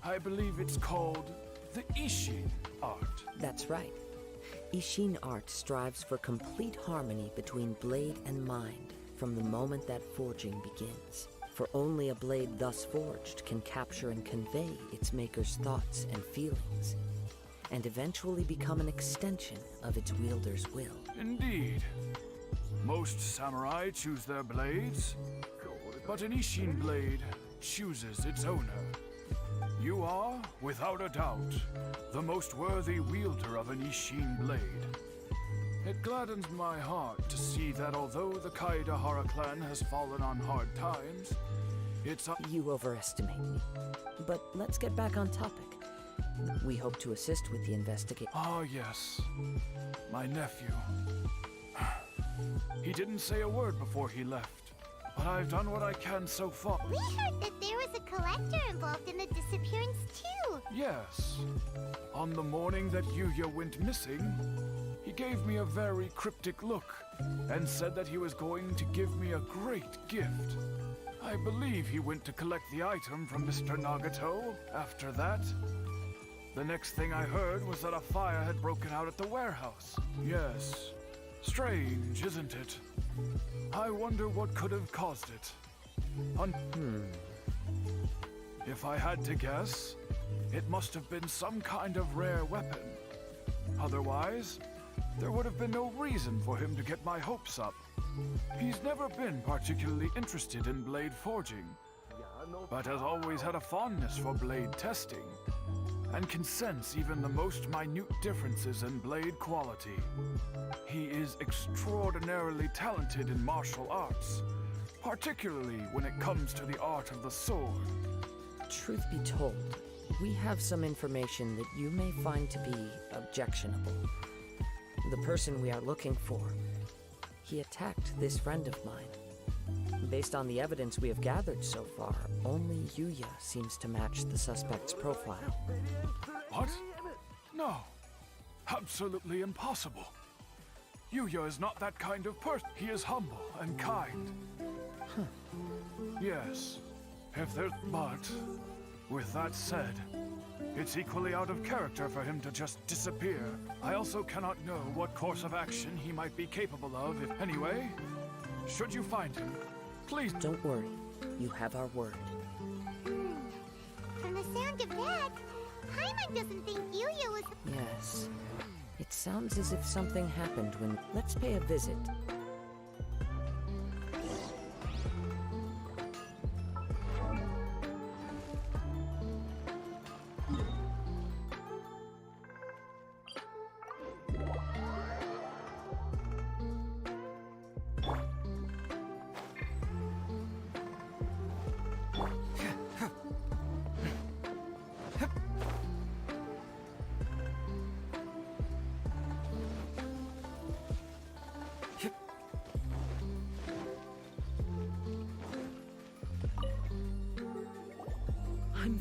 I believe it's called the Ishin art. That's right. Ishin art strives for complete harmony between blade and mind from the moment that forging begins. For only a blade thus forged can capture and convey its maker's thoughts and feelings, and eventually become an extension of its wielder's will. Indeed. Most samurai choose their blades, but an Ishin blade chooses its owner. You are, without a doubt, the most worthy wielder of an Ishin blade. It gladdens my heart to see that although the Kaedehara clan has fallen on hard times, it's... You overestimate me. But let's get back on topic. We hope to assist with the investigation. Ah, yes. My nephew. He didn't say a word before he left, but I've done what I can so far. We heard that there was a collector involved in the disappearance too. Yes. On the morning that Yuya went missing, he gave me a very cryptic look and said that he was going to give me a great gift. I believe he went to collect the item from Mr. Nagato after that. The next thing I heard was that a fire had broken out at the warehouse. Yes. Strange, isn't it? I wonder what could have caused it. If I had to guess, it must have been some kind of rare weapon. Otherwise, there would have been no reason for him to get my hopes up. He's never been particularly interested in blade forging, but has always had a fondness for blade testing, and can sense even the most minute differences in blade quality. He is extraordinarily talented in martial arts, particularly when it comes to the art of the sword. Truth be told, we have some information that you may find to be objectionable. The person we are looking for, he attacked this friend of mine. Based on the evidence we have gathered so far, only Yuya seems to match the suspect's profile. What? No. Absolutely impossible. Yuya is not that kind of person. He is humble and kind. Yes, if there's... But, with that said, it's equally out of character for him to just disappear. I also cannot know what course of action he might be capable of if... Anyway, should you find him, please... Don't worry. You have our word. From the sound of that, Paimon doesn't think Yuya was... Yes. It sounds as if something happened when... Let's pay a visit.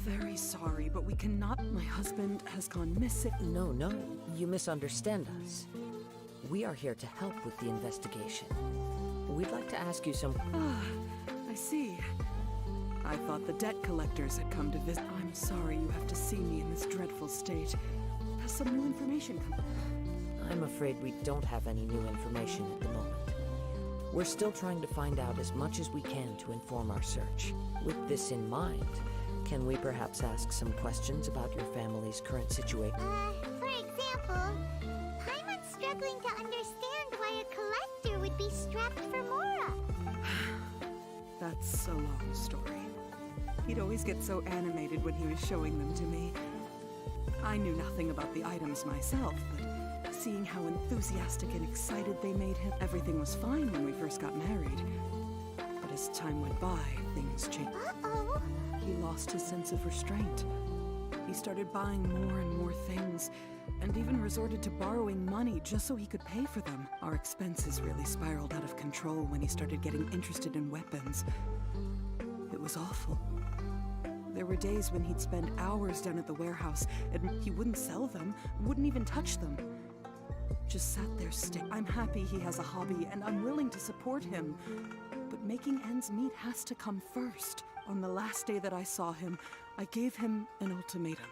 very sorry, but we cannot. My husband has gone missing. No, you misunderstand us. We are here to help with the investigation. We'd like to ask you some... Ah, I see. I thought the debt collectors had come to visit. I'm sorry you have to see me in this dreadful state. Has some new information come? I'm afraid we don't have any new information at the moment. We're still trying to find out as much as we can to inform our search. With this in mind, can we perhaps ask some questions about your family's current situation? For example, Paimon's struggling to understand why a collector would be strapped for Mora. That's a long story. He'd always get so animated when he was showing them to me. I knew nothing about the items myself, but seeing how enthusiastic and excited they made him, everything was fine when we first got married. But as time went by, things changed. Uh-oh. He lost his sense of restraint. He started buying more and more things, and even resorted to borrowing money just so he could pay for them. Our expenses really spiraled out of control when he started getting interested in weapons. It was awful. There were days when he'd spend hours down at the warehouse, and he wouldn't sell them, wouldn't even touch them. Just sat there I'm happy he has a hobby, and I'm willing to support him. But making ends meet has to come first. On the last day that I saw him, I gave him an ultimatum.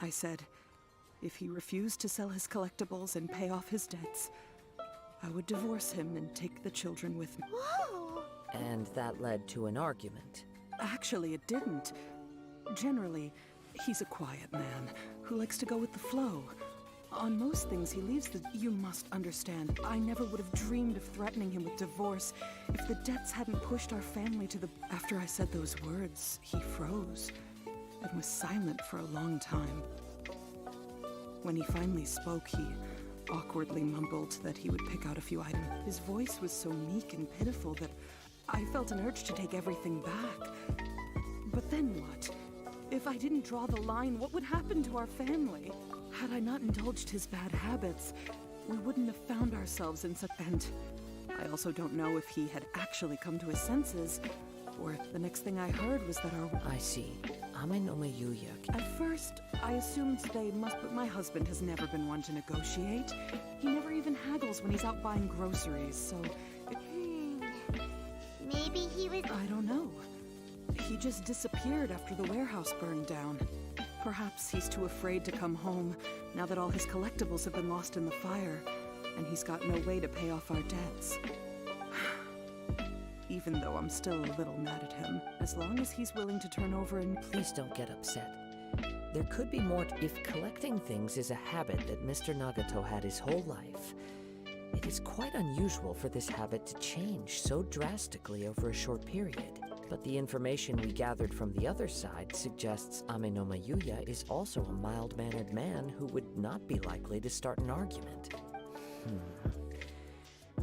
I said, if he refused to sell his collectibles and pay off his debts, I would divorce him and take the children with me. Whoa! And that led to an argument. Actually, it didn't. Generally, he's a quiet man who likes to go with the flow. On most things, he leaves the... You must understand, I never would have dreamed of threatening him with divorce if the debts hadn't pushed our family to the... After I said those words, he froze and was silent for a long time. When he finally spoke, he awkwardly mumbled that he would pick out a few items. His voice was so meek and pitiful that I felt an urge to take everything back. But then what? If I didn't draw the line, what would happen to our family? Had I not indulged his bad habits, we wouldn't have found ourselves in such... And I also don't know if he had actually come to his senses, or if the next thing I heard was that our... I see. Amenome Yuya. At first, I assumed they must, but my husband has never been one to negotiate. He never even haggles when he's out buying groceries, so... Maybe he was... I don't know. He just disappeared after the warehouse burned down. Perhaps he's too afraid to come home, now that all his collectibles have been lost in the fire, and he's got no way to pay off our debts. Even though I'm still a little mad at him, as long as he's willing to turn over and... Please don't get upset. There could be more if collecting things is a habit that Mr. Nagato had his whole life. It is quite unusual for this habit to change so drastically over a short period. But the information we gathered from the other side suggests Amenoma Yuya is also a mild-mannered man who would not be likely to start an argument.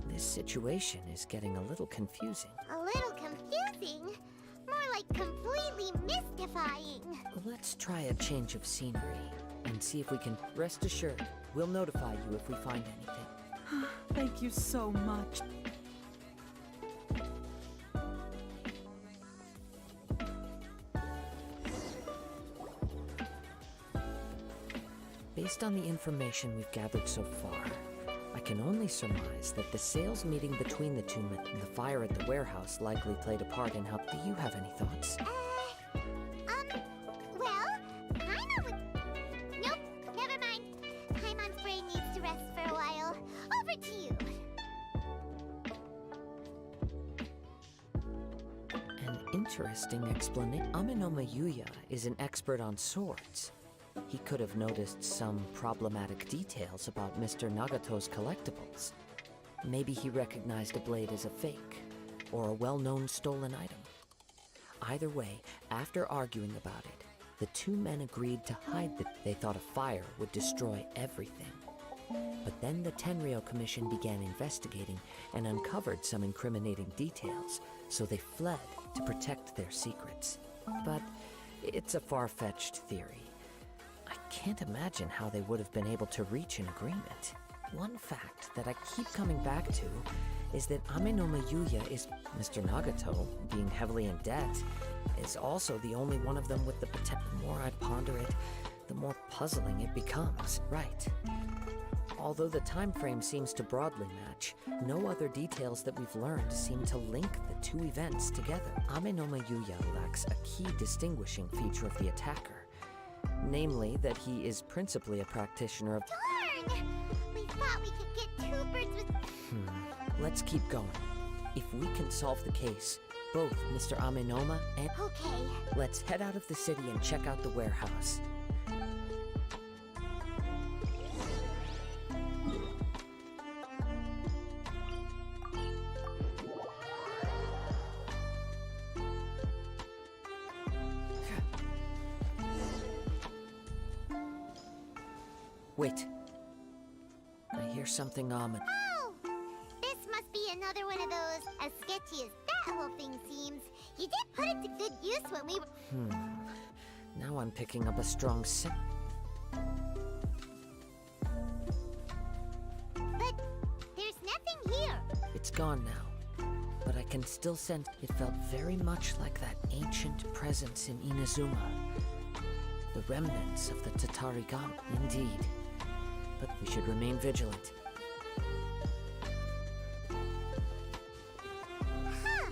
This situation is getting a little confusing. A little confusing? More like completely mystifying. Let's try a change of scenery and see if we can... Rest assured, we'll notify you if we find anything. Thank you so much. Based on the information we've gathered so far, I can only surmise that the sales meeting between the two men and the fire at the warehouse likely played a part in how... Do you have any thoughts? Well, Paimon would... Nope, never mind. Paimon's brain needs to rest for a while. Over to you. An interesting explanation. Amenoma Yuya is an expert on swords. He could have noticed some problematic details about Mr. Nagato's collectibles. Maybe he recognized a blade as a fake, or a well-known stolen item. Either way, after arguing about it, the two men agreed to hide that they thought a fire would destroy everything. But then the Tenryou Commission began investigating and uncovered some incriminating details, so they fled to protect their secrets. But it's a far-fetched theory. I can't imagine how they would have been able to reach an agreement. One fact that I keep coming back to is that Amenoma Yuya is Mr. Nagato, being heavily in debt, is also the only one of them with the potential. The more I ponder it, the more puzzling it becomes. Right. Although the time frame seems to broadly match, no other details that we've learned seem to link the two events together. Amenoma Yuya lacks a key distinguishing feature of the attacker, namely that he is principally a practitioner of— Darn! We thought we could get two birds with... Let's keep going. If we can solve the case, both Mr. Amenoma and— Okay. Let's head out of the city and check out the warehouse. Wait. I hear something ominous. Oh! This must be another one of those, as sketchy as that whole thing seems. You did put it to good use when we were... Now I'm picking up a strong scent. But there's nothing here. It's gone now, but I can still sense it felt very much like that ancient presence in Inazuma. The remnants of the Tatarigami, indeed. But we should remain vigilant. Huh.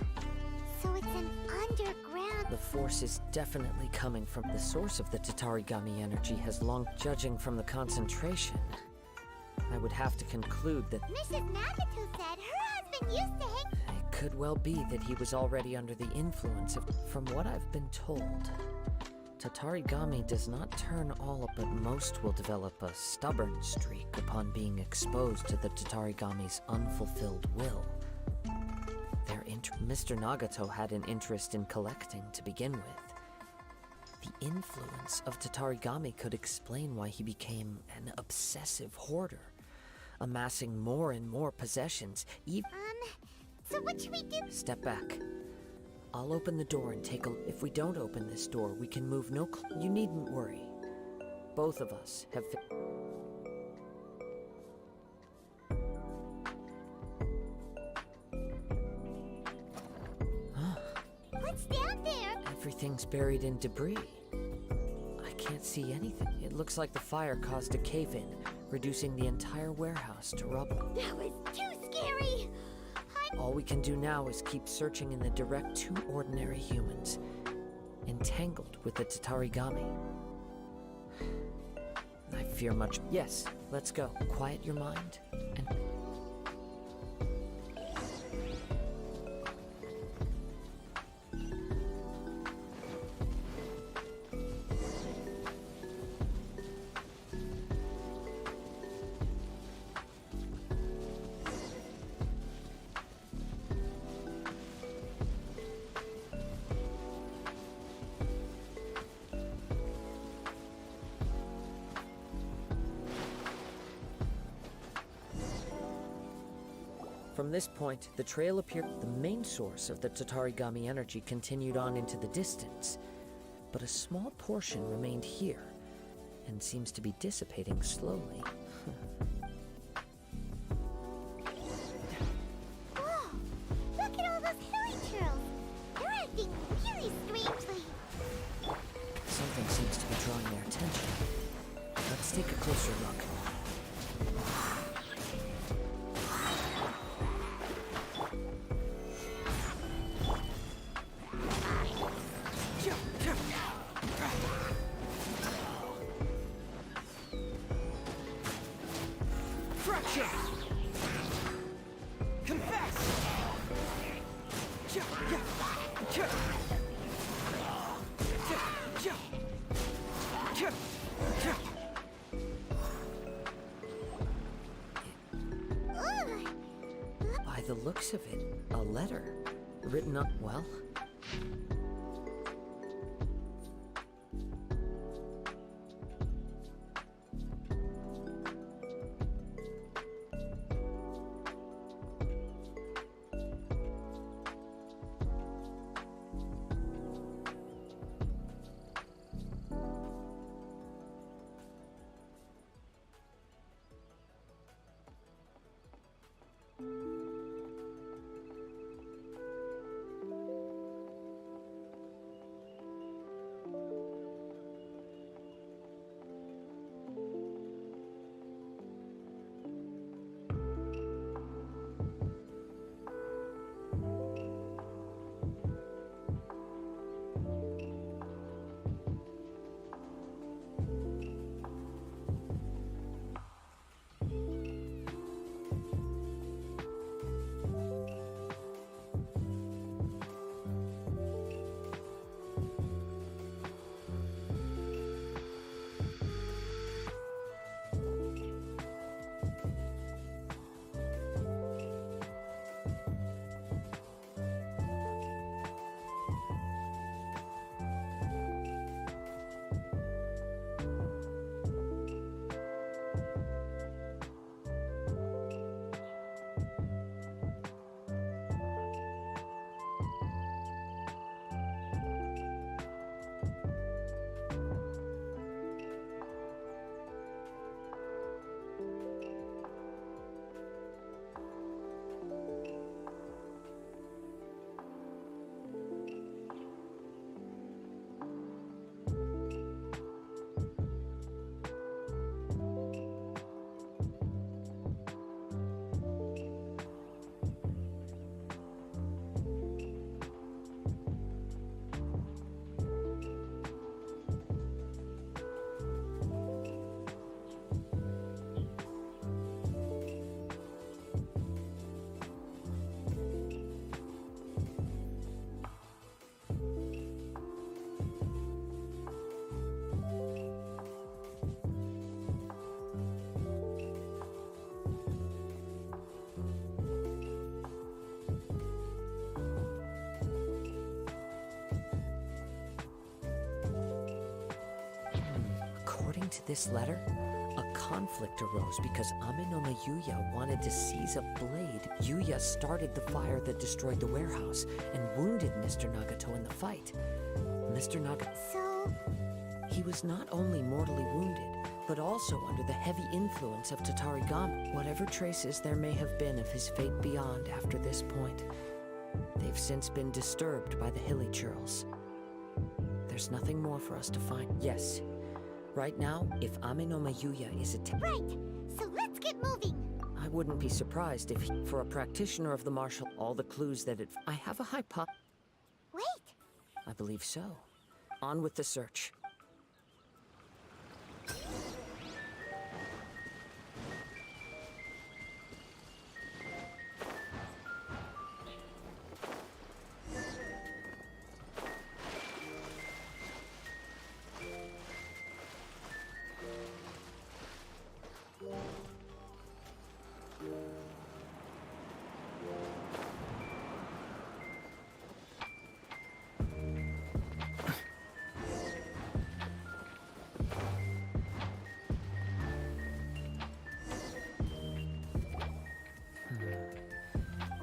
So it's an underground... The force is definitely coming from the source of the Tatarigami energy has long... Judging from the concentration, I would have to conclude that... Mrs. Nagato said her husband used to hang... It could well be that he was already under the influence of... From what I've been told, Tatarigami does not turn all, but most will develop a stubborn streak upon being exposed to the Tatarigami's unfulfilled will. Mr. Nagato had an interest in collecting to begin with. The influence of Tatarigami could explain why he became an obsessive hoarder, amassing more and more possessions, so what should we do? Step back. I'll open the door and take a... If we don't open this door, we can move no... You needn't worry. Both of us have... What's down there? Everything's buried in debris. I can't see anything. It looks like the fire caused a cave-in, reducing the entire warehouse to rubble. That was too scary! All we can do now is keep searching in the direct two ordinary humans, entangled with the Tatarigami. I fear much. Yes, let's go. Quiet your mind and... From this point, the trail appeared. The main source of the Tatarigami energy continued on into the distance, but a small portion remained here, and seems to be dissipating slowly. Whoa! Look at all those hilly churls! They're acting really strangely. Something seems to be drawing their attention. Let's take a closer look. By the looks of it, a letter written up, well... to this letter, a conflict arose because Amenoma Yuya wanted to seize a blade. Yuya started the fire that destroyed the warehouse and wounded Mr. Nagato in the fight. Mr. Nagato... So... He was not only mortally wounded, but also under the heavy influence of Tatarigami. Whatever traces there may have been of his fate beyond after this point, they've since been disturbed by the hilly churls. There's nothing more for us to find. Yes, right now, if Amenoma Yuya is Right, so let's get moving. I wouldn't be surprised if, for a practitioner of the martial, all the clues that I have a Wait. I believe so. On with the search.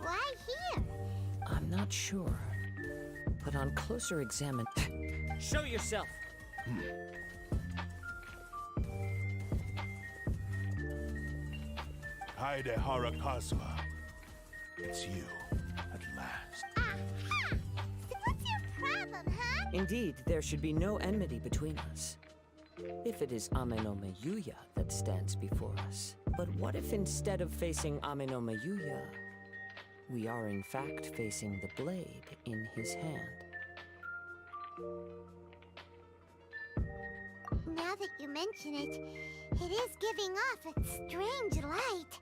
Why here? I'm not sure, but on closer examination... Show yourself! Kaedehara Kazuha. It's you, at last. Aha! So what's your problem, huh? Indeed, there should be no enmity between us. If it is Amenoma Yuya that stands before us. But what if instead of facing Amenoma Yuya, we are in fact facing the blade in his hand? Now that you mention it, it is giving off a strange light.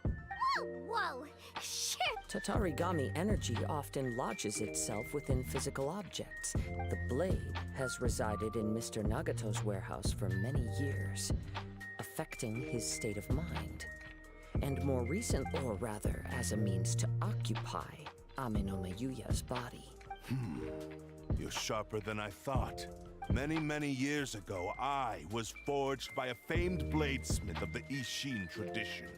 Whoa! Shit! Tatarigami energy often lodges itself within physical objects. The blade has resided in Mr. Nagato's warehouse for many years, affecting his state of mind. And more recent, or rather, as a means to occupy Amenoma Yuya's body. You're sharper than I thought. Many, many years ago, I was forged by a famed bladesmith of the Ishin tradition.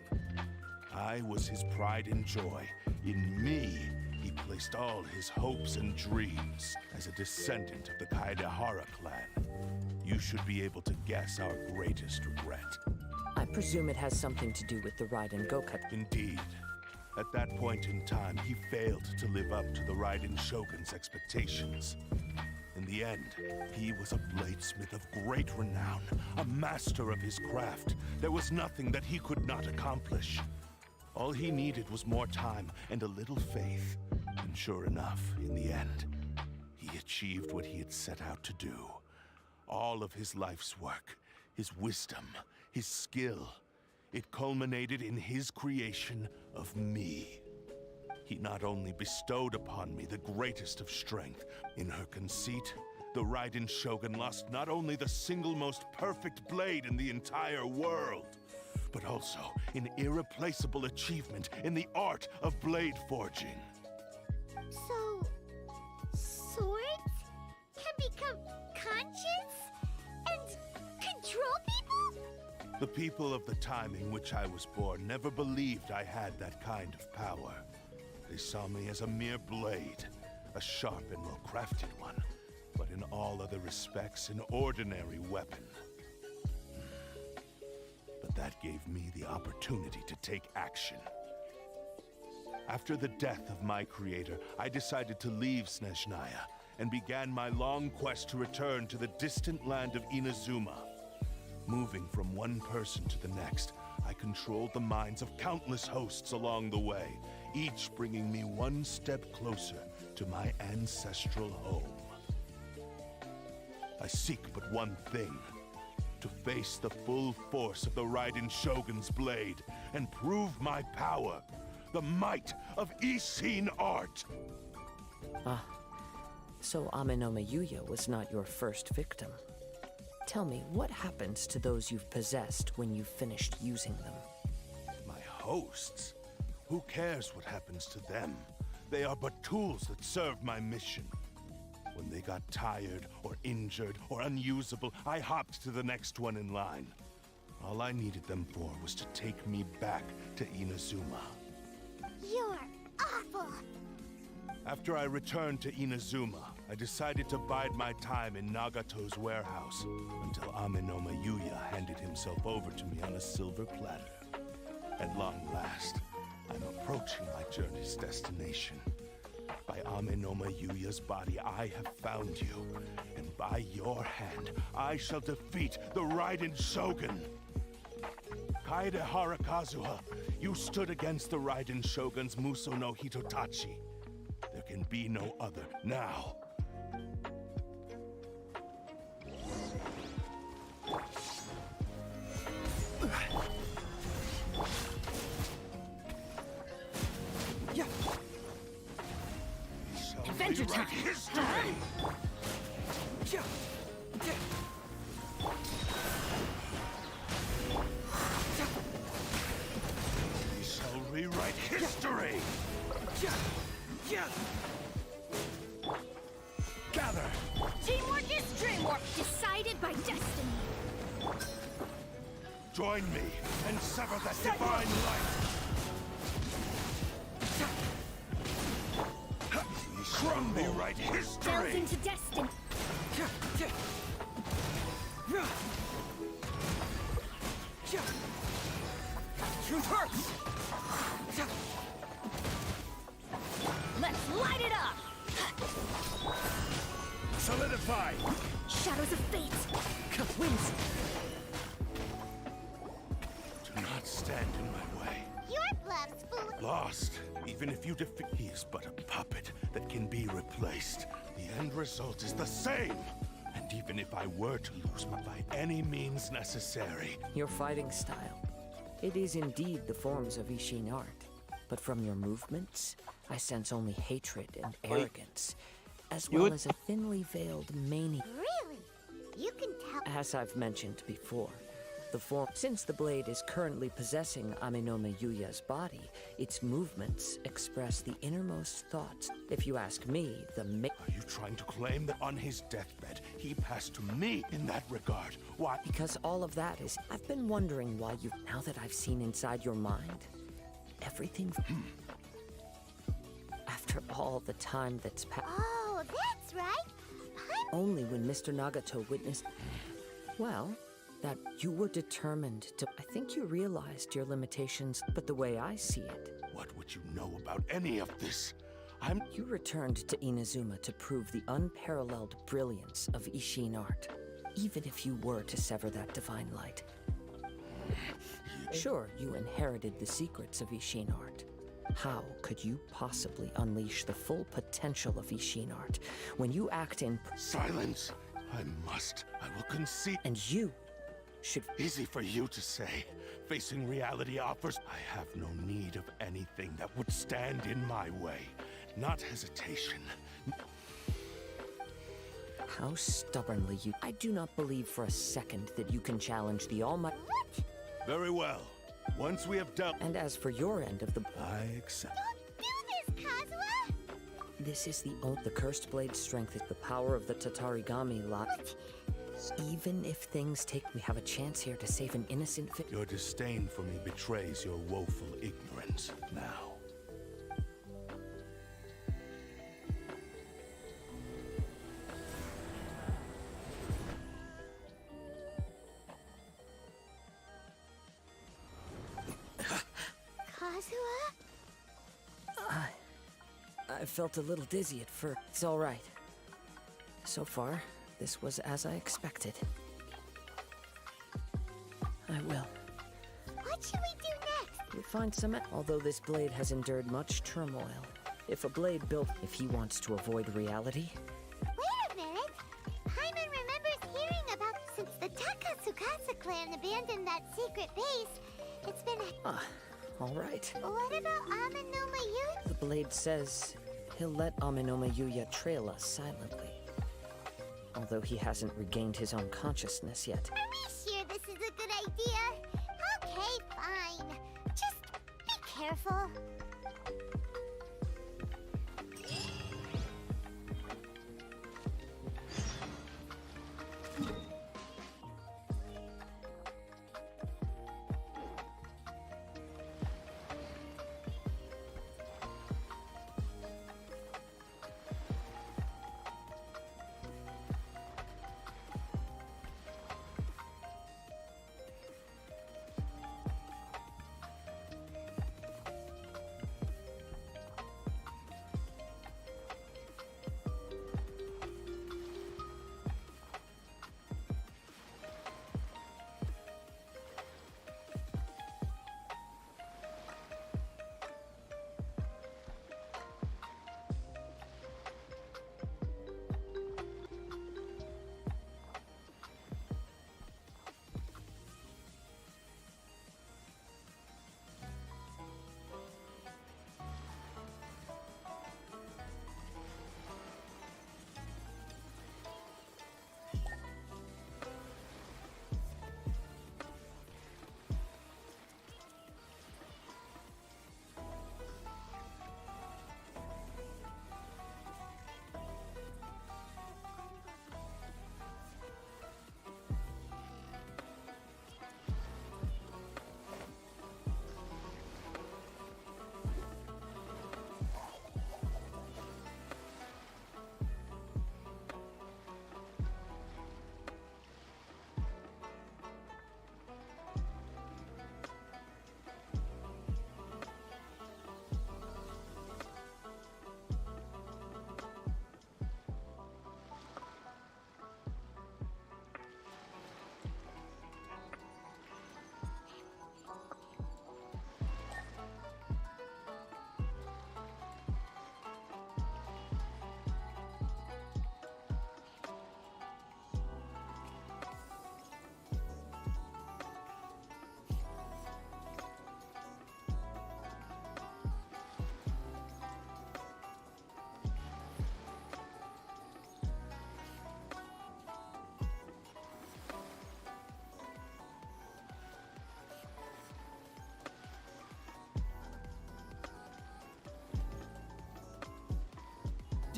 I was his pride and joy. In me, he placed all his hopes and dreams. As a descendant of the Kaedehara clan, you should be able to guess our greatest regret. I presume it has something to do with the Raiden Gokat. Indeed. At that point in time, he failed to live up to the Raiden Shogun's expectations. In the end, he was a bladesmith of great renown, a master of his craft. There was nothing that he could not accomplish. All he needed was more time and a little faith. And sure enough, in the end, he achieved what he had set out to do. All of his life's work, his wisdom, his skill, it culminated in his creation of me. He not only bestowed upon me the greatest of strength, in her conceit, the Raiden Shogun lost not only the single most perfect blade in the entire world, but also an irreplaceable achievement in the art of blade forging. So, swords can become conscious and control people? The people of the time in which I was born never believed I had that kind of power. They saw me as a mere blade, a sharp and well-crafted one, but in all other respects, an ordinary weapon. But that gave me the opportunity to take action. After the death of my creator, I decided to leave Snezhnaya and began my long quest to return to the distant land of Inazuma. Moving from one person to the next, I controlled the minds of countless hosts along the way, each bringing me one step closer to my ancestral home. I seek but one thing: to face the full force of the Raiden Shogun's blade and prove my power, the might of Ishin art. Ah, so Amenoma Yuya was not your first victim. Tell me, what happens to those you've possessed when you've finished using them? My hosts? Who cares what happens to them? They are but tools that serve my mission. When they got tired or injured or unusable, I hopped to the next one in line. All I needed them for was to take me back to Inazuma. You're awful. After I returned to Inazuma, I decided to bide my time in Nagato's warehouse until Amenoma Yuya handed himself over to me on a silver platter. At long last, I'm approaching my journey's destination. By Amenoma Yuya's body, I have found you, and by your hand, I shall defeat the Raiden Shogun. Kaedehara Kazuha, you stood against the Raiden Shogun's Muso no Hitotachi. There can be no other now. Adventure time! History! We shall rewrite history! Gather! Teamwork is dreamwork, decided by destiny. Join me and sever that divine light! We shall rewrite Delve history! into destiny. Truth hurts! Let's light it up! Solidify! Shadows of fate. Wins! Do not stand in my way. Your bluff's fool. Lost, even if you defeat, he is but a puppet that can be replaced. The end result is the same. And even if I were to lose by any means necessary. Your fighting style. It is indeed the forms of Ishin art. But from your movements, I sense only hatred and arrogance, as well as a thinly veiled mania. Really? You can tell. As I've mentioned before, since the blade is currently possessing Amenoma Yuya's body, its movements express the innermost thoughts. If you ask me, Are you trying to claim that on his deathbed, he passed to me in that regard? Why? Because all of that is... I've been wondering why you... Now that I've seen inside your mind, everything... After all the time that's passed... Oh, that's right. Only when Mr. Nagato witnessed... Well... that you were determined to... I think you realized your limitations, but the way I see it... What would you know about any of this? You returned to Inazuma to prove the unparalleled brilliance of Ishin art, even if you were to sever that divine light. Sure, you inherited the secrets of Ishin art. How could you possibly unleash the full potential of Ishin art when you act in... Silence! I will concede... And you... should... Easy for you to say. Facing reality offers... I have no need of anything that would stand in my way. Not hesitation. How stubbornly you... I do not believe for a second that you can challenge the Almighty... Very well. Once we have dealt... And as for your end of the... I accept. Don't do this, Kazuha! This is the cursed blade's strength is the power of the Tatarigami lot. Even if things take... We have a chance here to save an innocent... Your disdain for me betrays your woeful ignorance now. Kazuha? I felt a little dizzy at first. It's all right. So far, this was as I expected. I will. What should we do next? We find some... Although this blade has endured much turmoil, if a blade built... If he wants to avoid reality... Wait a minute! Paimon remembers hearing about... Since the Takasukasa clan abandoned that secret base, it's been all right. What about Amenoma Yuya? The blade says he'll let Amenoma Yuya trail us silently. Although he hasn't regained his own consciousness yet. Are we sure this is a good idea? Okay, fine. Just be careful.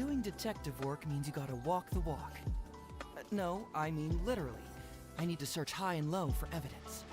Doing detective work means you gotta walk the walk. No, I mean literally. I need to search high and low for evidence.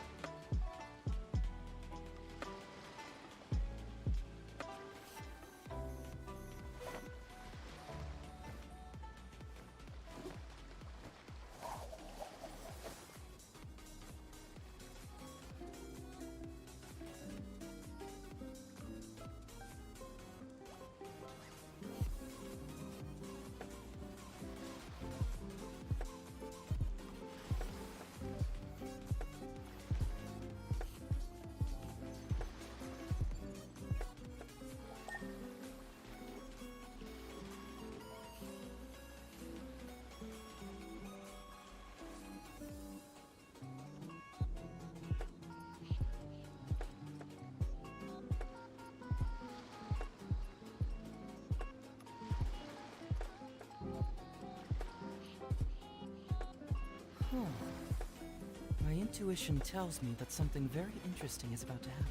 My intuition tells me that something very interesting is about to happen.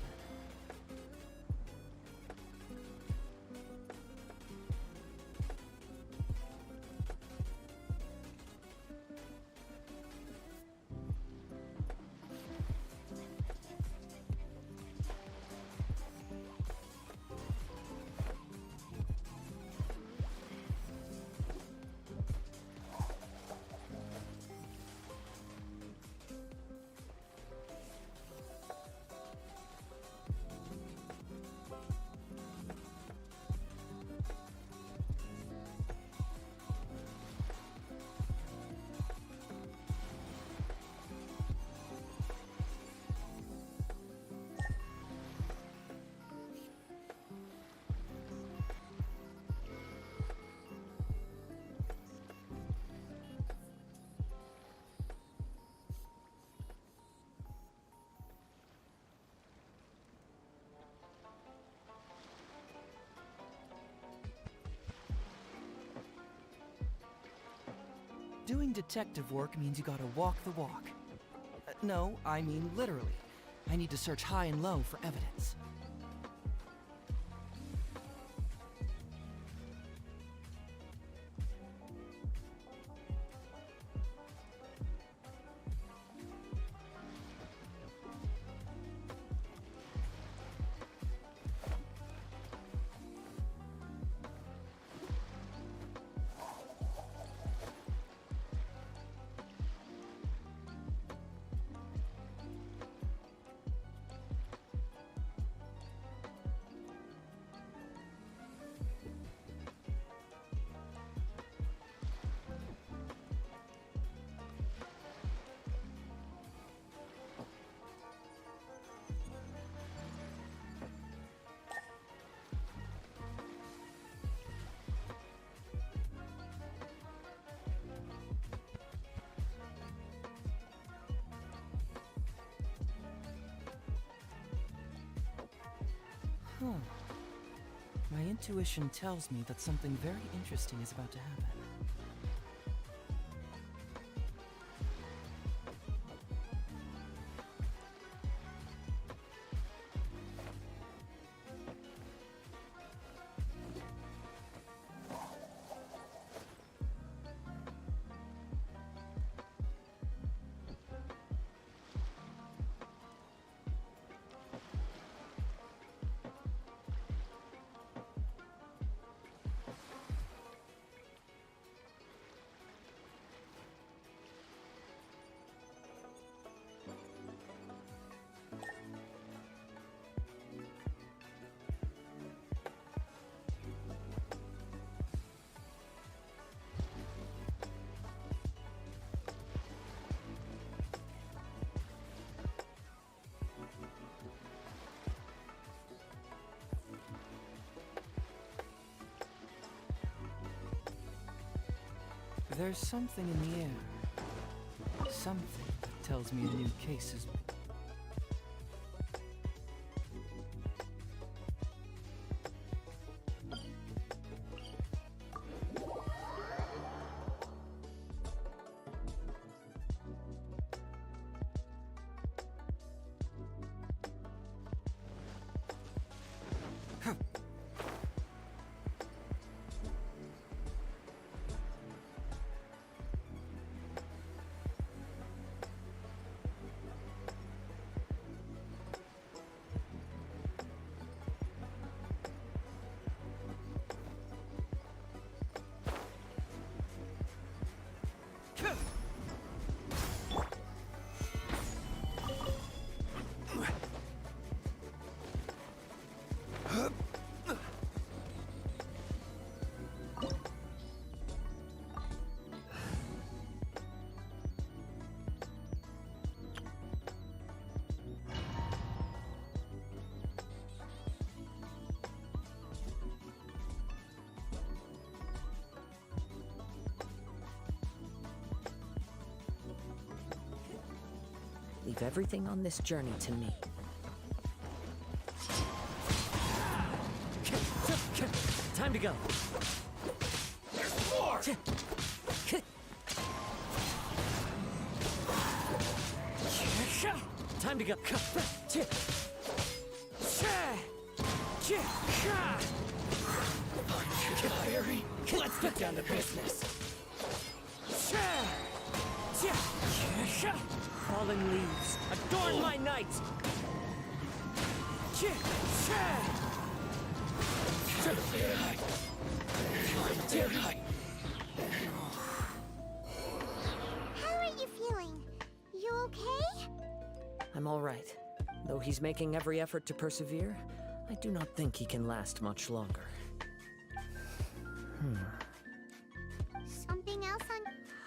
Doing detective work means you gotta walk the walk. No, I mean literally. I need to search high and low for evidence. My intuition tells me that something very interesting is about to happen. There's something in the air. Something that tells me a new case is... Leave everything on this journey to me. Time to go. There's more. Time to go. Let's get down to business. Fallen leaves, adorn my night. How are you feeling? You okay? I'm all right. Though he's making every effort to persevere, I do not think he can last much longer. Something else on...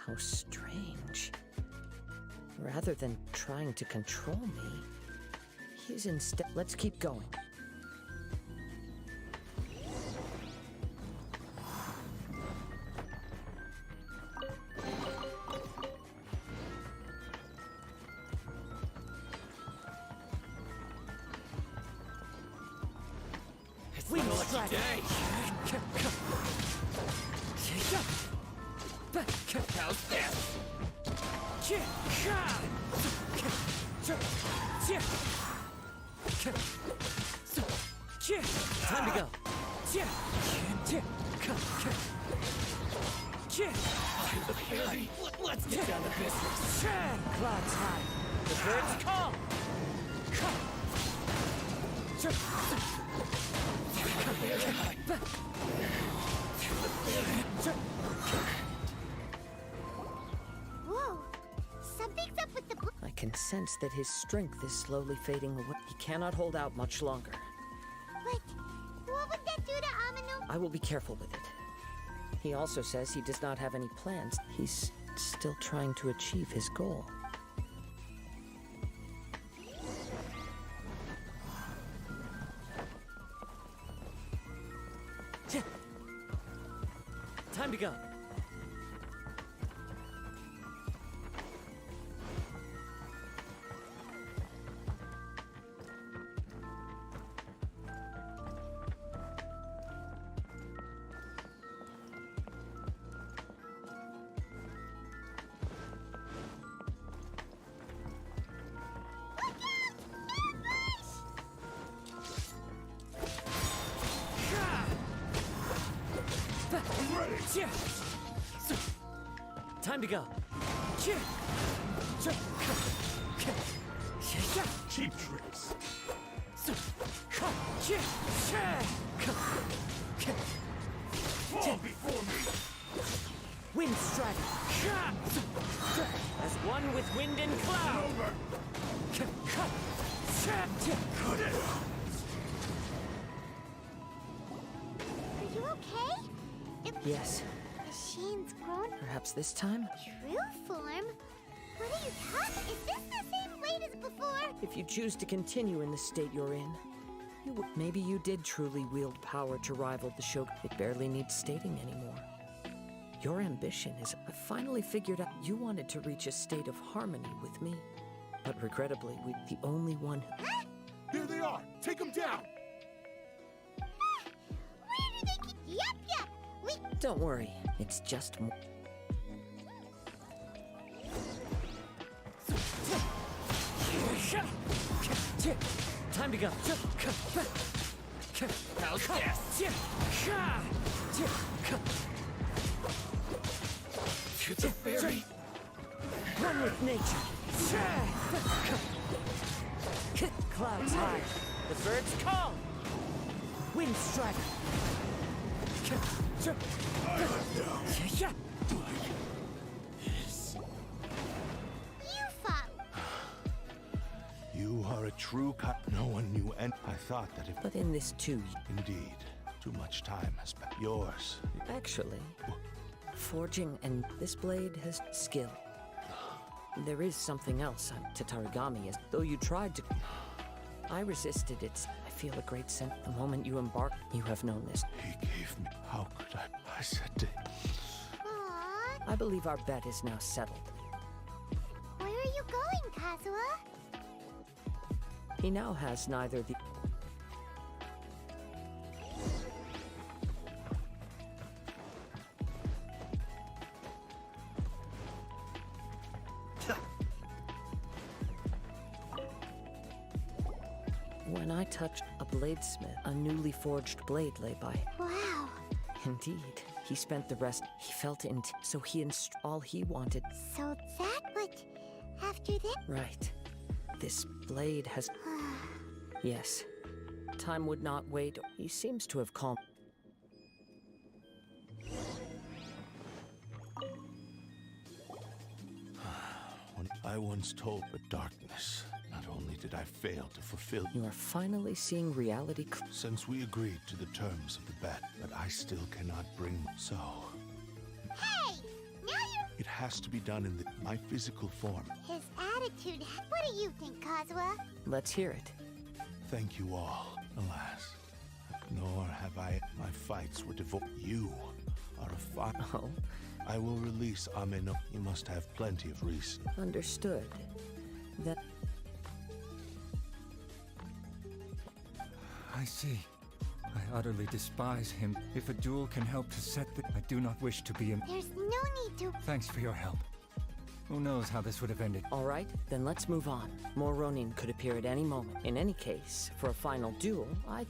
How strange. Rather than trying to control me, he's instead... Let's keep going. It's been a lucky day. How's this? Time to go. Let's get down to business. Clouds high. The birds call. Whoa! Something's up with the... I can sense that his strength is slowly fading away. He cannot hold out much longer. But what would that do to Amino? I will be careful with it. He also says he does not have any plans. He's still trying to achieve his goal. Time to go. Time to go. Cheap tricks. Fall before me. Wind strider. As one with wind and cloud. Cut it out. Are you okay? Yes. Shane's grown Perhaps this time? true form? What are you talking? Is this the same blade as before? If you choose to continue in the state you're in, maybe you did truly wield power to rival the Shogun. It barely needs stating anymore. Your ambition is, I finally figured out you wanted to reach a state of harmony with me. But regrettably, we're the only one who... Here they are. Take them down. Where do they keep... Yup. We... Don't worry, it's just more... Time to go. How's this? It's a fairy. Run with nature. Clouds high. The birds call. Wind strider. You fought. You are a true cut. No one knew, and I thought that if... But in this too... Indeed. Too much time has passed. Yours. Actually, forging and this blade has skill. There is something else to Tarigami, as though you tried to... I resisted it. I feel a great sense. The moment you embark, you have known this. He gave me... How could I? I said to... Aww. I believe our bet is now settled. Where are you going, Kazuha? He now has neither the... When I touched a bladesmith, a newly forged blade lay by. Wow. Indeed. He spent the rest. He felt it, so he all he wanted. So that what after this? Right. This blade has... Yes. Time would not wait. He seems to have calmed. I once told the darkness. Not only did I fail to fulfill... You are finally seeing reality... Since we agreed to the terms of the bet, but I still cannot bring... So... Hey! Now you... It has to be done in my physical form. His attitude... What do you think, Kazuha? Let's hear it. Thank you all. Alas. Nor have I... My fights were devoted... You are a fight. Oh? I will release Ameno. You must have plenty of reason. Understood. That... I see. I utterly despise him. If a duel can help to set the... I do not wish to be a... There's no need to... Thanks for your help. Who knows how this would have ended? All right, then let's move on. More Ronin could appear at any moment. In any case, for a final duel, I...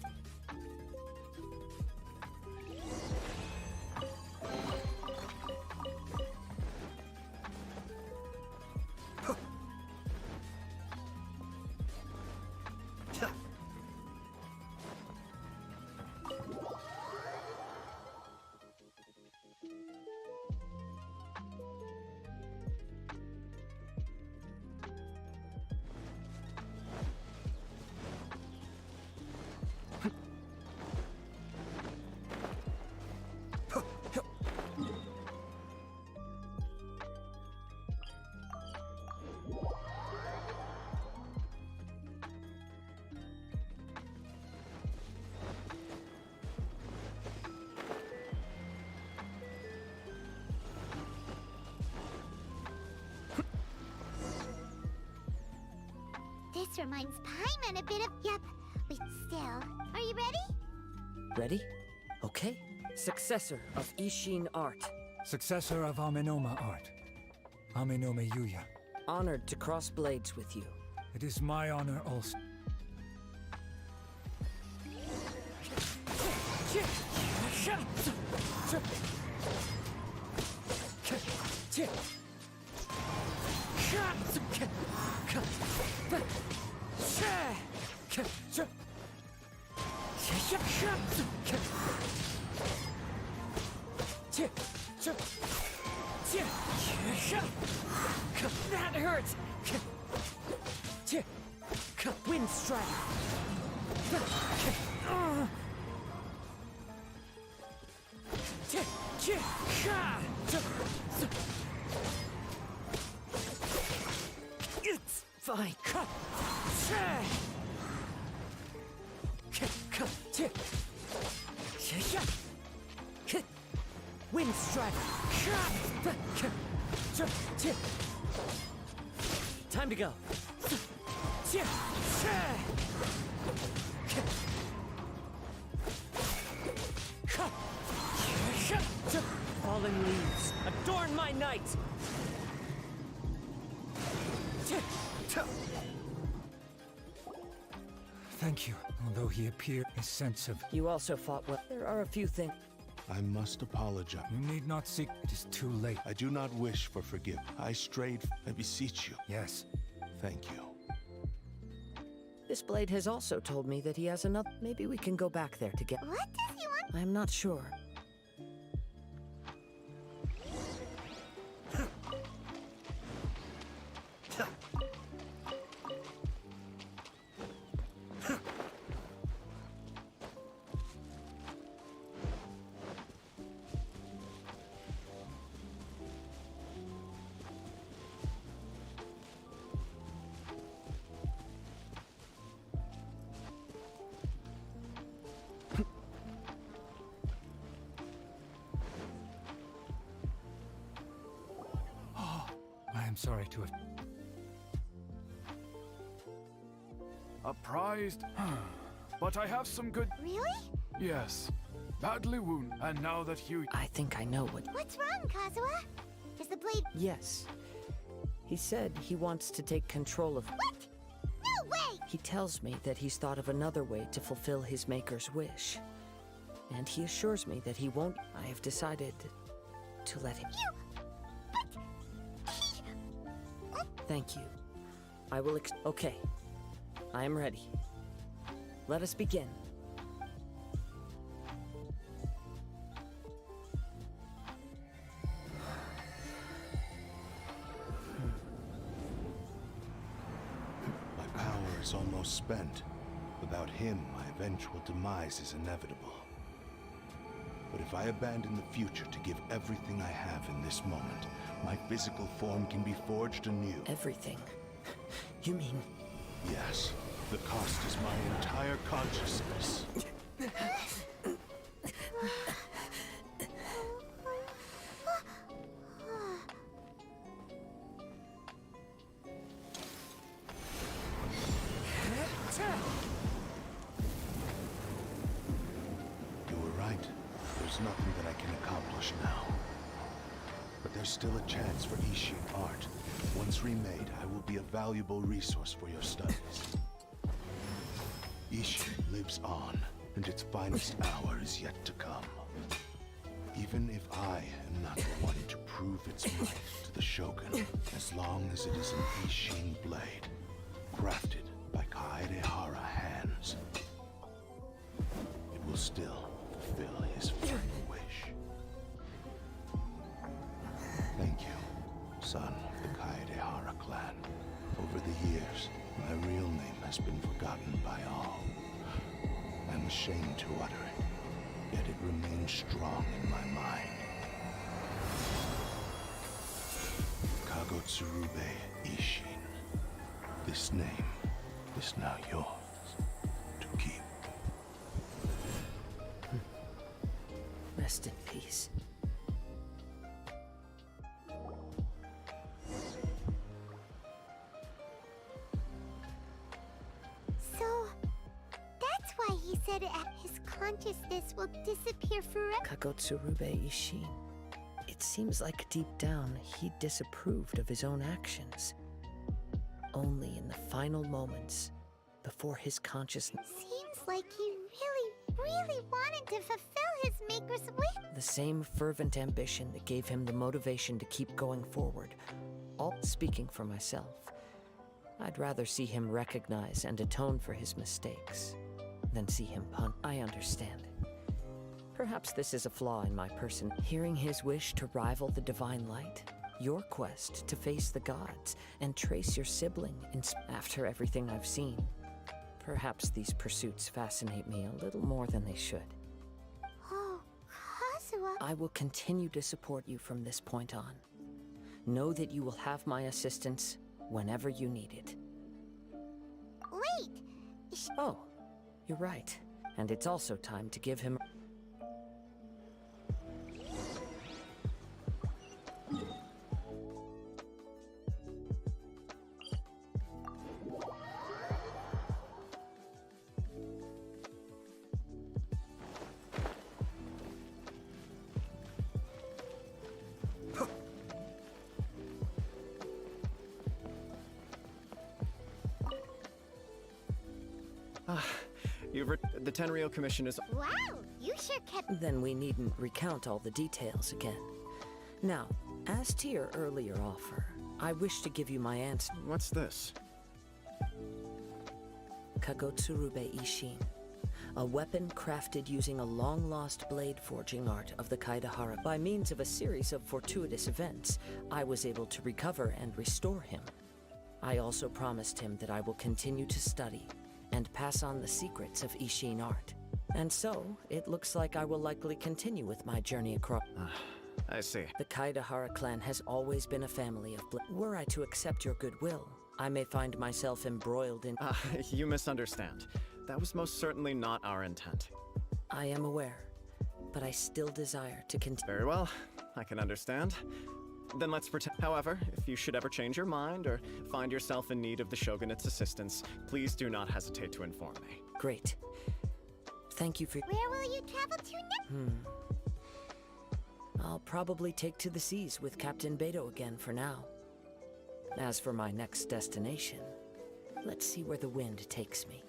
This reminds Paimon a bit of... Yep. But still... Are you ready? Ready? Okay. Successor of Ishin art. Successor of Amenoma art. Amenome Yuya. Honored to cross blades with you. It is my honor also. That hurts! Wind strike! It's fine. Wind strike! Time to go. Fallen leaves, adorn my night! Thank you. Although he appeared a sense of... You also fought well. There are a few things... I must apologize. You need not seek. It is too late. I do not wish for forgiveness. I strayed. I beseech you. Yes. Thank you. This blade has also told me that he has another... Maybe we can go back there to get... What does he want? I'm not sure. I am sorry to have... a prized... But I have some good... Really? Yes. Badly wounded, and now that you... I think I know what... What's wrong, Kazuha? Is the blade... Yes. He said he wants to take control of... What? No way! He tells me that he's thought of another way to fulfill his maker's wish. And he assures me that he won't... I have decided to let him... Thank you. I will okay. I am ready. Let us begin. My power is almost spent. Without him, my eventual demise is inevitable. But if I abandon the future to give everything I have in this moment, my physical form can be forged anew. Everything? You mean... Yes. The cost is my entire consciousness. You were right. There's nothing that I can accomplish now. But there's still a chance for Ishin art. Once remade, I will be a valuable resource for your studies. Ishin lives on, and its finest hour is yet to come. Even if I am not the one to prove its might to the Shogun, as long as it is an Ishin blade, crafted by Kaedehara hands, it will still fulfill his final wish. Thank you, son of the Kaedehara clan. Over the years, my real name has been forgotten by all. I'm ashamed to utter it, yet it remains strong in my mind. Kagotsurube Ishin. This name is now yours to keep. Rest in peace. So, that's why he said his consciousness will disappear forever. Kagotsurube Ishin. It seems like deep down he disapproved of his own actions. Only in the final moments, before his consciousness... Seems like he really wanted to fulfill his maker's wish. The same fervent ambition that gave him the motivation to keep going forward. All speaking for myself, I'd rather see him recognize and atone for his mistakes than see him pun. I understand. Perhaps this is a flaw in my person. Hearing his wish to rival the divine light, your quest to face the gods and trace your sibling after everything I've seen. Perhaps these pursuits fascinate me a little more than they should. Oh, Kazuha. I will continue to support you from this point on. Know that you will have my assistance whenever you need it. Wait! Oh, you're right. And it's also time to give him... The Tenryou Commission is... Wow, you sure kept... Then we needn't recount all the details again. Now, as to your earlier offer, I wish to give you my answer. What's this? Kagotsurube Ishin. A weapon crafted using a long-lost blade forging art of the Kaedehara. By means of a series of fortuitous events, I was able to recover and restore him. I also promised him that I will continue to study and pass on the secrets of Ishin art. And so, it looks like I will likely continue with my journey across... I see. The Kaedehara clan has always been a family of Were I to accept your goodwill, I may find myself embroiled in... You misunderstand. That was most certainly not our intent. I am aware, but I still desire to continue... Very well. I can understand. Then let's pretend. However, if you should ever change your mind or find yourself in need of the Shogunate's assistance, please do not hesitate to inform me. Great. Thank you for... Where will you travel to next? I'll probably take to the seas with Captain Beto again for now. As for my next destination, let's see where the wind takes me.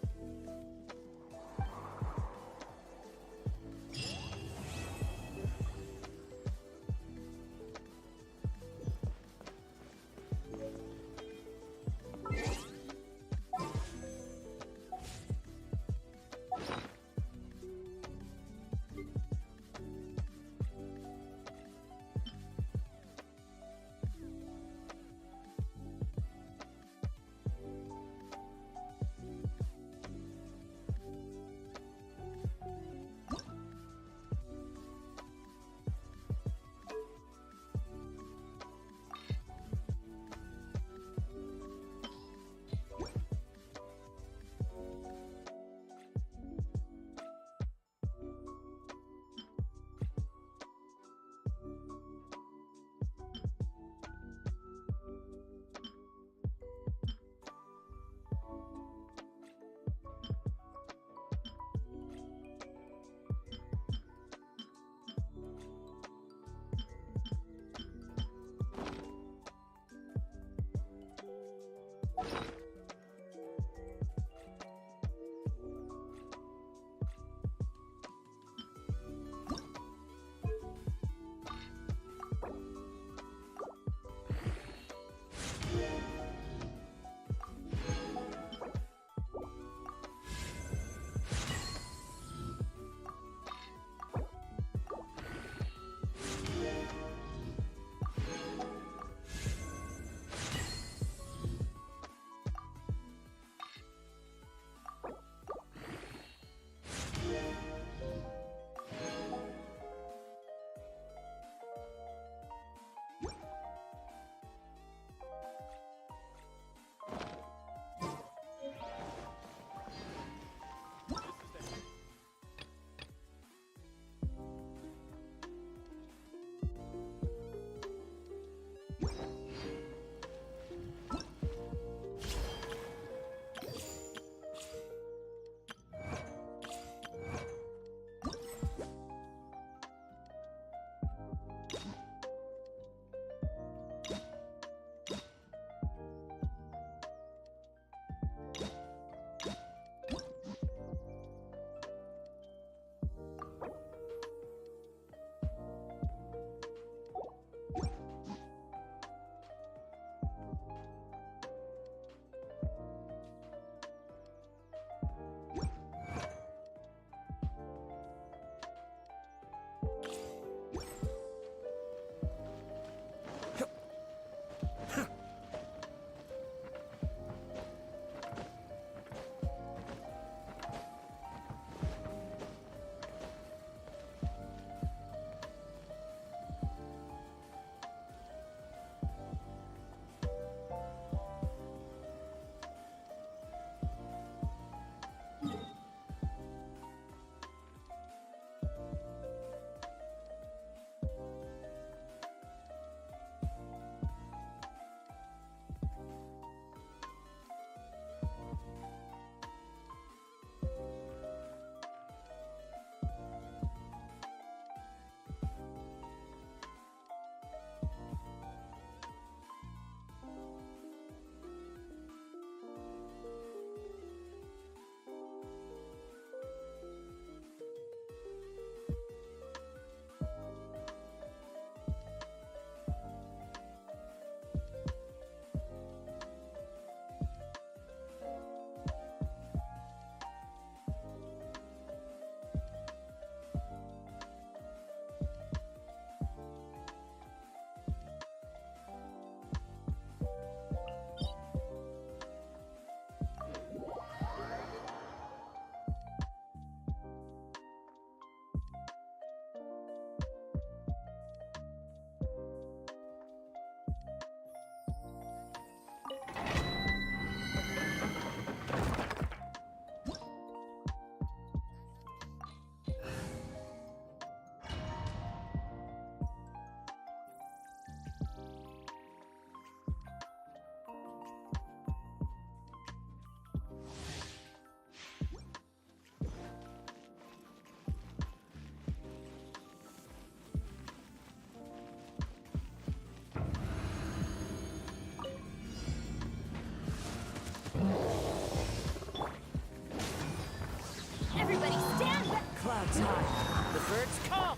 Clouds high, the birds call.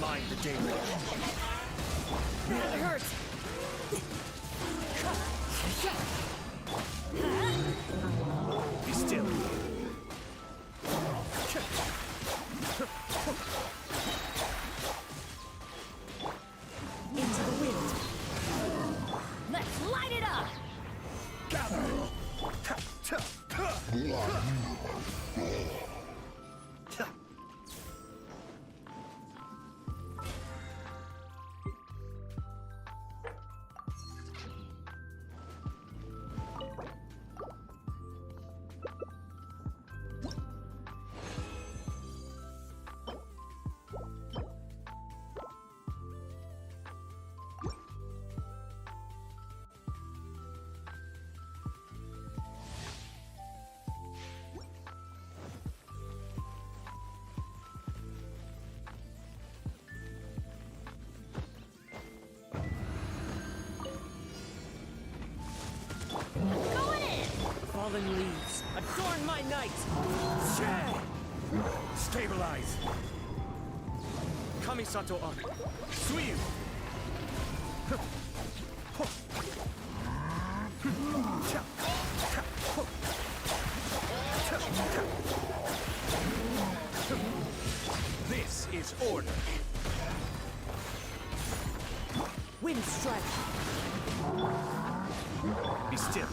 Mind the daily. That hurts. Be still. Into the wind. Let's light it up. Fallen leaves, adorn my night! Stabilize! Kamisato on. Suiyu! This is order. Wind strike! Be still.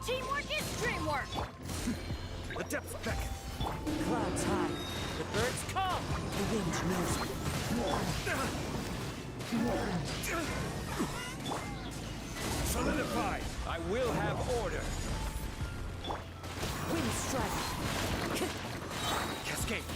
Teamwork is dreamwork! The depth beckon. Clouds high, the birds call. The wind knows me. Solidify! I will have order. Wind strike. Cascade.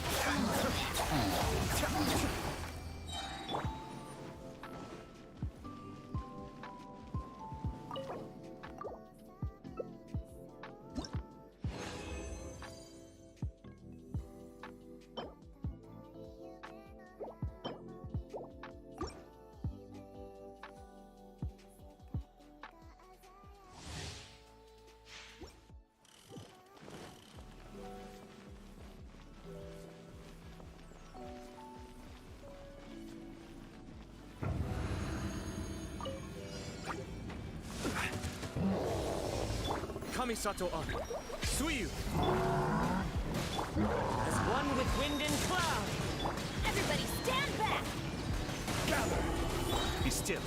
Kamisato on. Suiyu! As one with wind and cloud. Everybody stand back! Gather! Be still.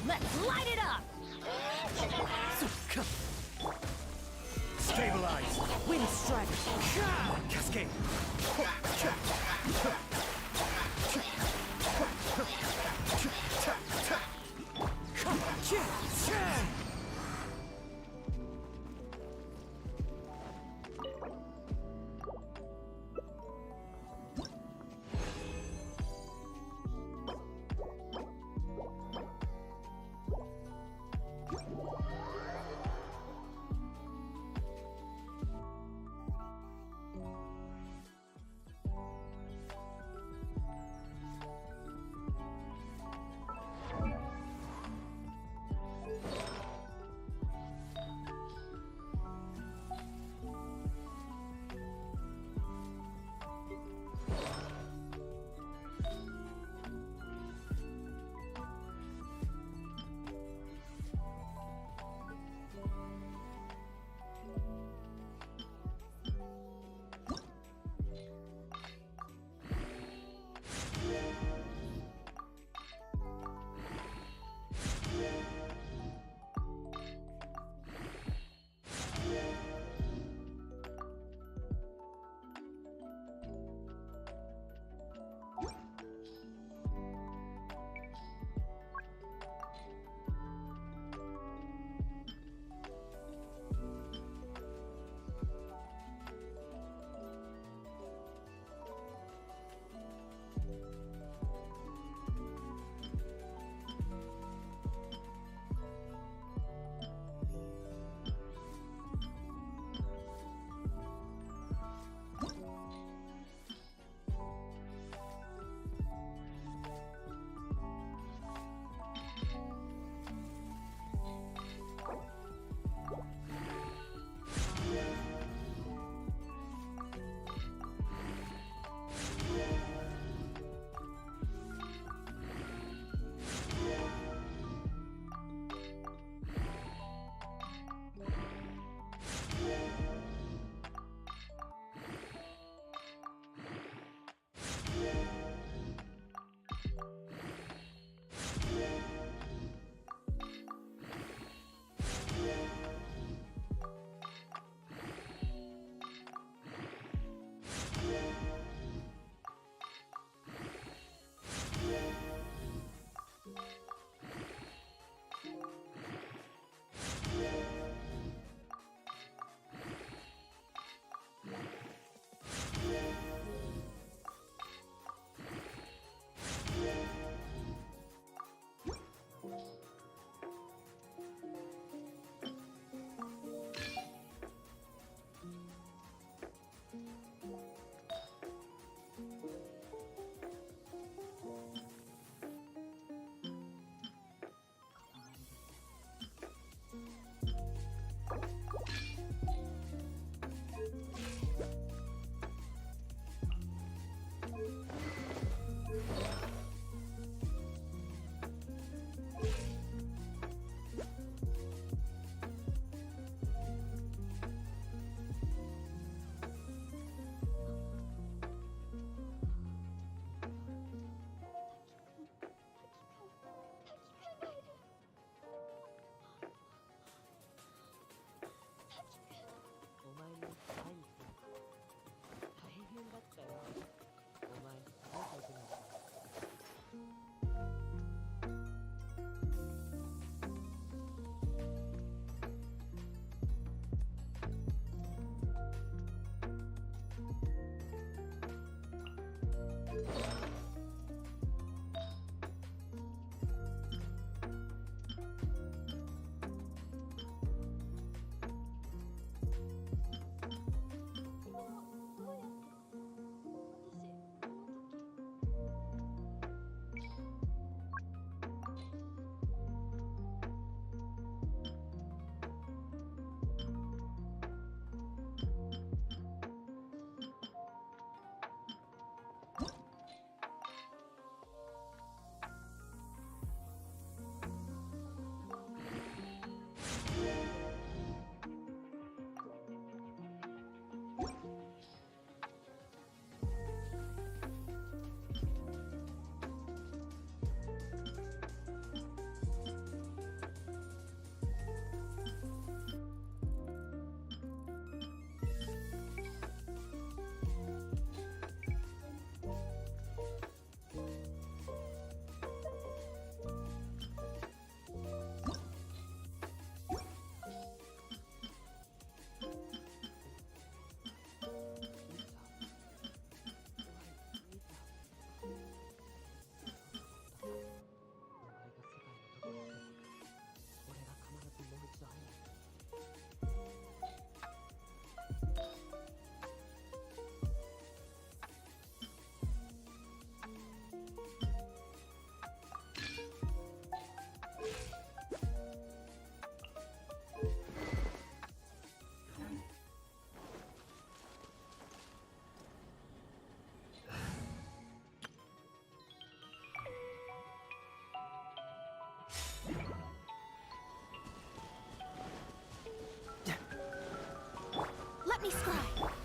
Let's light it up! Stabilize! Wind strike! Cascade!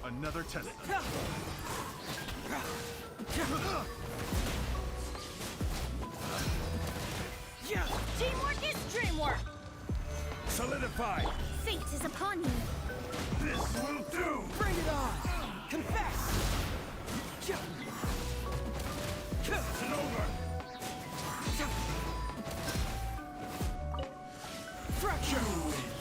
Another test. Teamwork is dreamwork! Solidify! Fate is upon you. This will do! Bring it on! Confess! It's over! Fracture!